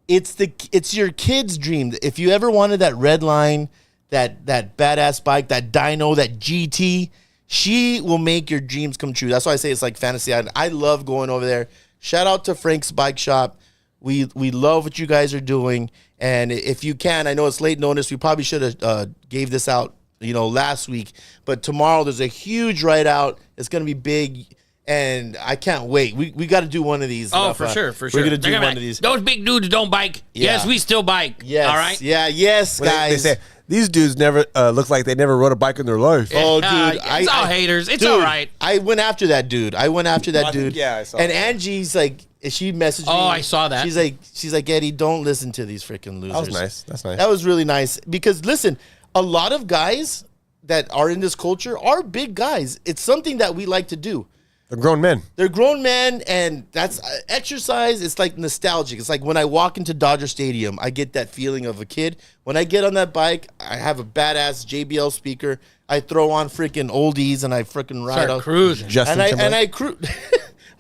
it's your kid's dream. If you ever wanted that red line, that badass bike, that dyno, that GT, she will make your dreams come true. That's why I say it's like Fantasy Island. I love going over there. Shout out to Frank's Bike Shop. We love what you guys are doing. And if you can, I know it's late notice. We probably should have gave this out, last week. But tomorrow there's a huge ride out. It's going to be big. And I can't wait. We got to do one of these. Oh, for sure. We're going to do one of these. Those big dudes don't bike. Yeah. Yes, we still bike. Yes. All right? Yeah, yes, guys. They say, these dudes never look like they never rode a bike in their life. Oh, dude. It's all haters. It's all right. I went after that dude. think, yeah, I saw And that. Angie's like, she messaged me. Oh, I saw that. She's like, Eddie, don't listen to these freaking losers. That was nice. That's nice. That was really nice. Because, listen, a lot of guys that are in this culture are big guys. It's something that we like to do. They're grown men. They're grown men, and that's exercise. It's like nostalgic. It's like when I walk into Dodger Stadium, I get that feeling of a kid. When I get on that bike, I have a badass JBL speaker. I throw on freaking oldies, and I freaking ride Start out. cruising. Justin And Timberlake.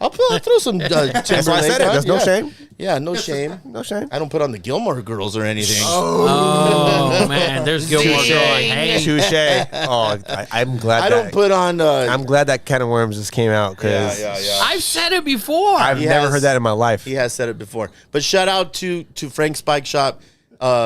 I throw some Timberlake. That's why I said it. There's no shame. Yeah, no shame. No shame. I don't put on the Gilmore Girls or anything. Oh, man. There's Gilmore Girls. Hey. Touche. Oh, I'm glad. I don't put on. I'm glad that can of worms just came out because I've said it before. I've He never has- heard that in my life. He has said it before. But shout out to Frank's Bike Shop.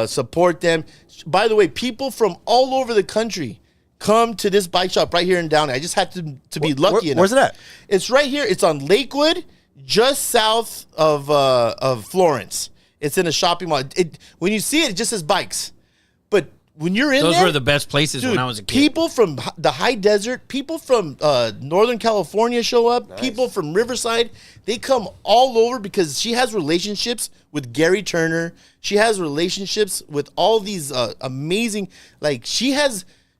Support them. By the way, people from all over the country come to this bike shop right here in Downey. I just had to be lucky enough. Where's it at? It's right here. It's on Lakewood, just south of Florence. It's in a shopping mall. When you see it, it just says bikes. But when you're in Those there, were the best places dude, when I was a kid. people from the high desert, people from Northern California show up. People from Riverside, they come all over because she has relationships with Gary Turner. She has relationships with all these amazing,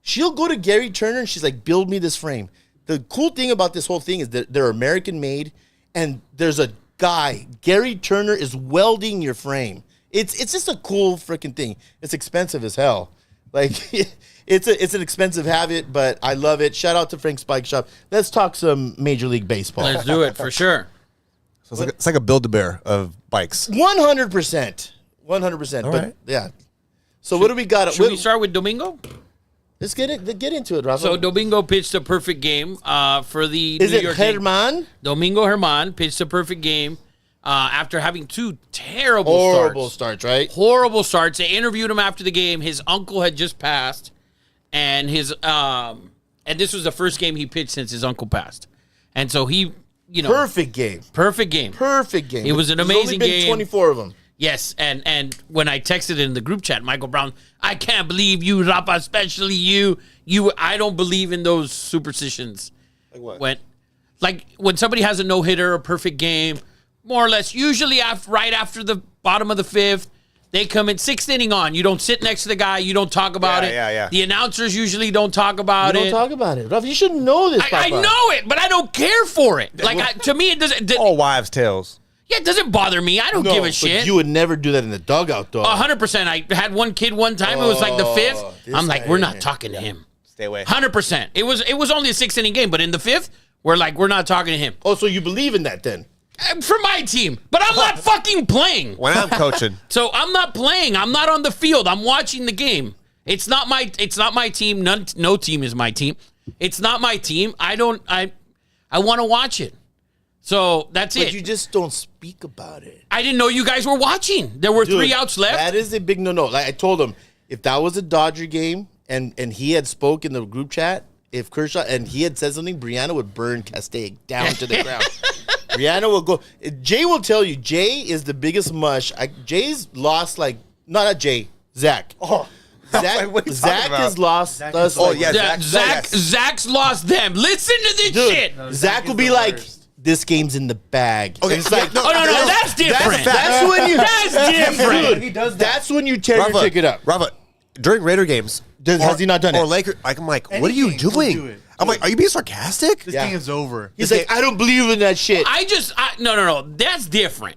she'll go to Gary Turner and she's like, build me this frame. The cool thing about this whole thing is that they're American made, and there's a guy, Gary Turner, is welding your frame. It's just a cool freaking thing. It's expensive as hell. Like it's an expensive habit, but I love it. Shout out to Frank's Bike Shop. Let's talk some Major League Baseball. Let's do it for sure. So it's like a Build-A-Bear of bikes. 100%. 100%. But right. yeah. So what do we got? Should we start with Domingo? Let's get into it, Rafa. So Domingo pitched a perfect game for the is New it York Yankees. Herman? Domingo Herman pitched a perfect game after having two Horrible starts, right? Horrible starts. They interviewed him after the game. His uncle had just passed, and and this was the first game he pitched since his uncle passed. And so he, Perfect game. perfect game. Perfect game. It was an There's amazing only been game. 24 of them. Yes, and when I texted it in the group chat, Michael Brown, I can't believe you, Rafa, especially you. I don't believe in those superstitions. Like what? When somebody has a no-hitter, a perfect game, more or less, usually right after the bottom of the fifth, they come in sixth inning on. You don't sit next to the guy. You don't talk about it. Yeah. The announcers usually don't talk about You it. don't talk about it. Rafa, you should know this, I Papa. know it, but I don't care for it. To me, it doesn't. All wives' tales. Yeah, it doesn't bother me. I don't No, give a but shit. you would never do that in the dugout, though. 100%. I had one kid one time. It was like the fifth. this I'm like, guy we're here. not talking to him. Stay away. 100%. It was only a 6 inning game, but in the fifth, we're not talking to him. Oh, so you believe in that then? For my team, but I'm not fucking playing. When I'm coaching, So I'm not playing. I'm not on the field. I'm watching the game. It's not my team. No team is my team. It's not my team. I want to watch it. So that's But it. you just don't speak about it. I didn't know you guys were watching. There were Dude, 3 outs left. That is a big no-no. Like I told him, if that was a Dodger game and he had spoke in the group chat, if Kershaw and he had said something, Brianna would burn Castaic down to the ground. Brianna will go. Jay will tell you, Jay is the biggest mush. Jay's lost Zach. oh, Zach, what are you Zach talking about? has lost Zach us. is- Oh, like- yeah, Zach's lost them. Listen to this Dude, shit. No, Zach Zach will is be the like, worst. this game's in the bag. Okay, And it's like, Oh, no, that's different. That's when you. That's different. Dude, He does that. That's when you tear your ticket up. Rafa, during Raider games, Has he not done it? Or Laker, I'm like, Any what are you game, he'll doing? do it. I'm like, are you being sarcastic? This Yeah. game is over. He's like, I don't believe in that shit. No. That's different.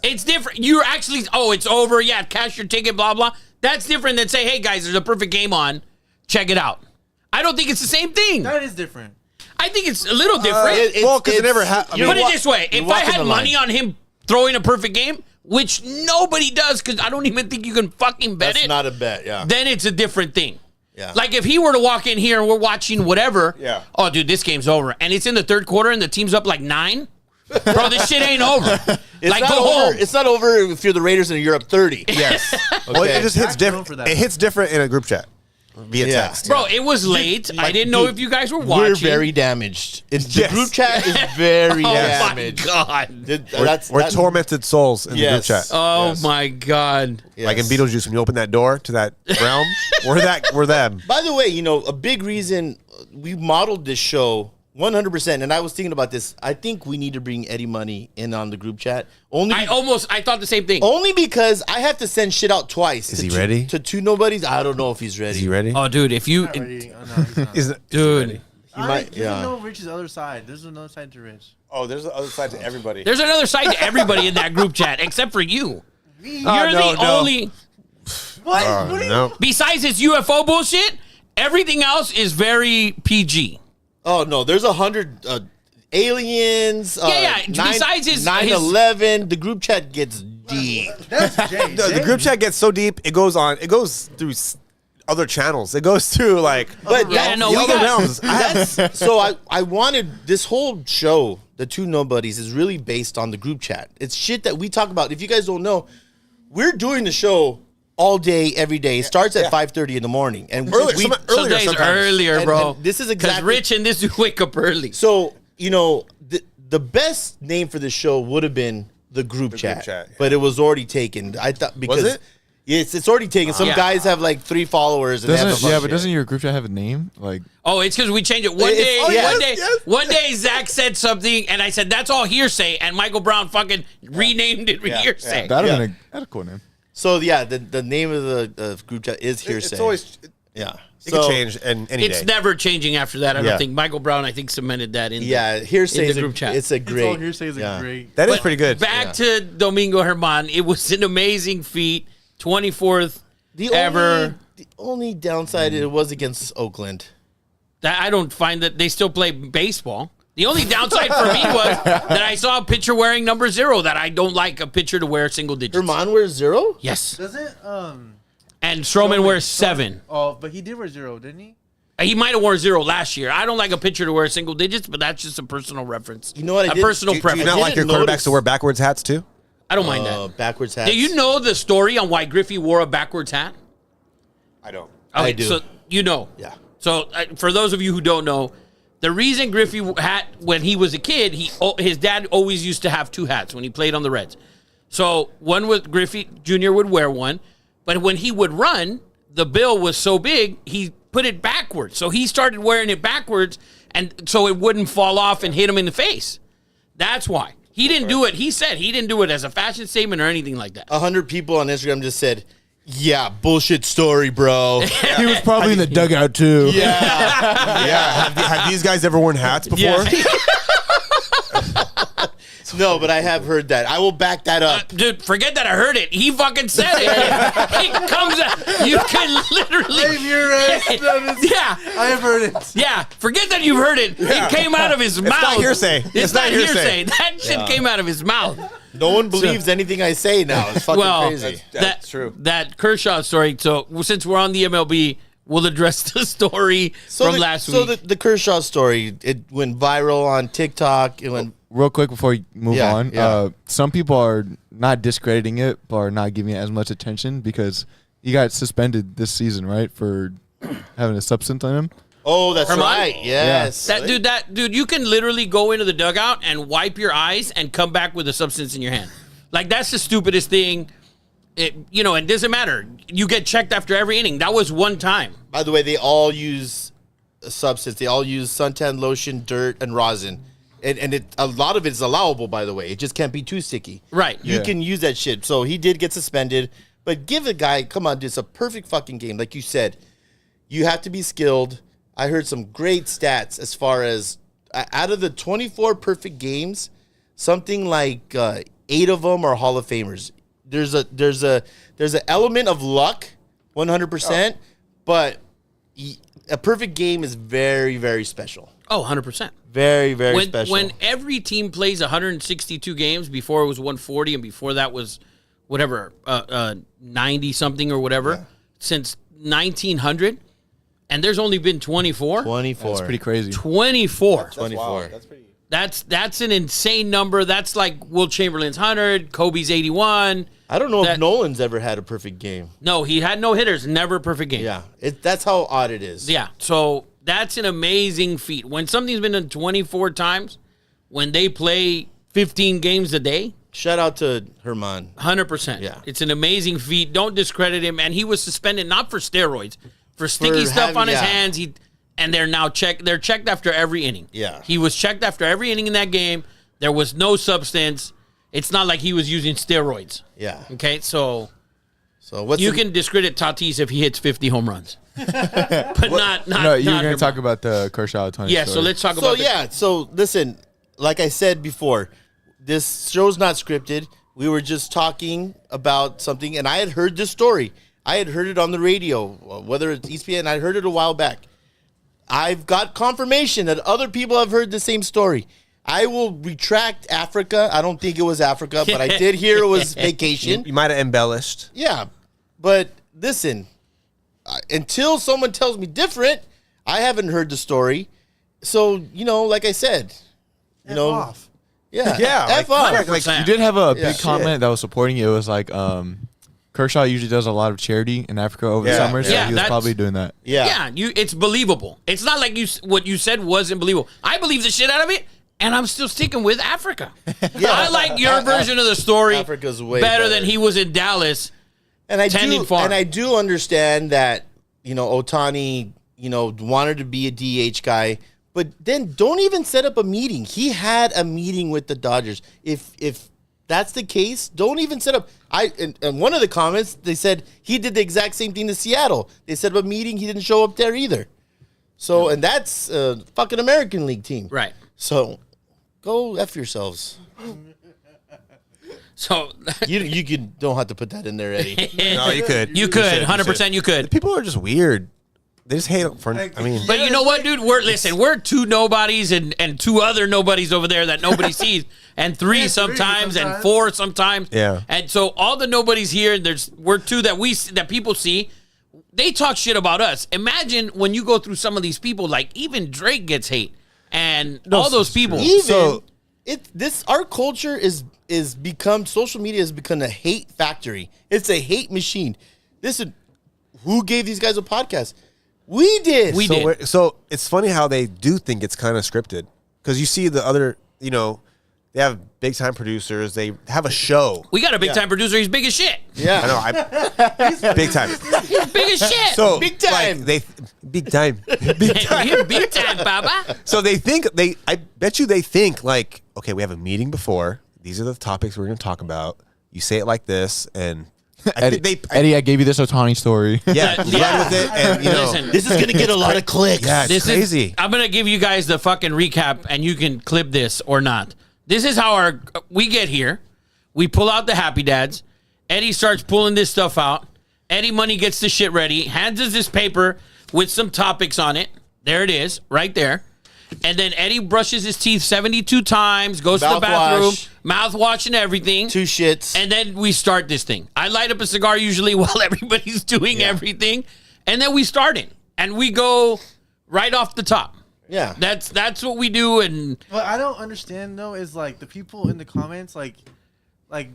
It's different. You're actually, it's over. Yeah, cash your ticket, blah, blah. That's different than say, hey, guys, there's a perfect game on. Check it out. I don't think it's the same thing. That is different. I think it's a little different. Well, 'cause it never it's- ha- I you're Put it wa- this way. you're If I walking had the money line. on him throwing a perfect game, which nobody does because I don't even think you can fucking bet That's it. not a bet, yeah. Then it's a different thing. Yeah. Like if he were to walk in here and we're watching whatever, Yeah. oh, dude, this game's over. And it's in the third quarter and the team's up like 9. Bro, this shit ain't over. It's like, not go over. home. It's not over if you're the Raiders and you're up 30. Yes. Well, it just hits Zach's known different. for that. It hits different in a group chat via Yeah. text. Bro, it was late. I didn't know dude, if you guys were watching. We're very damaged. The Yes. group chat is very Oh, damaged. my God. We're tormented souls in Yes. the group chat. Oh, Yes. my God. Like in Beetlejuice, when you open that door to that realm, we're them. By the way, a big reason we modeled this show 100%, and I was thinking about this. I think we need to bring Eddie Money in on the group chat. I thought the same thing. Only because I have to send shit out twice. Is to he two- ready? To two nobodies. I don't know if he's ready. Is he ready? Oh, dude, if you, Not ready. Oh, no, he's not. Is he dude, ready? He might. There's Yeah. no Rich's other side. There's another side to Rich. Oh, there's the other side to everybody. there's another side to everybody in that group chat except for you. You're no, the no. only. What? What do you? No. Besides this UFO bullshit, everything else is very PG. Oh no, there's 100 aliens. Yeah. Besides his 9/11, the group chat gets deep. That's Jay. The group chat gets so deep, it goes through other channels. It goes through like But Yeah, no, the we other got- realms. That's so I wanted this whole show, the two nobodies, is really based on the group chat. It's shit that we talk about. If you guys don't know, we're doing the show all day, every day. It starts at 5:30 in the morning, and Earlier, we, some Some days sometimes. earlier, And- bro. and this is because exactly- Rich and this wake up early. so the best name for this show would have been the group chat, chat, yeah. but it was already taken. I thought because it? Yes, it's already taken. Some Yeah. guys have like 3 followers. And they have a bunch of Doesn't shit. your group chat have a name? Like, Oh, it's because we changed it one It's- day. oh, yes, yes. One day, Zach said something, and I said that's all hearsay, and Michael Brown fucking renamed it hearsay. that'd have Yeah. been a cool name. So yeah, the name of the group chat is hearsay. It's always yeah. it So, can change any It's day. never changing after that. I don't Yeah. think Michael Brown. I think cemented that in. Yeah, hearsay in is the group chat. It's a It's all great. hearsay is yeah. a great. That is But pretty good. Back to Domingo Herman. It was an amazing feat. 24th ever. The only downside it was against Oakland. That I don't find that they still play baseball. The only downside for me was that I saw a pitcher wearing number 0. That I don't like a pitcher to wear single digits. Herman wears 0. Yes, Doesn't and Stroman wears 7. Oh, but he did wear 0, didn't he? He might have worn 0 last year. I don't like a pitcher to wear single digits, but that's just a personal reference. You know what I A did? personal Do you preference. not like your didn't quarterbacks notice- to wear backwards hats too? I don't mind that. Backwards hats. Do you know the story on why Griffey wore a backwards hat? I don't. I do. So you know. Yeah. So for those of you who don't know, the reason Griffey had when he was a kid, his dad always used to have 2 hats when he played on the Reds. So one was Griffey Jr. would wear one, but when he would run, the bill was so big he put it backwards. So he started wearing it backwards, and so it wouldn't fall off and hit him in the face. That's why he didn't do it. He said he didn't do it as a fashion statement or anything like that. 100 people on Instagram just said, "Yeah, bullshit story, bro." He was probably in the dugout too. yeah. Yeah. Have these guys ever worn hats before? Yeah. No, but I have heard that. I will back that up. Dude, forget that I heard it. He fucking said it. It comes out. You can literally. Yeah. I have heard it. Yeah. Forget that you've heard it. It came out of his mouth. not hearsay. It's not hearsay. That shit came out of his mouth. No one believes anything I say now. It's fucking Well, crazy. That's true. That Kershaw story. So since we're on the MLB, we'll address the story from last week. So the Kershaw story, it went viral on TikTok. It went. Real quick before we move Yeah, on, yeah. some people are not discrediting it, but are not giving it as much attention because he got suspended this season, right, for having a substance on him. Oh, that's Herman? right. Yes. That dude, you can literally go into the dugout and wipe your eyes and come back with a substance in your hand. Like that's the stupidest thing. It doesn't matter. You get checked after every inning. That was one time. By the way, they all use a substance. They all use suntan lotion, dirt, and rosin. And a lot of it is allowable, by the way. It just can't be too sticky. Right. You Yeah. can use that shit. So he did get suspended. But give a guy, come on, it's a perfect fucking game. Like you said, you have to be skilled. I heard some great stats as far as out of the 24 perfect games, something like 8 of them are Hall of Famers. There's an element of luck, 100%, but a perfect game is very, very special. Oh, 100%. Very, very special. When every team plays 162 games, before it was 140, and before that was whatever 90 something or whatever, since 1900, and there's only been 24. 24. That's pretty crazy. 24. 24. That's an insane number. That's like Will Chamberlain's 100, Kobe's 81. I don't know if Nolan's ever had a perfect game. No, he had no hitters, never a perfect game. Yeah, that's how odd it is. Yeah, so that's an amazing feat. When something's been done 24 times, when they play 15 games a day, Shout out to Herman. 100%. Yeah. It's an amazing feat. Don't discredit him. And he was suspended not for steroids, for sticky stuff on his hands. And they're now checked. They're checked after every inning. Yeah. He was checked after every inning in that game. There was no substance. It's not like he was using steroids. Yeah. Okay, so what's you can discredit Tatis if he hits 50 home runs. But not No, you're not going to talk Herman. about the Kershaw Tony Yeah, story. so let's talk So about yeah, so listen, like I said before, this show's not scripted. We were just talking about something, and I had heard this story. I had heard it on the radio, whether it's ESPN. I heard it a while back. I've got confirmation that other people have heard the same story. I will retract Africa. I don't think it was Africa, but I did hear it was vacation. You might have embellished. Yeah, but listen, until someone tells me different, I haven't heard the story. So, like I said, Off. yeah, Yeah, F like- off. like, You did have a Yeah, big comment that was supporting you. It was like Kershaw usually does a lot of charity in Africa over the Yeah, summer, so yeah, he was that's- probably doing that. Yeah. It's believable. It's not like what you said wasn't believable. I believe the shit out of it, and I'm still sticking with Africa. I like your version of the story Africa's way better better. than he was in Dallas. And I tending do, farm. and I do understand that Otani, wanted to be a DH guy, but then don't even set up a meeting. He had a meeting with the Dodgers. If that's the case, don't even set up. And one of the comments they said he did the exact same thing to Seattle. They set up a meeting. He didn't show up there either. So and that's a fucking American League team, Right. So go F yourselves. So You don't have to put that in there, Eddie. No, you could. you could, 100% you could. People are just weird. They just hate for. I mean, But you know what, dude? We're two nobodies and two other nobodies over there that nobody sees, and three sometimes and four sometimes. Yeah. And so all the nobodies here, we're two that people see. They talk shit about us. Imagine when you go through some of these people, like even Drake gets hate, and all those people. Even our culture is become social media has become a hate factory. It's a hate machine. Listen, who gave these guys a podcast? We did. We did. So it's funny how they do think it's kind of scripted because you see the other, they have big time producers. They have a show. We got a big time producer. He's big as shit. Yeah. I know. Big time. He's big as shit. So Big time. big time. Big time. You're big time, Baba. So I bet you they think like, okay, we have a meeting before. These are the topics we're going to talk about. You say it like this, and Eddie, I gave you this Otani story. yeah, Yeah. run with it, and Listen, This is gonna get a lot of clicks. yeah, it's This crazy. is. I'm gonna give you guys the fucking recap, and you can clip this or not. This is how we get here. We pull out the Happy Dads. Eddie starts pulling this stuff out. Eddie Money gets the shit ready. Hands us this paper with some topics on it. There it is, right there. And then Eddie brushes his teeth 72 times, goes to the bathroom, mouthwash and everything. 2 shits. And then we start this thing. I light up a cigar usually while everybody's doing everything. And then we start it. And we go right off the top. Yeah. That's what we do. And What I don't understand though is like the people in the comments, like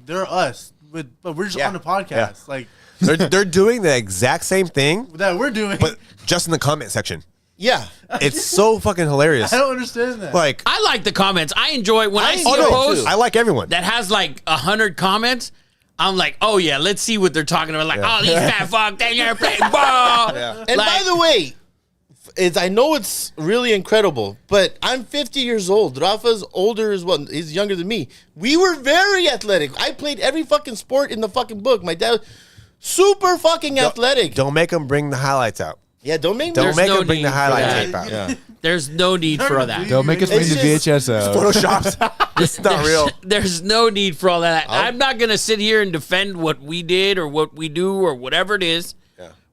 they're us, but we're just on the podcast, like They're doing the exact same thing, that we're doing. but just in the comment section. Yeah. It's so fucking hilarious. I don't understand that. Like, I like the comments. I enjoy it when I see enjoy a it post too. I like everyone. that has like 100 comments. I'm like, oh yeah, let's see what they're talking about. Like, oh, these fat fuck, they never playing ball. And Like- by the way, I know it's really incredible, but I'm 50 years old. Rafa's older as well. He's younger than me. We were very athletic. I played every fucking sport in the fucking book. My dad, super fucking athletic. Don't make them bring the highlights out. Yeah, don't make me. Don't make no them bring need the for highlight that. tape out. Yeah. There's no need for all that. Don't make us bring It's the just- VHS out. Photoshopped. It's not real. There's no need for all that. I'm not going to sit here and defend what we did or what we do or whatever it is.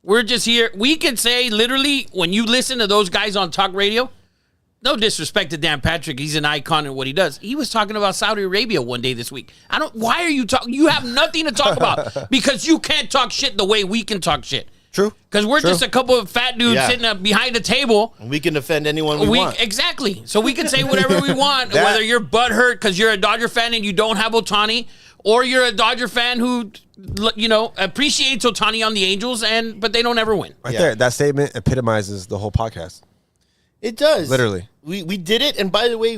We're just here. We can say literally when you listen to those guys on talk radio, no disrespect to Dan Patrick. He's an icon in what he does. He was talking about Saudi Arabia one day this week. Why are you talking? You have nothing to talk about because you can't talk shit the way we can talk shit. True. Because we're just a couple of fat dudes Yeah. sitting up behind a table. We can offend anyone we want. Exactly. So we can say whatever we want, whether you're butthurt because you're a Dodger fan and you don't have Ohtani, or you're a Dodger fan who, appreciates Ohtani on the Angels, but they don't ever win. Right there. That statement epitomizes the whole podcast. It does. Literally. We did it, and by the way,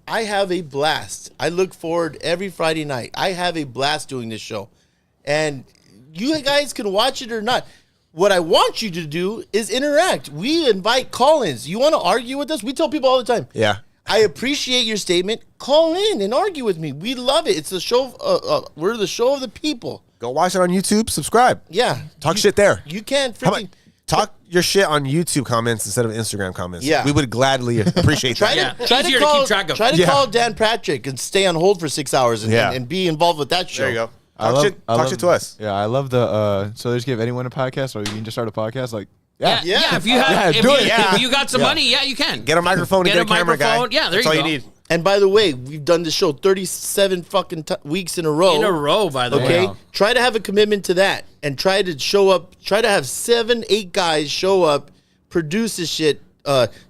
I have a blast. I look forward every Friday night. I have a blast doing this show. And you guys can watch it or not. What I want you to do is interact. We invite call-ins. You want to argue with us? We tell people all the time. Yeah. I appreciate your statement. Call in and argue with me. We love it. It's the show. We're the show of the people. Go watch it on YouTube. Subscribe. Yeah. Talk shit there. You can't How freaking... about talk your shit on YouTube comments instead of Instagram comments? Yeah. We would gladly appreciate that. Yeah. Easier to keep track of. Try to call Dan Patrick and stay on hold for 6 hours and be involved with that show. There you go. I Talk love- shit to us. Yeah, I love the. So they just give anyone a podcast, or you can just start a podcast. Like, Yeah. Yeah. If you have, do it. if you got some money, you can Get a microphone and get a camera guy. microphone. Yeah, there That's you all go. you need. And by the way, we've done this show 37 fucking weeks in a row. In a row, by the way. Okay, Wow. try to have a commitment to that, and try to show up. Try to have 7, 8 guys show up, produce this shit.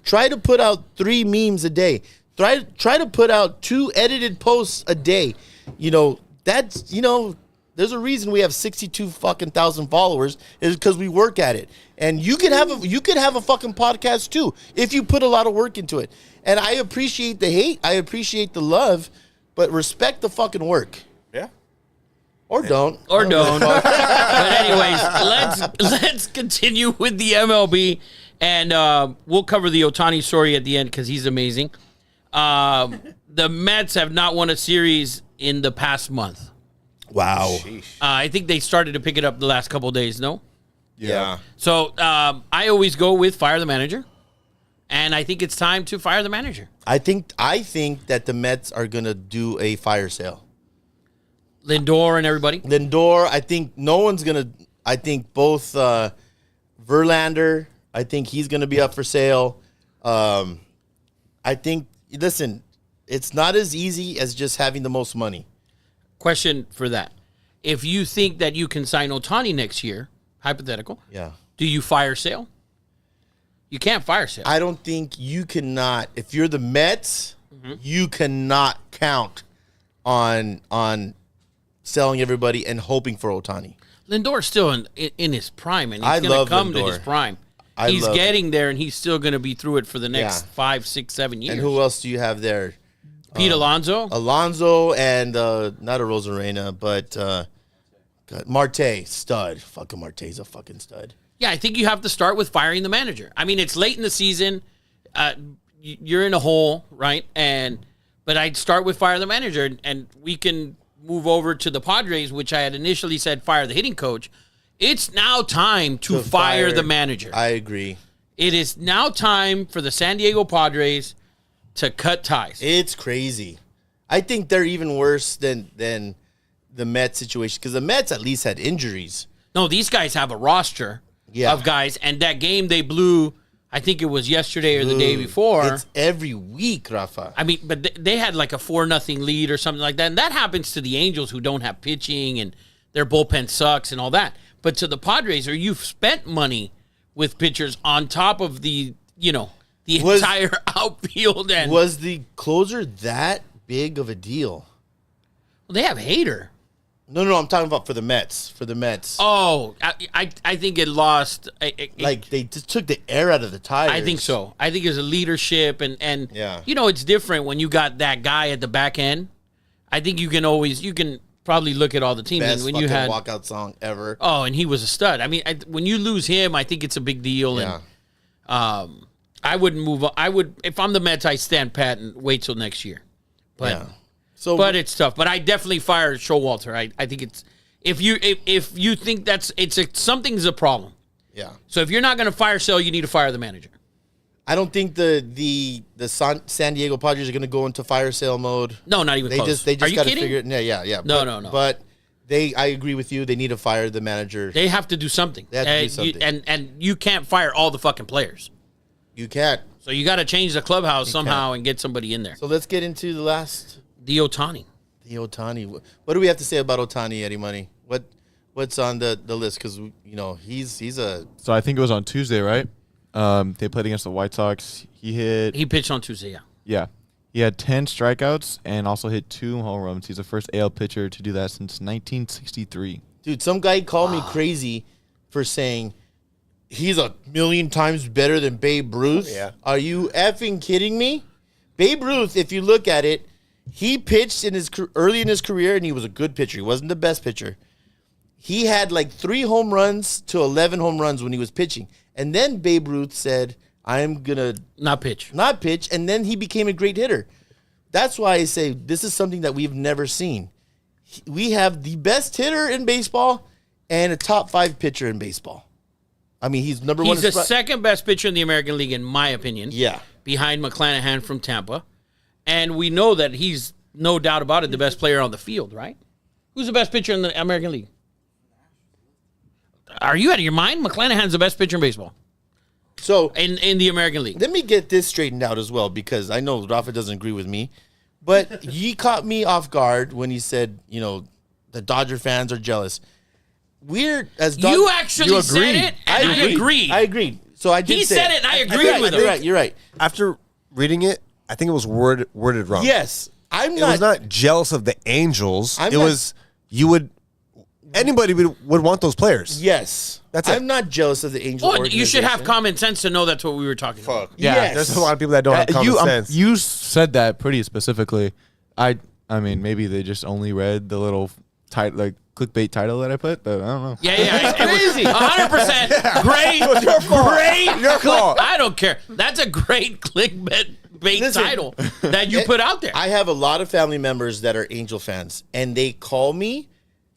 Try to put out 3 memes a day. Try to put out 2 edited posts a day. That's There's a reason we have 62 fucking thousand followers is because we work at it. And you could have a fucking podcast too if you put a lot of work into it. And I appreciate the hate, I appreciate the love, but respect the fucking work. Yeah. Or don't. Or don't. But anyways, let's continue with the MLB, and we'll cover the Ohtani story at the end because he's amazing. The Mets have not won a series in the past month. Wow. I think they started to pick it up the last couple of days, no? Yeah. So I always go with fire the manager, and I think it's time to fire the manager. I think that the Mets are gonna do a fire sale. Lindor and everybody. Lindor, I think no one's gonna. I think both Verlander. I think he's gonna be up for sale. I think. Listen, it's not as easy as just having the most money. Question for that: if you think that you can sign Ohtani next year, hypothetical, Yeah. do you fire sale? You can't fire sale. I don't think you cannot. If you're the Mets, you cannot count on selling everybody and hoping for Ohtani. Lindor's still in his prime, and I he's going love to come to Lindor. his prime. I He's love getting there, and he's still going to be through it for the next Yeah. 5, 6, 7 years. And who else do you have there? Pete Alonso. Alonso and not a Rosarena, but Marte, stud. Fucking Marte's a fucking stud. Yeah, I think you have to start with firing the manager. I mean, it's late in the season. You're in a hole, right? But I'd start with fire the manager, and we can move over to the Padres, which I had initially said fire the hitting coach. It's now time to fire the manager. I agree. It is now time for the San Diego Padres to cut ties. It's crazy. I think they're even worse than the Mets situation because the Mets at least had injuries. No, these guys have a roster of guys, and that game they blew, I think it was yesterday or the day before. It's every week, Rafa. I mean, but they had like a 4-0 lead or something like that, and that happens to the Angels who don't have pitching and their bullpen sucks and all that. But to the Padres, you've spent money with pitchers on top of the entire outfield. And Was the closer that big of a deal? well, they have Hader. No, I'm talking about for the Mets. For the Mets. Oh, I think it lost. Like they just took the air out of the tires. I think so. I think there's a leadership, and Yeah. it's different when you got that guy at the back end. I think you can probably look at all the teams Best and when fucking you had walkout song ever. oh, and he was a stud. I mean, when you lose him, I think it's a big deal. Yeah. And I wouldn't move on. I would, if I'm the Mets, I stand pat and wait till next year. But Yeah. So, but it's tough. But I definitely fire Showalter. I think it's if you think something's a problem. yeah. So if you're not going to fire Sale, you need to fire the manager. I don't think the San Diego Padres are going to go into fire sale mode. No, not even They close. just Are you got to kidding? figure it. Yeah. No. But I agree with you. They need to fire the manager. They have to do something. They have to do something. And you can't fire all the fucking players. You can't. So you got to change the clubhouse somehow and get somebody in there. So let's get into the last. The Ohtani. The Ohtani. What do we have to say about Ohtani, Eddie Money? What's on the list? Because, he's a... So I think it was on Tuesday, right? They played against the White Sox. He pitched on Tuesday, yeah. Yeah. He had 10 strikeouts and also hit 2 home runs. He's the first AL pitcher to do that since 1963. Dude, some guy called me crazy for saying he's a million times better than Babe Ruth. Yeah. Are you effing kidding me? Babe Ruth, if you look at it, he pitched early in his career, and he was a good pitcher. He wasn't the best pitcher. He had like 3 home runs to 11 home runs when he was pitching. And then Babe Ruth said, I'm going to not pitch. And then he became a great hitter. That's why I say this is something that we've never seen. We have the best hitter in baseball and a top 5 pitcher in baseball. I mean, he's number one. He's the second best pitcher in the American League, in my opinion. Yeah. Behind McClanahan from Tampa. And we know that he's, no doubt about it, the best player on the field, right? Who's the best pitcher in the American League? Are you out of your mind? McClanahan's the best pitcher in baseball. So in the American League. Let me get this straightened out as well, because I know Rafa doesn't agree with me. But he caught me off guard when he said, the Dodger fans are jealous. Weird as you actually said it, and I agreed. I agreed. So I did. He said it, and I agreed with him. him. You're right. After reading it, I think it was worded wrong. Yes, It was not jealous of the Angels. Anybody would want those players. Yes, that's it. I'm not jealous of the Angels. Well, you should have common sense to know that's what we were talking about. Yeah, yes. There's a lot of people that don't have common sense. You said that pretty specifically. I mean, maybe they just only read the little clickbait title that I put, but I don't know. Yeah, it's crazy. 100%. Great. Your fault. I don't care. That's a great clickbait title that you put out there. I have a lot of family members that are Angel fans, and they call me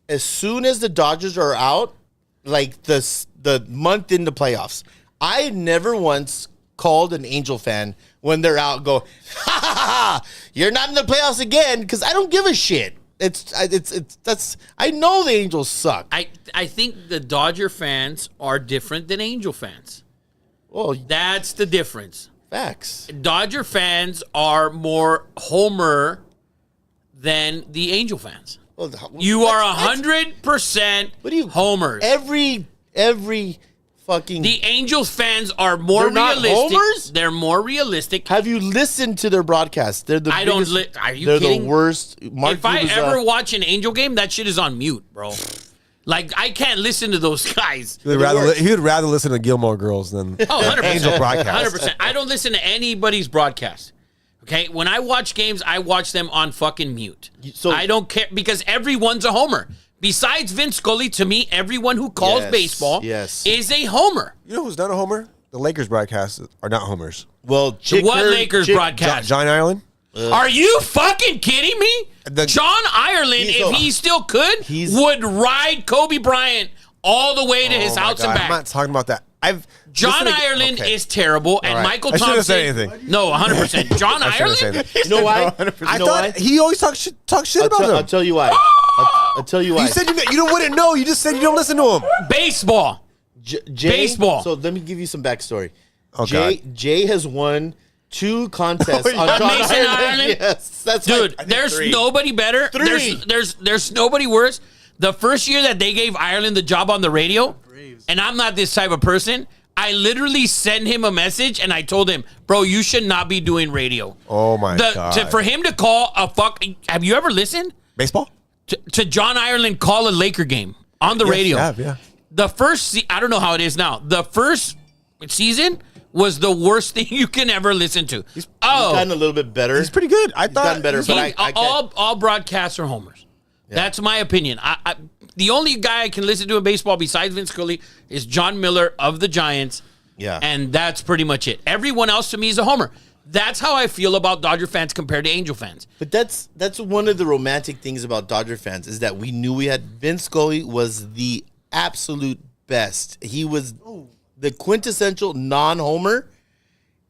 as soon as the Dodgers are out, like the month in the playoffs. I never once called an Angel fan when they're out, go, ha ha ha, you're not in the playoffs again, because I don't give a shit. I know the Angels suck. I think the Dodger fans are different than Angel fans. Well, That's the difference. facts. Dodger fans are more homer than the Angel fans. Well, You are 100% homers. Every fucking. The Angels fans are more They're not realistic. homers? They're more realistic. Have you listened to their broadcast? They're the I don't biggest- Are you they're kidding? the worst. Mark If I Cuban's, ever watch an Angel game, that shit is on mute, bro. Like, I can't listen to those guys. He would rather listen to Gilmore Girls than 100%. Angel broadcast. 100%. I don't listen to anybody's broadcast. Okay? When I watch games, I watch them on fucking mute. So- I don't care, because everyone's a homer. Besides Vince Scully, to me, everyone who calls Yes, baseball yes. is a homer. You know who's not a homer? The Lakers broadcast are not homers. Well, What Lakers broadcast? John Ireland. Are you fucking kidding me? John Ireland, if he still could, would ride Kobe Bryant all the way to his house and I'm back. not talking about that. John Ireland is terrible, and All right. Michael I shouldn't Thompson. have said anything. No, 100%. John I shouldn't have Ireland? said You know why? I thought he always talk shit about I'll them. tell you why. I'll tell you why. You said you wouldn't know. You just said you don't listen to him. Baseball. Jay, Baseball. So let me give you some backstory. Oh, God. Jay has won 2 contests on John Mason Ireland? Yes, that's Dude, right. there's 3. nobody better. 3. There's nobody worse. The first year that they gave Ireland the job on the radio, and I'm not this type of person, I literally sent him a message and I told him, bro, you should not be doing radio. Oh my God. For him to call have you ever listened Baseball? to John Ireland call a Laker game on the radio? Yeah. The first, I don't know how it is now. The first season was the worst thing you can ever listen to. He's gotten a little bit better. He's pretty good. I thought gotten better, but I all broadcasts are homers. Yeah. That's my opinion. The only guy I can listen to in baseball besides Vince Scully is John Miller of the Giants. Yeah. And that's pretty much it. Everyone else to me is a homer. That's how I feel about Dodger fans compared to Angel fans. But that's one of the romantic things about Dodger fans is that we knew we had Vince Scully was the absolute best. He was the quintessential non-homer,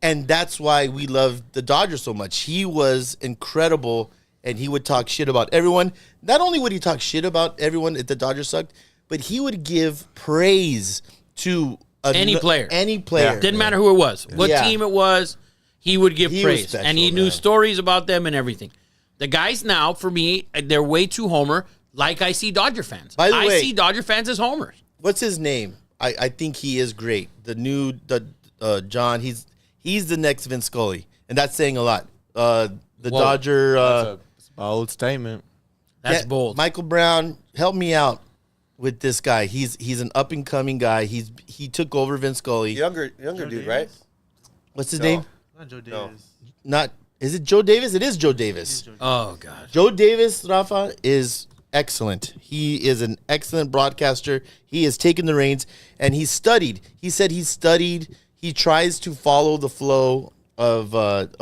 and that's why we loved the Dodgers so much. He was incredible, and he would talk shit about everyone. Not only would he talk shit about everyone if the Dodgers sucked, but he would give praise to Any player. Any player. Didn't matter who it was, what Yeah. team it was. he would give He was praise. special, And he knew man. stories about them and everything. The guys now, for me, they're way too homer, like I see Dodger fans. By the I way- see Dodger fans as homers. What's his name? I think he is great. John. He's the next Vince Scully, and that's saying a lot. The Dodger. It's a bold statement. That's bold. Michael Brown, help me out with this guy. He's an up and coming guy. He took over Vince Scully. Younger dude, right? What's his name? Not Joe Davis. Not is it Joe Davis? It is Joe Davis. Oh, God. Joe Davis, Rafa, is excellent. He is an excellent broadcaster. He has taken the reins and he's studied. He said he's studied. He tries to follow the flow of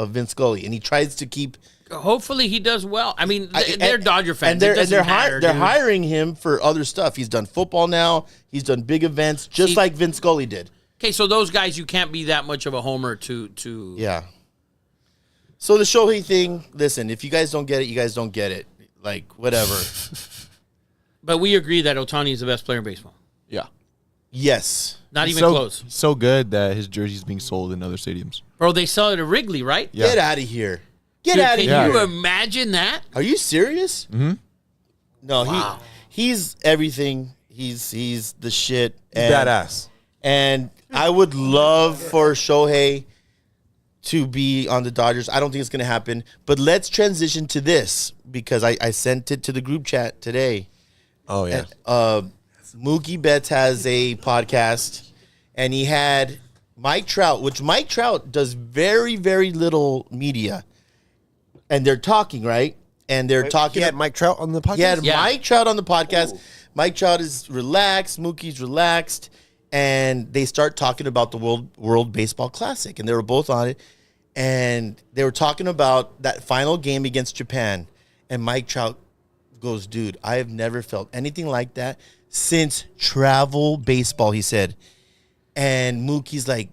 Vince Scully, and he tries to keep. Hopefully he does well. I mean, they're Dodger fans. And they're, It doesn't matter, they're dude. hiring him for other stuff. He's done football now. He's done big events, just See- like Vince Scully did. Okay, so those guys, you can't be that much of a homer to. Yeah. So the Shohei thing, listen, if you guys don't get it, you guys don't get it. Like, whatever. But we agree that Ohtani is the best player in baseball. Yeah. Yes. Not even so, close. So good that his jersey's being sold in other stadiums. Bro, they sell it at Wrigley, right? Yeah. Get out of here. Get Dude, out of can here. you imagine that? Are you serious? Mm-hmm. No, he's everything. He's the shit. And, Badass. And I would love for Shohei to be on the Dodgers. I don't think it's going to happen. But let's transition to this because I sent it to the group chat today. Oh yeah. Mookie Betts has a podcast, and he had Mike Trout, which Mike Trout does very, very little media. And they're talking, right? And they're talking. He had Mike Trout on the podcast. He had Yeah. Mike Trout on the podcast. Mike Trout is relaxed. Mookie's relaxed. And they start talking about the World Baseball Classic. And they were both on it. And they were talking about that final game against Japan. And Mike Trout goes, dude, I have never felt anything like that since travel baseball, he said. And Mookie's like,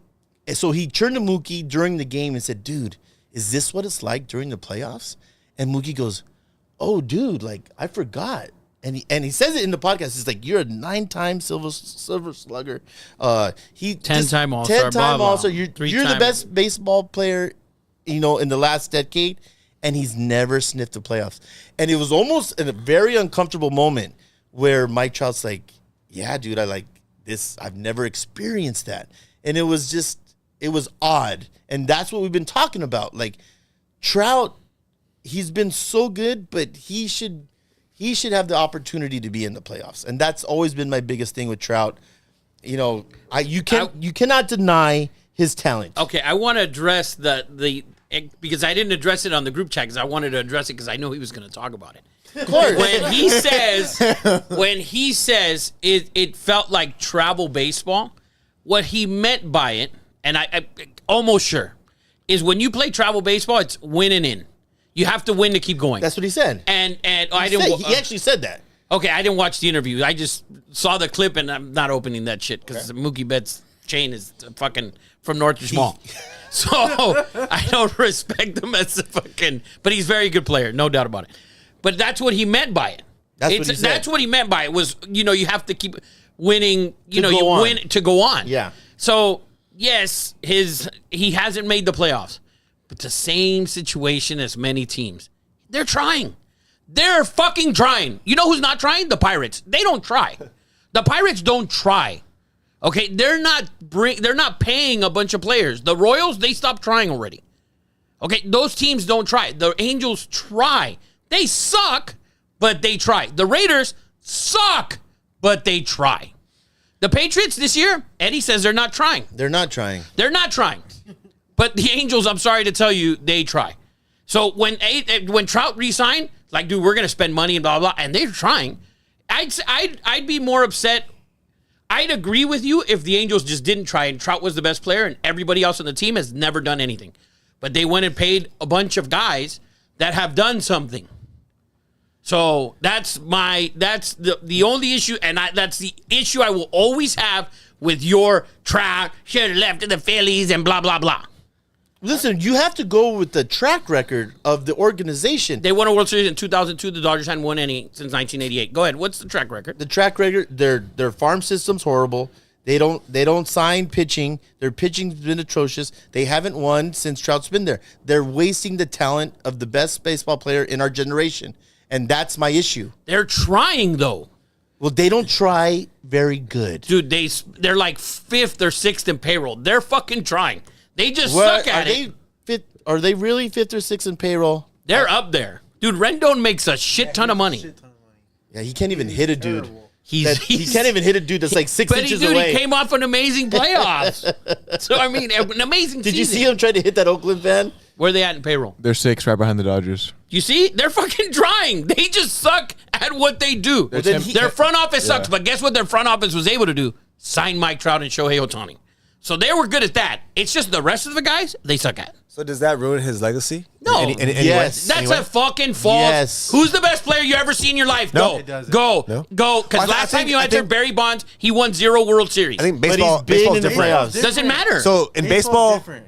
so he turned to Mookie during the game and said, dude, is this what it's like during the playoffs? And Mookie goes, oh, dude, like, I forgot. And he says it in the podcast. He's like, you're a 9-time silver slugger. 10-time All-Star, 10-time blah, blah. All-Star. You're the 3-time. best baseball player, in the last decade. And he's never sniffed the playoffs. And it was almost in a very uncomfortable moment where Mike Trout's like, yeah, dude, I like this. I've never experienced that. And it was odd. And that's what we've been talking about. Like, Trout, he's been so good, but he should have the opportunity to be in the playoffs. And that's always been my biggest thing with Trout. You cannot deny his talent. Okay, I want to address the because I didn't address it on the group chat because I wanted to address it because I know he was going to talk about it. Of course. When he says it felt like travel baseball, what he meant by it, and I almost sure, is when you play travel baseball, it's winning in. You have to win to keep going. That's what he said. And I didn't. He actually said that. Okay, I didn't watch the interview. I just saw the clip, and I'm not opening that shit because Mookie Betts' chain is fucking from Northridge Mall. So I don't respect him as a fucking. But he's a very good player, no doubt about it. But that's what he meant by it. That's what he meant by it was, you have to keep winning. Win to go on. Yeah. So yes, he hasn't made the playoffs, but the same situation as many teams. They're trying. They're fucking trying. You know who's not trying? The Pirates. They don't try. The Pirates don't try. Okay, they're not paying a bunch of players. The Royals, they stopped trying already. Okay, those teams don't try. The Angels try. They suck, but they try. The Raiders suck, but they try. The Patriots this year, Eddie says they're not trying. They're not trying. They're not trying. But the Angels, I'm sorry to tell you, they try. So when Trout re-signed, like, dude, we're going to spend money and blah, blah, blah, and they're trying. I'd be more upset. I'd agree with you if the Angels just didn't try and Trout was the best player and everybody else on the team has never done anything. But they went and paid a bunch of guys that have done something. So that's the only issue, and that's the issue I will always have with your Trout, should have left to the Phillies and blah, blah, blah. Listen, you have to go with the track record of the organization. They won a World Series in 2002. The Dodgers hadn't won any since 1988. Go ahead. What's the track record? The track record, their farm system's horrible. They don't sign pitching. Their pitching's been atrocious. They haven't won since Trout's been there. They're wasting the talent of the best baseball player in our generation, and that's my issue. They're trying though. Well, they don't try very good. Dude, they're like 5th or 6th in payroll. They're fucking trying. They just suck at it. Are they really 5th or 6th in payroll? They're up there. Dude, Rendon makes a shit ton of money. Yeah, he can't even hit a dude. He He's can't even hit a dude that's like 6 inches away. He came off an amazing playoffs. So, I mean, an amazing Did season. you see him try to hit that Oakland fan? Where are they at in payroll? They're 6th, right behind the Dodgers. You see? They're fucking trying. They just suck at what they do. Their front office sucks, but guess what their front office was able to do? Sign Mike Trout and Shohei Ohtani. So they were good at that. It's just the rest of the guys, they suck at. So does that ruin his legacy? No. Yes. That's a fucking false. Yes. Who's the best player you ever see in your life? No. Go. It doesn't. Go. No. Go. Because last time you entered Barry Bonds, he won 0 World Series. I think But baseball. he's been Baseball's in the different. playoffs. Doesn't matter. So in Baseball's baseball, different.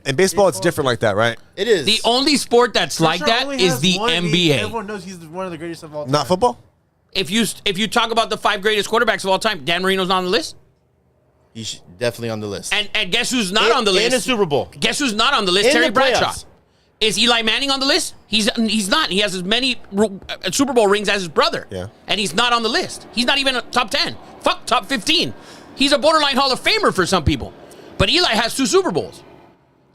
it's different like that, right? It is. the only sport that's like Kershaw that only is has the one NBA. Everyone knows he's one of the greatest of all time. Not football. If you talk about the 5 greatest quarterbacks of all time, Dan Marino's not on the list. He's definitely on the list. And guess who's not on the list? In a Super Bowl. Guess who's not on the list? In Terry the Bradshaw. playoffs. Is Eli Manning on the list? He's not. He has as many Super Bowl rings as his brother. Yeah. And he's not on the list. He's not even top 10. Fuck top 15. He's a borderline Hall of Famer for some people. But Eli has 2 Super Bowls.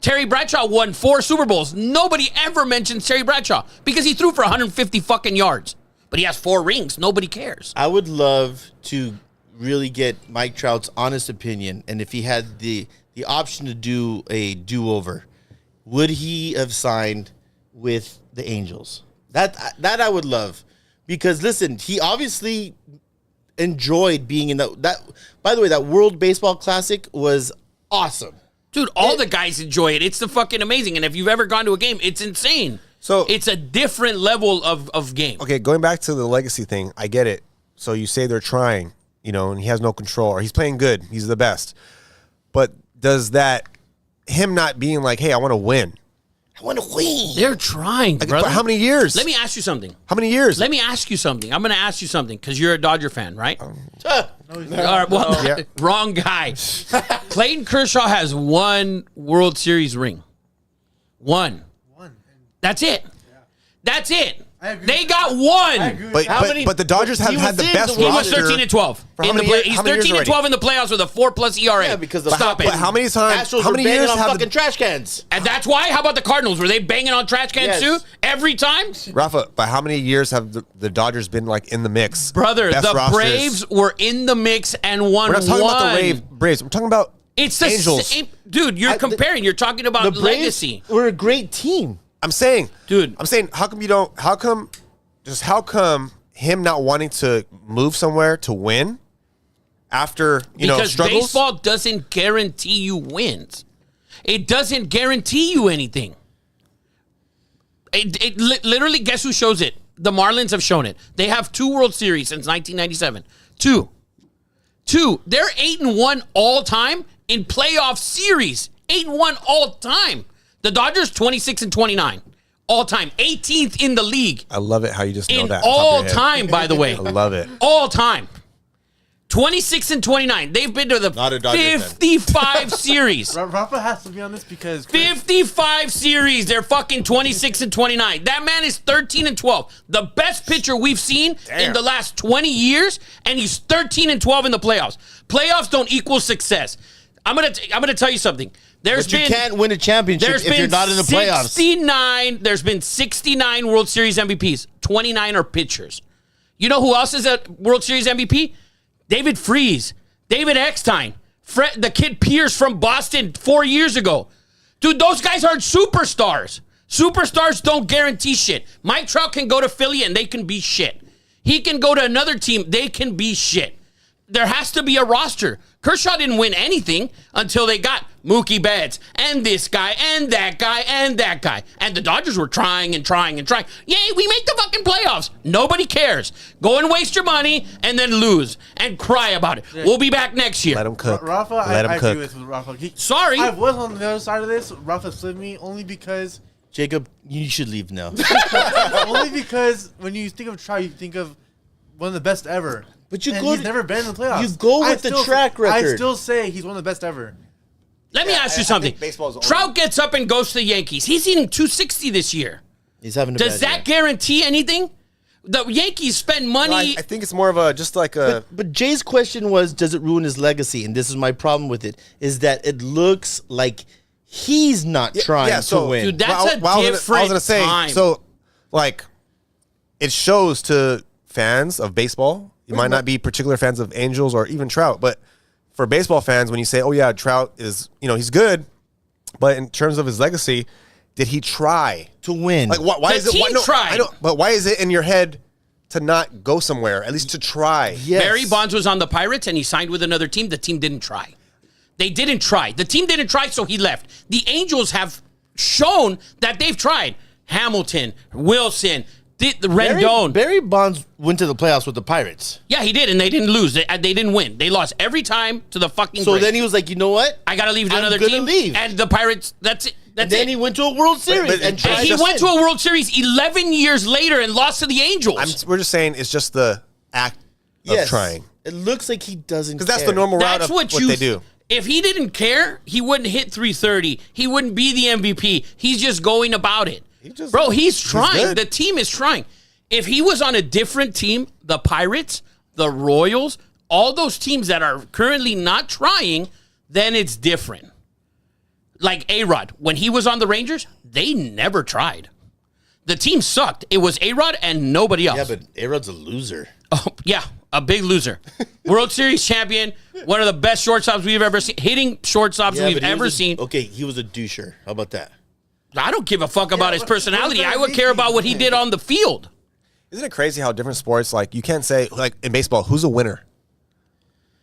Terry Bradshaw won 4 Super Bowls. Nobody ever mentions Terry Bradshaw because he threw for 150 fucking yards. But he has 4 rings. Nobody cares. I would love to really get Mike Trout's honest opinion, and if he had the option to do a do-over, would he have signed with the Angels? That I would love, because listen, he obviously enjoyed being in that. By the way, that World Baseball Classic was awesome. Dude, all the guys enjoy it. It's the fucking amazing. And if you've ever gone to a game, it's insane. So it's a different level of game. Okay, going back to the legacy thing, I get it. So you say they're trying, and he has no control, or he's playing good, he's the best. But does that him not being like, hey, I want to win? I want to win. They're trying, brother. For how many years? Let me ask you something. How many years? Let me ask you something. I'm going to ask you something because you're a Dodger fan, right? No, he's not. All right, well, Yeah. wrong guy. Clayton Kershaw has 1 World Series ring. 1. That's it. That's it. I agree They with got that. 1. I agree with But, that. but, but the Dodgers have He had was the in best the- He was roster. 13 and 12. For how many He's how many years 13 and already? 12 in the playoffs with a 4+ ERA. Yeah, because the Stop it. But how many times? Astros How were many banging years on have fucking the trash cans? And that's why. How about the Cardinals? Were they banging on trash cans Yes. too? Every time? Rafa? But how many years have the Dodgers been like in the mix? Brother, Best the rosters. Braves were in the mix and won We're not talking one. about the Braves. We're talking about It's the Angels. same. Dude, you're comparing. You're talking about The Braves legacy. were a great team. I'm saying, Dude. I'm saying, how come you don't? How come him not wanting to move somewhere to win after Because struggles? baseball doesn't guarantee you wins. It doesn't guarantee you anything. It literally, guess who shows it? The Marlins have shown it. They have 2 World Series since 1997. 2. They're 8-1 all time in playoff series. 8-1 all time. The Dodgers 26 and 29 all time. 18th in the league I love it how you just know in that. off the top of all your head. time. By the way, I love it. all time. 26 and 29. They've been to the Not a Dodger fan. 55 series. Rafa has to be on this because 55 series. They're fucking 26 and 29. That man is 13 and 12. The best pitcher we've seen in the last 20 years, and he's 13 and 12 in the playoffs. Playoffs don't equal success. I'm gonna tell you something. But you can't win a championship if you're not in the playoffs. There's been 69 World Series MVPs. 29 are pitchers. You know who else is a World Series MVP? David Freese, David Eckstein, the kid Pierce from Boston 4 years ago. Dude, those guys aren't superstars. Superstars don't guarantee shit. Mike Trout can go to Philly and they can be shit. He can go to another team, they can be shit. There has to be a roster. Kershaw didn't win anything until they got Mookie Betts and this guy and that guy and that guy. And the Dodgers were trying and trying and trying. Yay, we make the fucking playoffs. Nobody cares. Go and waste your money and then lose and cry about it. We'll be back next year. Let him cook. Rafa, Let him I cook. agree with Rafa. Sorry. I was on the other side of this. Rafa flipped me only because Jacob, you should leave now. when you think of Trout, you think of one of the best ever. But you And go. he's never been in the playoffs. You go with the track record. I still say he's one of the best ever. Let me ask you something. Trout gets up and goes to the Yankees. He's hitting 260 this year. He's having. Does that guarantee anything? The Yankees spend money. Well, I think it's more of a just like a. But Jay's question was, does it ruin his legacy? And this is my problem with it: is that it looks like he's not trying to win. Dude, that's a different I was gonna say, time. so like, it shows to fans of baseball. You might not be particular fans of Angels or even Trout, but for baseball fans, when you say, "Oh yeah, Trout is," he's good, but in terms of his legacy, did he try to win? Like, why is it? team tried. I know, but why is it in your head to not go somewhere, at least to try? Yes. Barry Bonds was on the Pirates and he signed with another team. The team didn't try. They didn't try. The team didn't try, so he left. The Angels have shown that they've tried. Hamilton, Wilson, the Rendon. Barry Bonds went to the playoffs with the Pirates. Yeah, he did, and they didn't lose. They didn't win. They lost every time to the fucking So Braves. then he was like, you know what? I got to leave to I'm another gonna team. leave. And the Pirates, that's it. And then he went to a World Series but- and tried And he to went to win. a World Series 11 years later and lost to the Angels. We're just saying it's just the act of trying, It looks like he doesn't because that's the normal route That's of what they do. If he didn't care, he wouldn't hit 330. He wouldn't be the MVP. He's just going about it. Bro, he's trying. good. The team is trying. If he was on a different team, the Pirates, the Royals, all those teams that are currently not trying, then it's different. Like A-Rod, when he was on the Rangers, they never tried. The team sucked. It was A-Rod and nobody else. Yeah, but A-Rod's a loser. Oh, yeah, a big loser. World Series champion, one of the best shortstops we've ever seen. Hitting shortstops Yeah, we've but he ever was a- seen. Okay, he was a doucher. How about that? I don't give a fuck about his personality. I would care about what he did on the field. Isn't it crazy how different sports, like, you can't say, like, in baseball, who's a winner?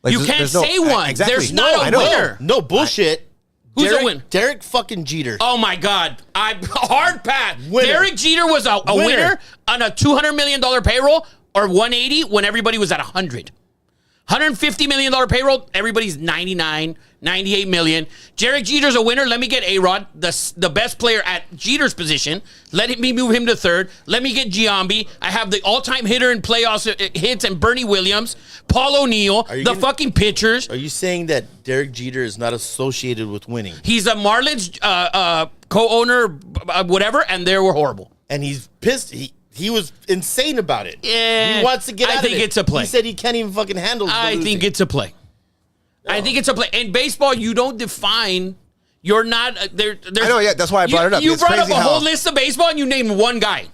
Like, You can't say one. Exactly. There's not a I know. winner. No bullshit. Who's Derek, a win? Derek fucking Jeter. Oh my God! Hard pass. Winner. Derek Jeter was a winner on a $200 million payroll, or 180 when everybody was at 100. $150 million payroll, everybody's 99, 98 million. Derek Jeter's a winner. Let me get A-Rod, the best player at Jeter's position. Let me move him to third. Let me get Giambi. I have the all-time hitter in playoffs hits and Bernie Williams, Paul O'Neill, fucking pitchers. Are you saying that Derek Jeter is not associated with winning? He's a Marlins co-owner, whatever, and they were horrible. And he's pissed. He was insane about it. Yeah, He wants to get out of it. I think it's a play. He said he can't even fucking handle the I losing. think it's a play. I think it's a play. In baseball, you don't define. You're not there. I know, yeah, that's why I brought it up. You It's brought up crazy a how- whole list of baseball, and you named one guy.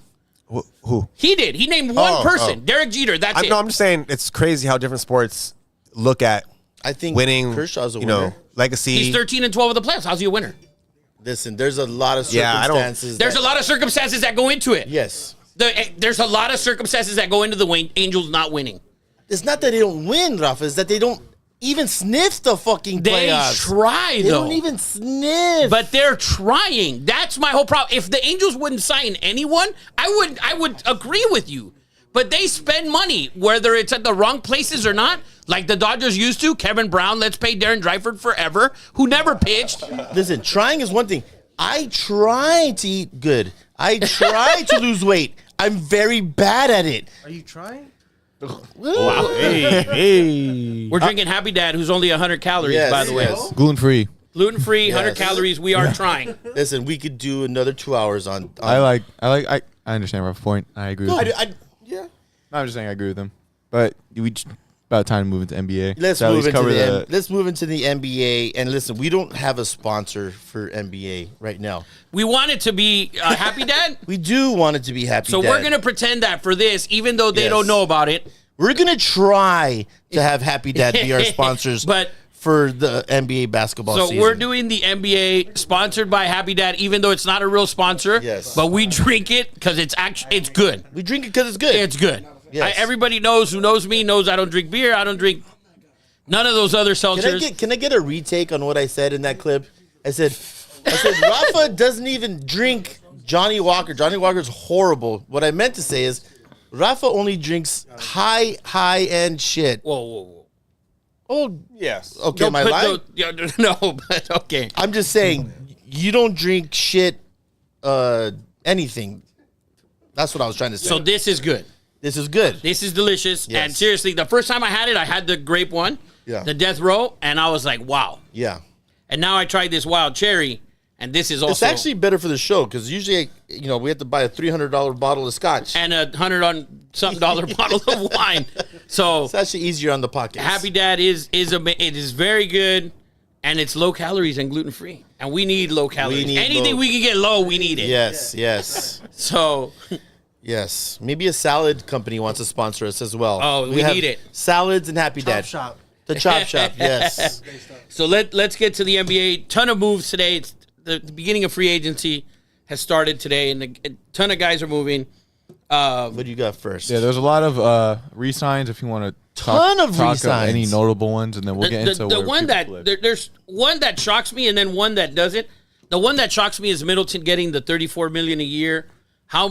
Who? He did. He named one Oh, person. oh. Derek Jeter. That's it. No, I'm just saying it's crazy how different sports look at I think winning, Kershaw's a winner. legacy. He's 13 and 12 of the playoffs. How's he a winner? Listen, there's a lot of Yeah, I don't- circumstances. There's a lot of circumstances that go into it. Yes. There's a lot of circumstances that go into the Angels not winning. It's not that they don't win, Rafa. It's that they don't even sniff the fucking They playoffs. try, They though. don't even sniff. But they're trying. That's my whole problem. If the Angels wouldn't sign anyone, I would agree with you. But they spend money, whether it's at the wrong places or not, like the Dodgers used to. Kevin Brown, let's pay Darren Dreiford forever, who never pitched. Listen, trying is one thing. I try to eat good. I try to lose weight. I'm very bad at it. Are you trying? Wow. hey. We're drinking Happy Dad, who's only 100 calories, Yes, by the way. yes. Gluten free. Gluten-free, 100 Yes. calories. We are trying. Listen, we could do another 2 hours on. I understand Ralph's point. I agree with him. Yeah. I'm just saying I agree with him. But about time to move into NBA. Let's So at move least into cover let's move into the NBA. And listen, we don't have a sponsor for NBA right now. We want it to be Happy Dad, We do want it to be Happy so Dad. we're going to pretend that for this, even though they Yes. don't know about it. We're gonna try to have Happy Dad be our sponsors, But for the NBA basketball So season. we're doing the NBA sponsored by Happy Dad, even though it's not a real sponsor. Yes. But we drink it because it's good. We drink it because it's good. It's good. Yes. Everybody who knows me knows I don't drink beer. I don't drink none of those other seltzers. Can I get a retake on what I said in that clip? I said Rafa doesn't even drink Johnny Walker. Johnny Walker's horrible. What I meant to say is Rafa only drinks high end shit. Whoa. Oh, Yes. okay, Don't my put lie. no, but okay. I'm just saying you don't drink shit anything. That's what I was trying to say. So this is good. This is good. This is delicious. Yes. And seriously, the first time I had it, I had the grape one, Yeah. the Death Row, and I was like, wow. Yeah. And now I tried this wild cherry, and this is also It's actually better for the show because usually, we have to buy a $300 bottle of scotch. and $100 bottle of wine. So It's actually easier on the pockets. Happy Dad it is very good, and it's low calories and gluten free. And we need low calories. need Anything low- we can get low, we need it. Yes. So Yes. Maybe a salad company wants to sponsor us as well. Oh, we have need it. Salads and Happy Chop Dad. shop. The Chop Shop, yes. So let's get to the NBA. Ton of moves today. It's the beginning of free agency has started today, and a ton of guys are moving. What do you got first? Yeah, there's a lot of re-signs if you want to Ton of talk re-signs. any notable ones, and then we'll get into the where one people that flip. there's one that shocks me, and then one that doesn't. The one that shocks me is Middleton getting the $34 million a year. How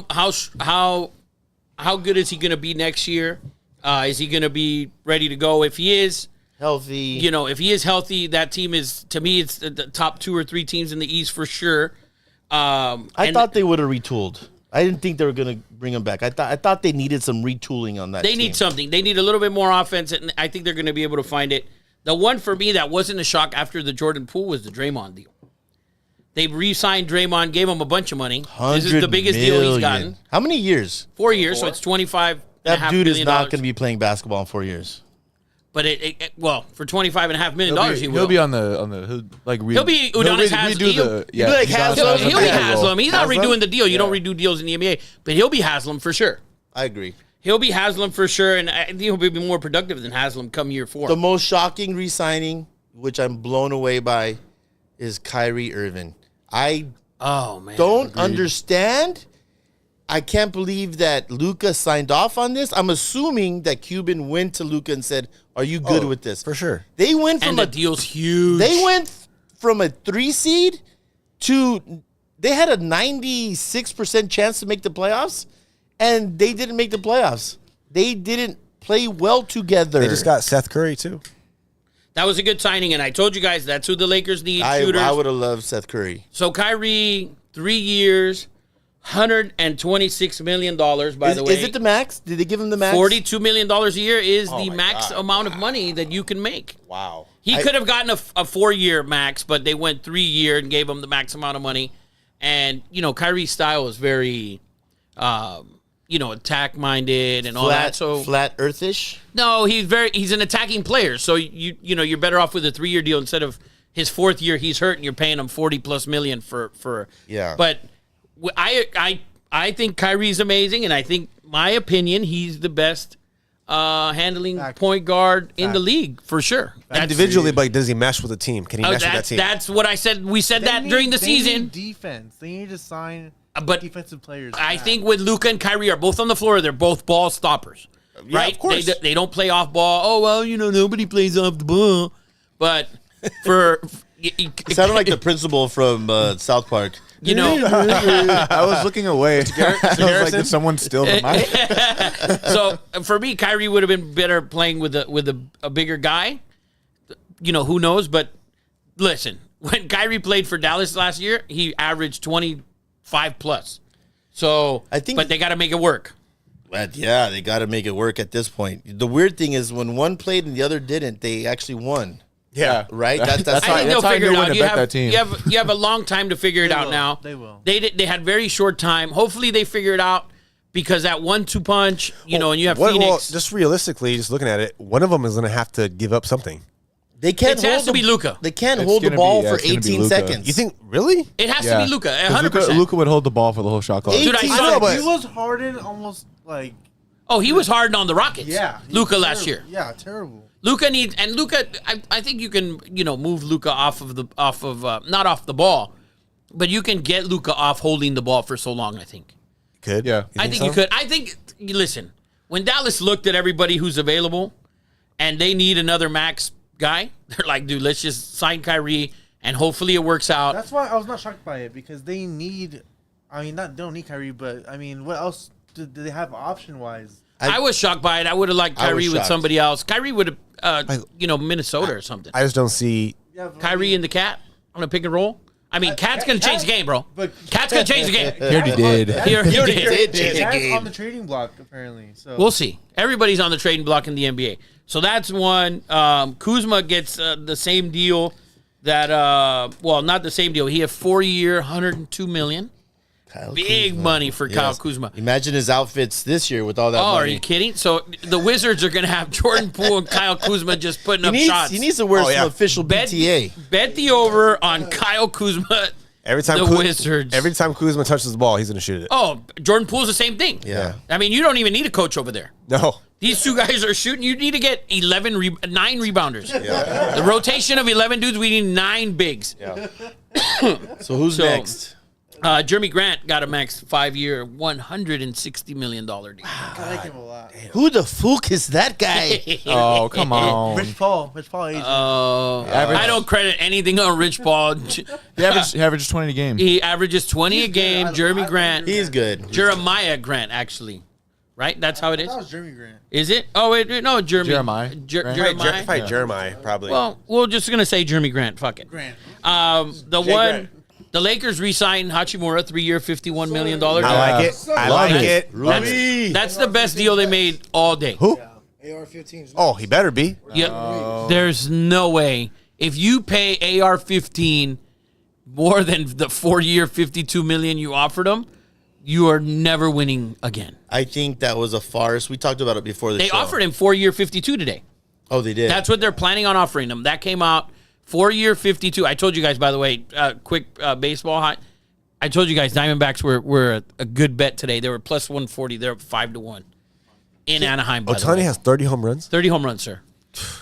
good is he going to be next year? Is he going to be ready to go? If he is, Healthy. if he is healthy, that team is, to me, it's the top 2 or 3 teams in the East for sure. I thought they would have retooled. I didn't think they were going to bring him back. I thought they needed some retooling on that they team. need something. They need a little bit more offense, and I think they're going to be able to find it. The one for me that wasn't a shock after the Jordan Poole was the Draymond deal. They re-signed Draymond, gave him a bunch of money. This is the biggest deal he's gotten. How many years? 4 years, so it's $25. That dude is not going to be playing basketball in 4 years. But for $25.5 million, he will. He'll be on the like He'll be Udonis Haslem. He'll be like Haslem. He'll be Yeah. Haslem. He's not Haslem? redoing the deal. You don't redo deals in the NBA, but he'll be Haslem for sure. I agree. He'll be Haslem for sure, and I think he'll be more productive than Haslem come year 4. The most shocking re-signing, which I'm blown away by, is Kyrie Irving. I don't understand. I can't believe that Luka signed off on this. I'm assuming that Cuban went to Luka and said, "Are you good with this?" For sure. They went from And the deal's huge. They went from a 3 seed to they had a 96% chance to make the playoffs, and they didn't make the playoffs. They didn't play well together. They just got Seth Curry too. That was a good signing, and I told you guys that's who the Lakers need, shooters. I would have loved Seth Curry. So Kyrie, 3 years, $126 million, by the way. Is it the max? Did they give him the max? $42 million a year is the my max God. amount of money that you can make. Wow. He could have gotten a 4-year max, but they went 3-year and gave him the max amount of money. And, Kyrie's style is very, attack-minded and all that. So flat earthish? no, he's an attacking player. So, you're better off with a 3-year deal instead of his 4th year he's hurt and you're paying him $40+ million for. Yeah. But I think Kyrie's amazing, and I think, my opinion, he's the best handling point guard in the league for sure. Individually, but does he mesh with the team? Can he mesh with that team? That's what I said. We said that during the They season. need defense. They need to sign But defensive players. I think with Luka and Kyrie are both on the floor, they're both ball stoppers. Right? of course. They don't play off ball. Oh, well, nobody plays off the ball. But for. It sounded like the principal from South Park. I was looking away. I was like, did someone steal the mic? So for me, Kyrie would have been better playing with a bigger guy. Who knows? But listen, when Kyrie played for Dallas last year, he averaged 25+. So I think- but they got to make it work. But yeah, they got to make it work at this point. The weird thing is when one played and the other didn't, they actually won. Yeah, Right? That's I think they'll how I figure knew it when out. to You bet that team. have a long time to figure it out will. now. They will. They had very short time. Hopefully they figure it out because that 1-2 punch, and you have Phoenix. Well, just realistically, just looking at it, one of them is going to have to give up something. They can't It has hold to be Luka. They can't It's hold the gonna ball be- yeah, for it's gonna be 18 Luka. seconds. You think really? It has to be Luka, 100%. Luka would hold the ball for the whole shot clock. Dude, I 18 saw but- He was Harden almost like Oh, he was hard on the Rockets. yeah. he Luka was last year. terrible. Yeah, terrible. Luka needs and Luka. I think you can move Luka off of not off the ball, but you can get Luka off holding the ball for so long. I think. Could. Yeah. I think so? you could. I think. Listen, when Dallas looked at everybody who's available, and they need another max guy, they're like, dude, let's just sign Kyrie, and hopefully it works out. That's why I was not shocked by it because they need. They don't need Kyrie, but what else do they have option wise? I was shocked by it. I would have liked I was Kyrie with shocked. somebody else. Kyrie would have, Minnesota or something. I just don't see. Kyrie and the Cat on a pick and roll. I mean, Cat's gonna change the game, bro. But Cat's gonna change the game. He already did. He already did. change the Cat's game. on the trading block apparently. So We'll see. Everybody's on the trading block in the NBA. So that's one. Kuzma gets the same deal that, well, not the same deal. He had 4-year, $102 million. Kyle Big Kuzma. money for Kyle Yes. Kuzma. Imagine his outfits this year with all that Oh, money. are you kidding? So the Wizards are going to have Jordan Poole and Kyle Kuzma just putting up shots. He needs to wear Oh, some yeah. official BTA. Bet the over on Kyle Kuzma. Every time The Wizards. Every time Kuzma touches the ball, he's gonna shoot it. Oh, Jordan Poole's the same thing. Yeah. I mean, you don't even need a coach over there. No. These two guys are shooting. You need to get 9 rebounders. The rotation of 11 dudes, we need 9 bigs. So who's So- next? Jeremy Grant got a max 5-year, $160 million deal. I like him a lot. Who the fuck is that guy? Oh, come on. Rich Paul agent. I don't credit anything on Rich Paul. He averages 20 a game. He averages 20 a game. Jeremy Grant. He's good. Jeremiah Grant, actually. Right? That's how it is? That was Jeremy Grant. Is it? Oh, wait, no, Jeremiah. Grant? Jeremiah. Probably Jeremiah, probably. Well, we're just going to say Jeremy Grant. Fuck it. Grant. The Lakers re-signed Hachimura, 3-year, $51 million. I like it. I like it. That's the best deal they made all day. Who? AR-15. Oh, he better be. Yeah, there's no way. If you pay AR-15 more than the 4-year, $52 million you offered them, you are never winning again. I think that was a farce. We talked about it before the They show. offered him 4-year, $52 today. Oh, they did. That's what they're planning on offering him. That came out 4-year, $52. I told you guys, by the way, quick baseball hot. I told you guys Diamondbacks were a good bet today. They were plus 140. They're up 5-1 in Anaheim. By the Otani way. has 30 home runs. 30 home runs, sir.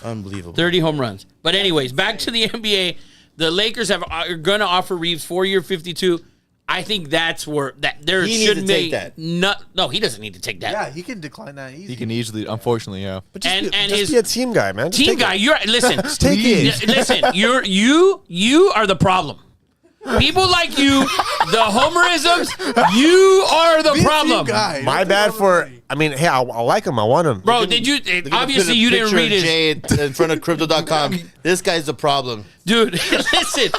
unbelievable. 30 home runs. But anyways, back to the NBA. The Lakers are going to offer Reeves 4-year, $52. I think that's where there He should needs be to take that. No, he doesn't need to take that. Yeah, he can decline that easy. He can easily, unfortunately, yeah. But just, And just his be a team guy, man. Just team take guy. it. You're listen. take it. Listen, you are the problem. People like you, the homerisms, you are the problem. My bad for. I mean, hey, I like him. I want him. Bro, did you They're gonna obviously put a you didn't picture read of it. Jay in front of crypto.com. This guy's the problem. Dude, listen.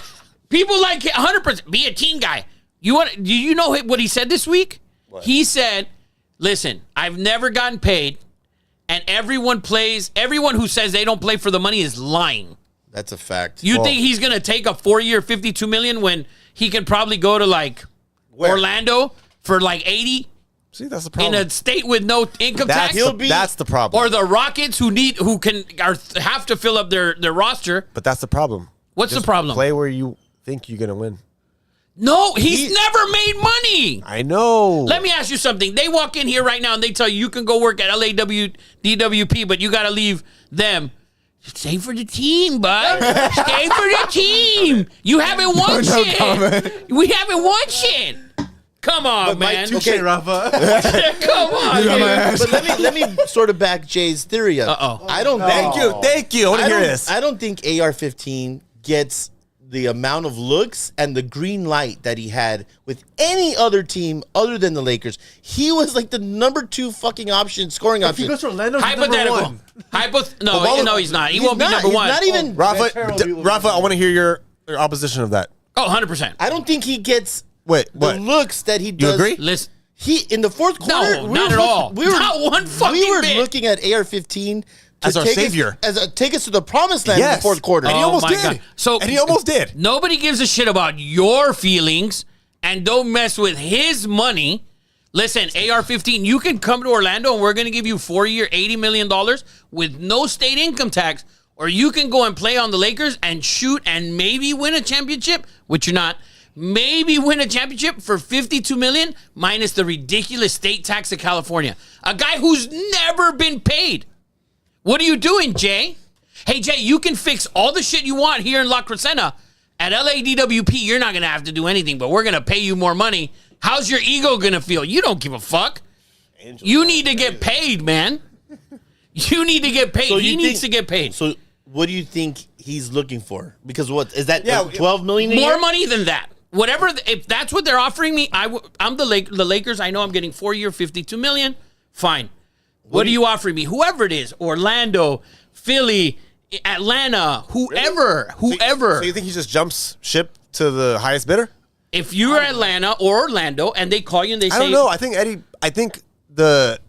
People like 100% be a team guy. Do you know what he said this week? He said, "Listen, I've never gotten paid, and everyone who says they don't play for the money is lying." That's a fact. You think he's going to take a 4-year, $52 million when he can probably go to Orlando for 80 See, that's the in problem. a state with no income tax? That's the problem. Or the Rockets who have to fill up their roster. But that's the problem. What's Just the problem? Play where you think you're gonna win. No, he's never made money. I know. Let me ask you something. They walk in here right now and they tell you can go work at DWP, but you got to leave them. Stay for the team, bud. Stay for the team. You haven't won shit. We haven't won shit. Come on, man. Okay, Rafa. Come on, dude. but let me sort of back Jay's theory up. Uh-oh. I don't Thank you. I want to hear this. I don't think AR-15 gets the amount of looks and the green light that he had with any other team other than the Lakers. He was like the number 2 fucking option, scoring If he option. goes to Orlando, he's number Hypothetical. 1. No, he's not. He He's won't be not. number He's 1. not even. Rafa, I want to hear your opposition of that. Oh, 100%. I don't think he gets Wait, the what? looks that he does. agree? Listen. He in the fourth quarter. No, not at all. Not one fucking We were bit. looking at AR-15 to As our take savior. take us to the promised land in the Yes. fourth quarter. And he Oh almost my did. God. So- and he almost did. Nobody gives a shit about your feelings and don't mess with his money. Listen, AR-15, you can come to Orlando and we're going to give you 4-year, $80 million with no state income tax, or you can go and play on the Lakers and shoot and maybe win a championship, which you're not. Maybe win a championship for $52 million minus the ridiculous state tax of California. A guy who's never been paid. What are you doing, Jay? Hey, Jay, you can fix all the shit you want here in La Crescenta. At LADWP, you're not going to have to do anything, but we're going to pay you more money. How's your ego going to feel? You don't give a fuck. You need to get paid, man. You need to get paid. So He you needs think- to get paid. So what do you think he's looking for? Because what is that? 12 million a More year? money than that. Whatever, if that's what they're offering me, I'm the Lakers. I know I'm getting 4-year, $52 million. Fine. What are you offering me? Whoever it is, Orlando, Philly, Atlanta, whoever. So you think he just jumps ship to the highest bidder? If you're Atlanta or Orlando and they call you and they say, I don't know. I think the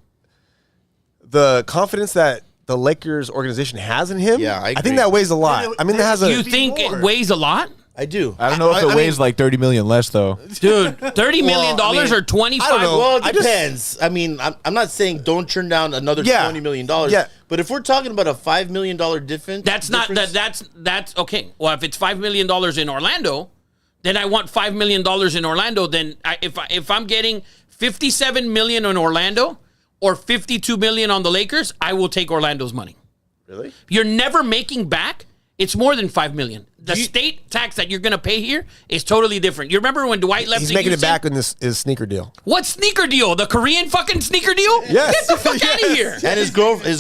confidence that the Lakers organization has in him, Yeah, I think agree. that weighs a lot. I mean, that has a. you think it weighs a lot? I do. I don't know if it weighs like 30 million less though. Dude, $30 million I mean, or 25. I don't know. Well, I it just- depends. I mean, I'm not saying don't turn down another Yeah. $20 million. Yeah. But if we're talking about a $5 million difference, That's not that's okay. Well, if it's $5 million in Orlando, then I want $5 million in Orlando. Then if I'm getting $57 million in Orlando or $52 million on the Lakers, I will take Orlando's money. Really? You're never making back. It's more than $5 million. The state tax that you're going to pay here is totally different. You remember when Dwight left? He's to making Houston? it back in his sneaker deal. What sneaker deal? The Korean fucking sneaker deal? Yes. Get the fuck out of here. And his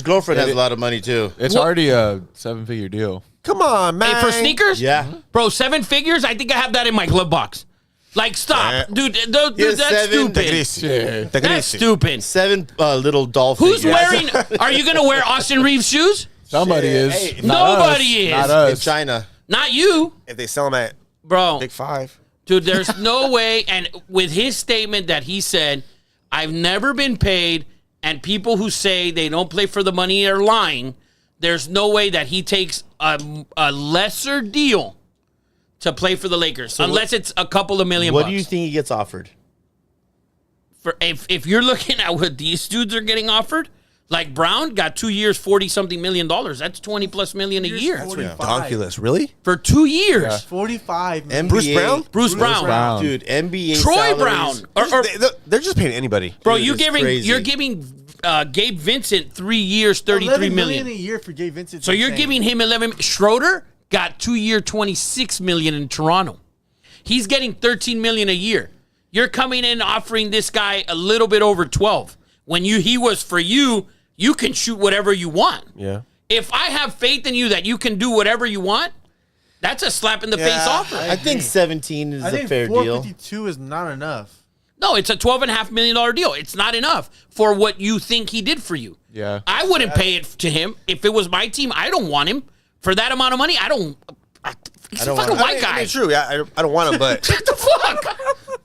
girlfriend has a lot of money too. It's What? already a 7-figure deal. Come on, man. Hey, for sneakers? Yeah. Bro, 7 figures? I think I have that in my glove box. Like, stop. Yeah. Dude, Here's that's 7. stupid. That's stupid. 7 little doll Who's figures. wearing... Are you going to wear Austin Reeves shoes? Somebody is. Hey, Not nobody us. is. Not in us. China? Not you. If they sell them at Bro. Big 5. Dude, there's no way. And with his statement that he said, I've never been paid, and people who say they don't play for the money are lying, there's no way that he takes a lesser deal to play for the Lakers, unless it's a couple of million What bucks. do you think he gets offered? For if you're looking at what these dudes are getting offered, like Brown got 2 years, $40-something million. That's $20+ million a year. That's Donkulous, really? For 2 years. 45. NBA, Bruce Brown? Bruce Brown. Brown. Dude, NBA Troy salaries. Brown. Or, They're just paying anybody. bro, Dude, it's crazy. you're giving Gabe Vincent 3 years, $33 $11 million. million a year for Gabe Vincent. So you're giving him 11. Schroeder got 2 year, $26 million in Toronto. He's getting $13 million a year. You're coming in offering this guy a little bit over 12. When he was for you, you can shoot whatever you want. Yeah. If I have faith in you that you can do whatever you want, that's a slap in the face offer. I think 17 is I a think fair deal. 452 is not enough. No, it's a $12.5 million deal. It's not enough for what you think he did for you. Yeah. I wouldn't pay it to him. If it was my team, I don't want him. For that amount of money, he's a fucking white guy. I mean, true. Yeah, I don't want him, but What the fuck?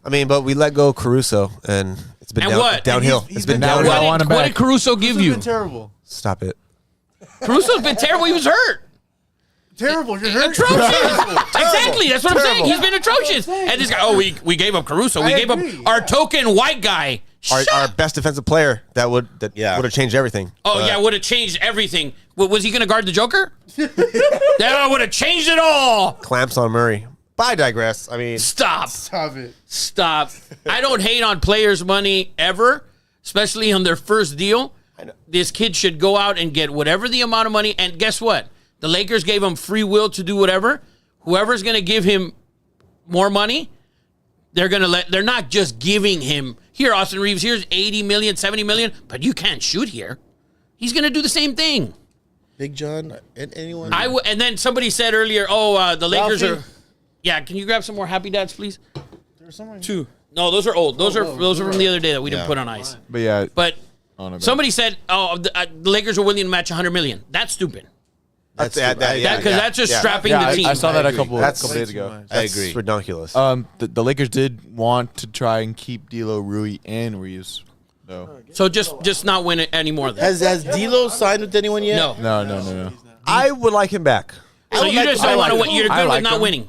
I mean, but we let go Caruso, and it's been And what? downhill. He's It's been been down- downhill. I want him What back. did Caruso give This has you? been terrible. Stop it. Caruso's been terrible. He was hurt. Terrible. You're hurt. Atrocious. Exactly. That's what I'm saying. Terrible. He's been atrocious. And this guy, we gave up Caruso. We I gave up agree. our token white guy. Our best defensive player that would have changed everything. Oh, yeah, would have changed everything. Was he going to guard the Joker? That would have changed it all. Clamps on Murray. But I digress. I mean, Stop. Stop it. Stop. I don't hate on players' money ever, especially on their first deal. This kid should go out and get whatever the amount of money. And guess what? The Lakers gave him free will to do whatever. Whoever's going to give him more money, they're not just giving him, here, Austin Reeves, here's 80 million, 70 million, but you can't shoot here. He's going to do the same thing. Big John, anyone? And then somebody said earlier, the Lakers Ralphie? are. Yeah, can you grab some more Happy Dads, please? There's someone. 2. No, those are old. Those are from the other day that we didn't put on ice. But yeah. But on a bet. somebody said, the Lakers are willing to match 100 million. That's stupid. that's That's just strapping Yeah, the team. I saw that a couple That's days way ago. I agree. Ridiculous. The Lakers did want to try and keep D'Lo, Rui, and Reeves. No. So just not win it anymore. Then. Has D'Lo signed with anyone yet? No. No. I would like him back. So you just don't want to win. You're good with like not him. winning.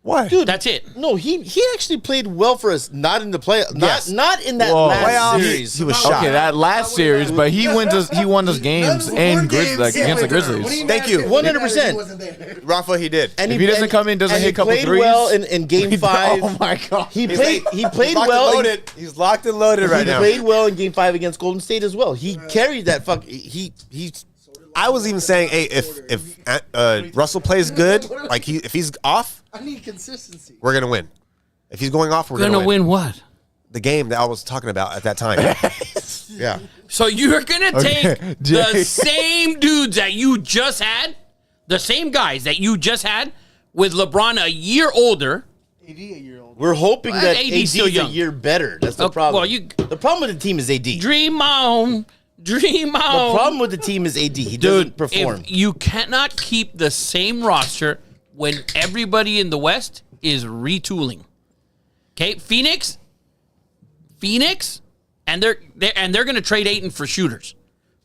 Why? Dude, That's it. No, he actually played well for us. Not in the play. Yes. Not in that Whoa. last Playoffs, series. he was shot. Okay, that last series, but he won us games and against the Grizzlies. Thank you. 100%. Rafa, he did. And If he doesn't come in, doesn't and hit he a couple played threes. well in Game 5. Oh my god. He played He's locked well. and loaded. He's locked and loaded right He now. played well in Game 5 against Golden State as well. He carried that fuck. He I was even saying, hey, if Russell plays good, like if he's off, I need consistency. we're gonna win. If he's going off, we're Gonna gonna win what? The game that I was talking about at that time. yeah. So you're gonna take the Jay. same dudes that you just had, the same guys that you just had, with LeBron a year older. AD a year old. We're hoping that AD's AD's still a young. year better. That's the Okay, problem. well, the problem with the team is AD. The Dream on, dream on. problem with the team is AD. He Dude, doesn't perform. if you cannot keep the same roster when everybody in the West is retooling. Okay, Phoenix, and they're going to trade Ayton for shooters,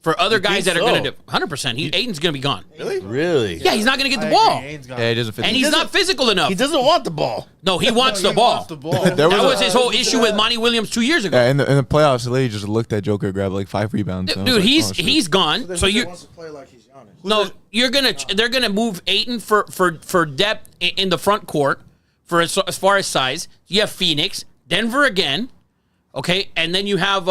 for other guys that are going to do 100%. Ayton's going to be gone. Really? Yeah, he's not going to get the I ball, agree, Ain's gone. Yeah, it doesn't fit. and he's not physical enough. He doesn't want the ball. No, he wants the He ball. wants the ball. There That was a- his whole issue with Monty Williams 2 years ago. Yeah, in the playoffs, the lady just looked at Joker and grabbed like 5 rebounds. So I was Dude, like, he's oh, shit. he's gone. So you wants to play like he's Giannis. no, they're gonna move Ayton for depth in the front court for as far as size. You have Phoenix, Denver again, okay, and then you have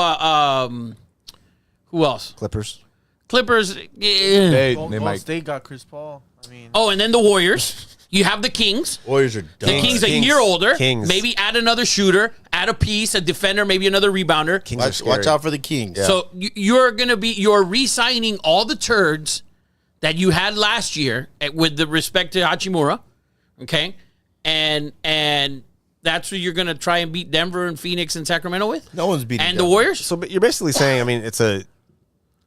who else? Clippers. Clippers. They Golden might. State got Chris Paul. I mean, Oh, and then the Warriors. You have the Kings. Warriors are dumb. The Kings a Kings. year older. Kings. Maybe add another shooter, add a piece, a defender, maybe another rebounder. Kings are scary. Watch out for the Kings. So you're re-signing all the turds that you had last year with the respect to Hachimura, okay, and that's who you're gonna try and beat Denver and Phoenix and Sacramento with. No one's beating and Denver. the Warriors. So but you're basically saying, I mean, it's a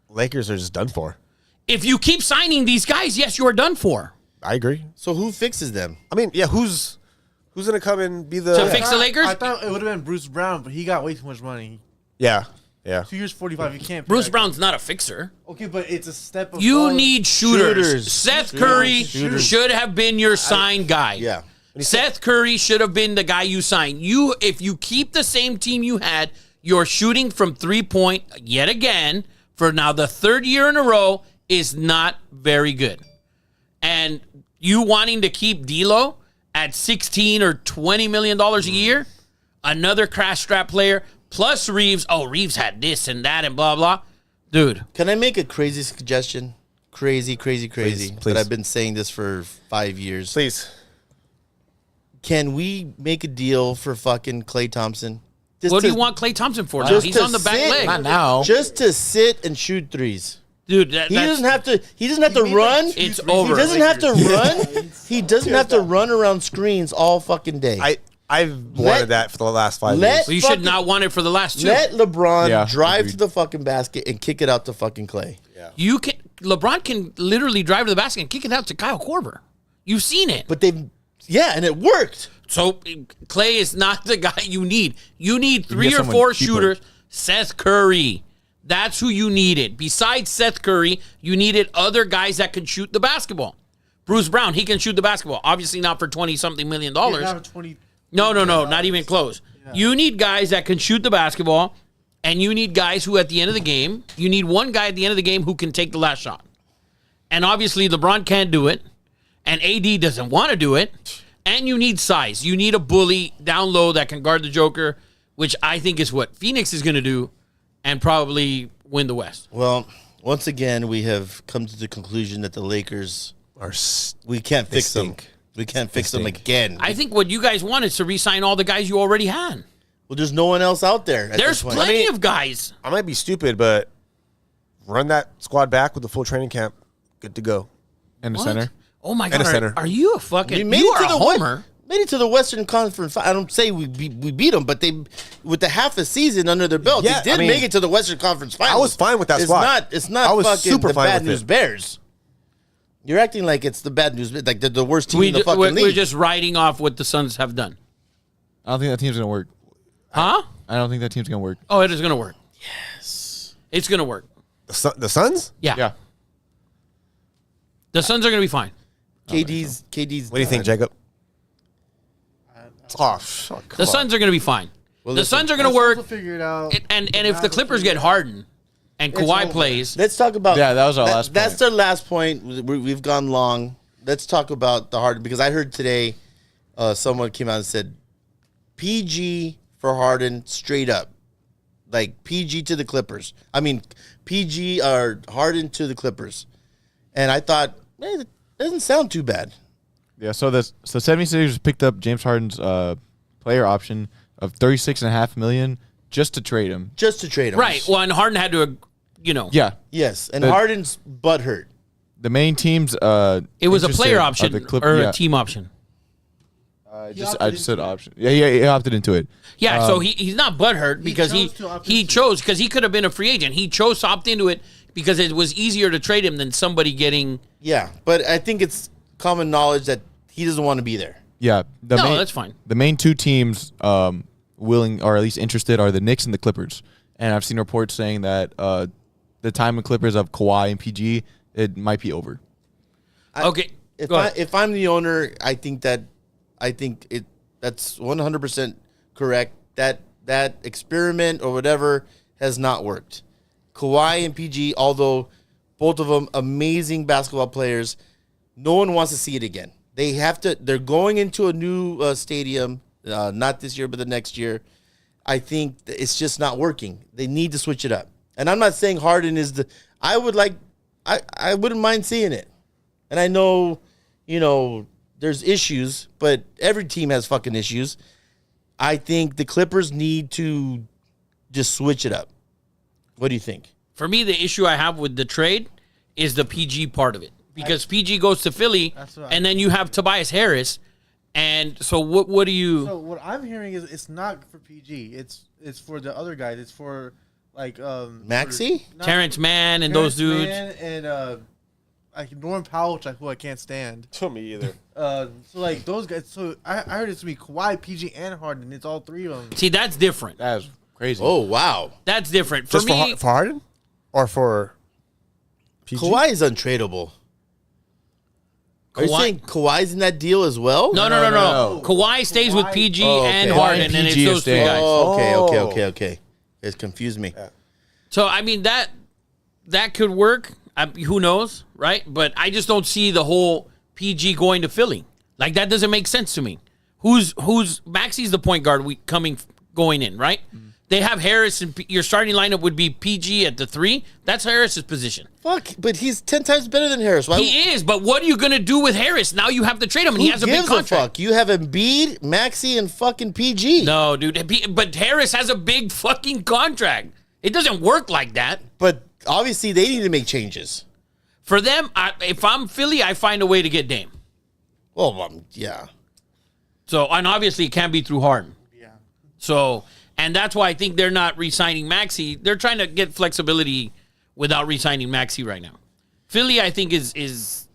Lakers are just done for. If you keep signing these guys, yes, you are done for. I agree. So who fixes them? I mean, yeah, who's gonna come and be the To fix the Lakers? I thought it would have been Bruce Brown, but he got way too much money. Yeah. 2 years, 45. You can't. Pay Bruce that. Brown's not a fixer. Okay, but it's a step. You above- need shooters. Shooters. Seth Curry Shooters. should have been your signed guy. Yeah. Seth Curry should have been the guy you signed. If you keep the same team you had, you're shooting from 3-point yet again for now the third year in a row is not very good. And you wanting to keep D'Lo at $16 or $20 million a year, another crash strap player, plus Reeves. Oh, Reeves had this and that and blah, blah. Dude. Can I make a crazy suggestion? Crazy. Please. But I've been saying this for 5 years. Please. Can we make a deal for fucking Klay Thompson? Just What do to- you want Klay Thompson for now? just He's to on the back sit- leg. Not now. Just to sit and shoot threes. Dude, He doesn't have to. He doesn't have to made run. like It's He over. doesn't have to run. He doesn't have to run around screens all fucking day. I've wanted that for the last 5 let- years. Well, you fucking- should not want it for the last two. Let LeBron Yeah, drive agreed. to the fucking basket and kick it out to fucking Klay. You can. LeBron can literally drive to the basket and kick it out to Kyle Korver. You've seen it. But and it worked. So Klay is not the guy you need. You need three get or someone four cheaper. shooters. Seth Curry. That's who you needed. Besides Seth Curry, you needed other guys that can shoot the basketball. Bruce Brown, he can shoot the basketball. Obviously not for $20-something million. Yeah, not 20. No, not even close. You need guys that can shoot the basketball, and you need guys who, at the end of the game, you need one guy at the end of the game who can take the last shot. And obviously, LeBron can't do it, and AD doesn't want to do it, and you need size. You need a bully down low that can guard the Joker, which I think is what Phoenix is going to do, and probably win the West. Well, once again, we have come to the conclusion that the Lakers we can't fix them. stink. We can't fix them stink. again. I think what you guys want is to re-sign all the guys you already had. Well, there's no one else out there. At There's this point. plenty of guys. I might be stupid, but run that squad back with the full training camp. Good to go. And the What? center. Oh my And God! a center. Are you a fucking? We made you it to are a the homer. Made it to the Western Conference. I don't say we beat them, but they with the half a season under their belt, Yeah, they did I mean, make it to the Western Conference Finals. I was fine with that it's squad. It's not I was fucking super the fine bad with news it. Bears. You're acting like it's the bad news, like they're the worst team in the fucking We're league. just writing off what the Suns have done. I don't think that team's gonna work. Huh? I don't think that team's gonna work. Oh, it is going to work. Yes. It's going to work. The Suns? Yeah. Yeah. The Suns are going to be fine. KD's. What do you think, Jacob? Oh, fuck. The Suns are going to be fine. Well, the listen, Suns are going to We'll work. figure it out. And if the Clippers get Harden and Kawhi over. plays, Let's talk about. Yeah, that was our last That's point. their last point. We've gone long. Let's talk about the Harden because I heard today someone came out and said PG for Harden straight up, like PG to the Clippers. I mean PG or Harden to the Clippers, and I thought, man, it doesn't sound too bad. Yeah, so 76ers picked up James Harden's player option of $36.5 million just to trade him. Just to trade him, right. Well, and Harden had to, Yeah. Yes, and The- Harden's butt hurt. The main teams it was a interested player are option the or yeah. a team option. I just said option. Yeah, he opted into it. Yeah, so he's not butthurt because chose to opt he into chose because he could have been a free agent. He chose to opt into it because it was easier to trade him than somebody getting. Yeah, but I think it's common knowledge that he doesn't want to be there. Yeah, that's fine. The main two teams willing or at least interested are the Knicks and the Clippers. And I've seen reports saying that the time and Clippers of Kawhi and PG, it might be over. Okay. If I'm the owner, I think that's 100% correct. That experiment or whatever has not worked. Kawhi and PG, although both of them amazing basketball players, no one wants to see it again. They're going into a new stadium, not this year, but the next year. I think it's just not working. They need to switch it up. And I'm not saying Harden is I wouldn't mind seeing it. And I know, there's issues, but every team has fucking issues. I think the Clippers need to just switch it up. What do you think? For me, the issue I have with the trade is the PG part of it. Because PG goes to Philly, and then you have Tobias Harris. And so what do you... So what I'm hearing is it's not for PG. It's for the other guys. It's for, like... Maxey? Terrence Mann and those dudes. Mann and like Norman Powell, who I can't stand. To me either. So like those guys. So I heard it's gonna be Kawhi, PG, and Harden. It's all three of them. See, that's different. That's crazy. Oh, wow. That's different. For Just me... for Harden? Or for PG? Kawhi is untradeable. Are you saying Kawhi's in that deal as well? No. Kawhi stays with PG and okay. Harden, and it's PG those three stays. guys. Oh, okay. It's confused me. So, I mean, that could work. Who knows, right? But I just don't see the whole PG going to Philly. Like, that doesn't make sense to me. Who's Maxey's the point guard going in, right? They have Harris, and your starting lineup would be PG at the 3. That's Harris's position. Fuck, but he's 10 times better than Harris. Why? He is, but what are you going to do with Harris? Now you have to trade him, and he has a big gives contract. fuck? You have Embiid, Maxey, and fucking PG. No, dude. But Harris has a big fucking contract. It doesn't work like that. But obviously, they need to make changes. For them, if I'm Philly, I find a way to get Dame. Well, yeah. So, and obviously, it can't be through Harden. Yeah. So, and that's why I think they're not re-signing Maxey. They're trying to get flexibility without re-signing Maxey right now. Philly, I think, is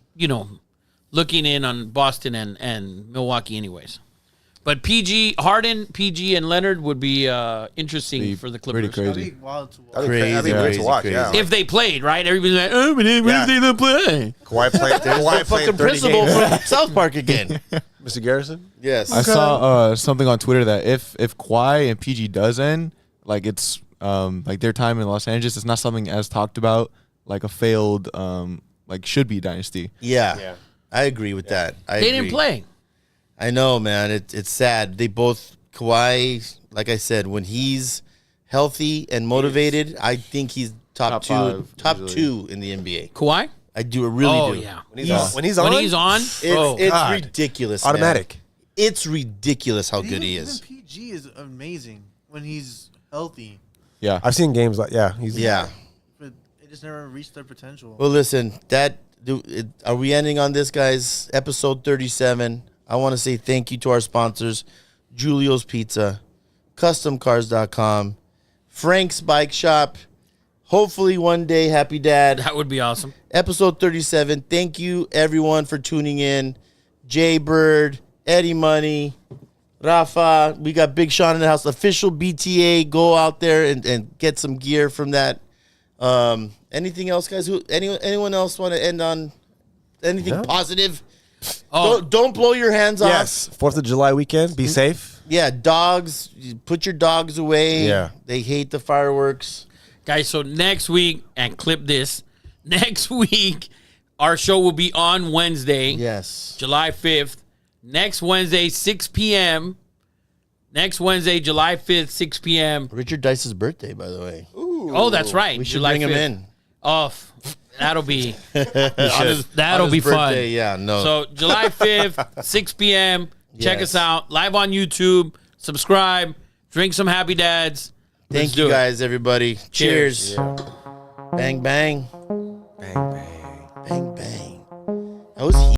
looking in on Boston and Milwaukee anyways. But Harden, PG, and Leonard would be interesting for the Clippers. Pretty That'd crazy. be wild to watch. That'd be Crazy, great crazy, to watch, crazy. yeah. If they played, right? Everybody's like, oh, but when they don't play. Kawhi played, Kawhi played Fucking 30 principal games. from South Park again. Mr. Garrison? Yes. I saw something on Twitter that if Kawhi and PG does end, like it's like their time in Los Angeles, it's not something as talked about like a failed like should be dynasty. Yeah. I agree with that. They didn't play. I know, man. It's sad. They both, Kawhi, like I said, when he's healthy and motivated, I think he's top five, top easily. 2 in the NBA. Kawhi? I really do. Yeah. When he's on? When he's on, It's God. ridiculous, man. Automatic. It's ridiculous how good he is. Even PG is amazing when he's healthy, Yeah. I've seen games like, he's Yeah. but they just never reached their potential. Well, listen, are we ending on this, guys? Episode 37. I want to say thank you to our sponsors, Julio's Pizza, CustomCars.com, Frank's Bike Shop. Hopefully one day, Happy Dad. that would be awesome. Episode 37. Thank you, everyone, for tuning in. Jay Bird, Eddie Money, Rafa. We got Big Sean in the house. Official BTA. Go out there and get some gear from that. Anything else, guys? Anyone else want to end on anything positive? Oh, Don't blow your hands off. Yes. 4th of July weekend. Be safe. Yeah, dogs. You put your dogs away. Yeah. They hate the fireworks. guys, so next week, and clip this, next week, our show will be on Wednesday, Yes. July 5th. Next Wednesday, 6 p.m. Next Wednesday, July 5th, 6 p.m. Richard Dice's birthday, by the way. Oh, that's right. We should July bring him 5th. in. Oh, that'll be On that'll his be fun. birthday, yeah, no. So July 5th, 6 p.m. Check Yes. us out live on YouTube. Subscribe. Drink some Happy Dads. Let's Thank do you it. guys, everybody. Cheers. Bang, bang. Bang, bang. Bang, bang. That was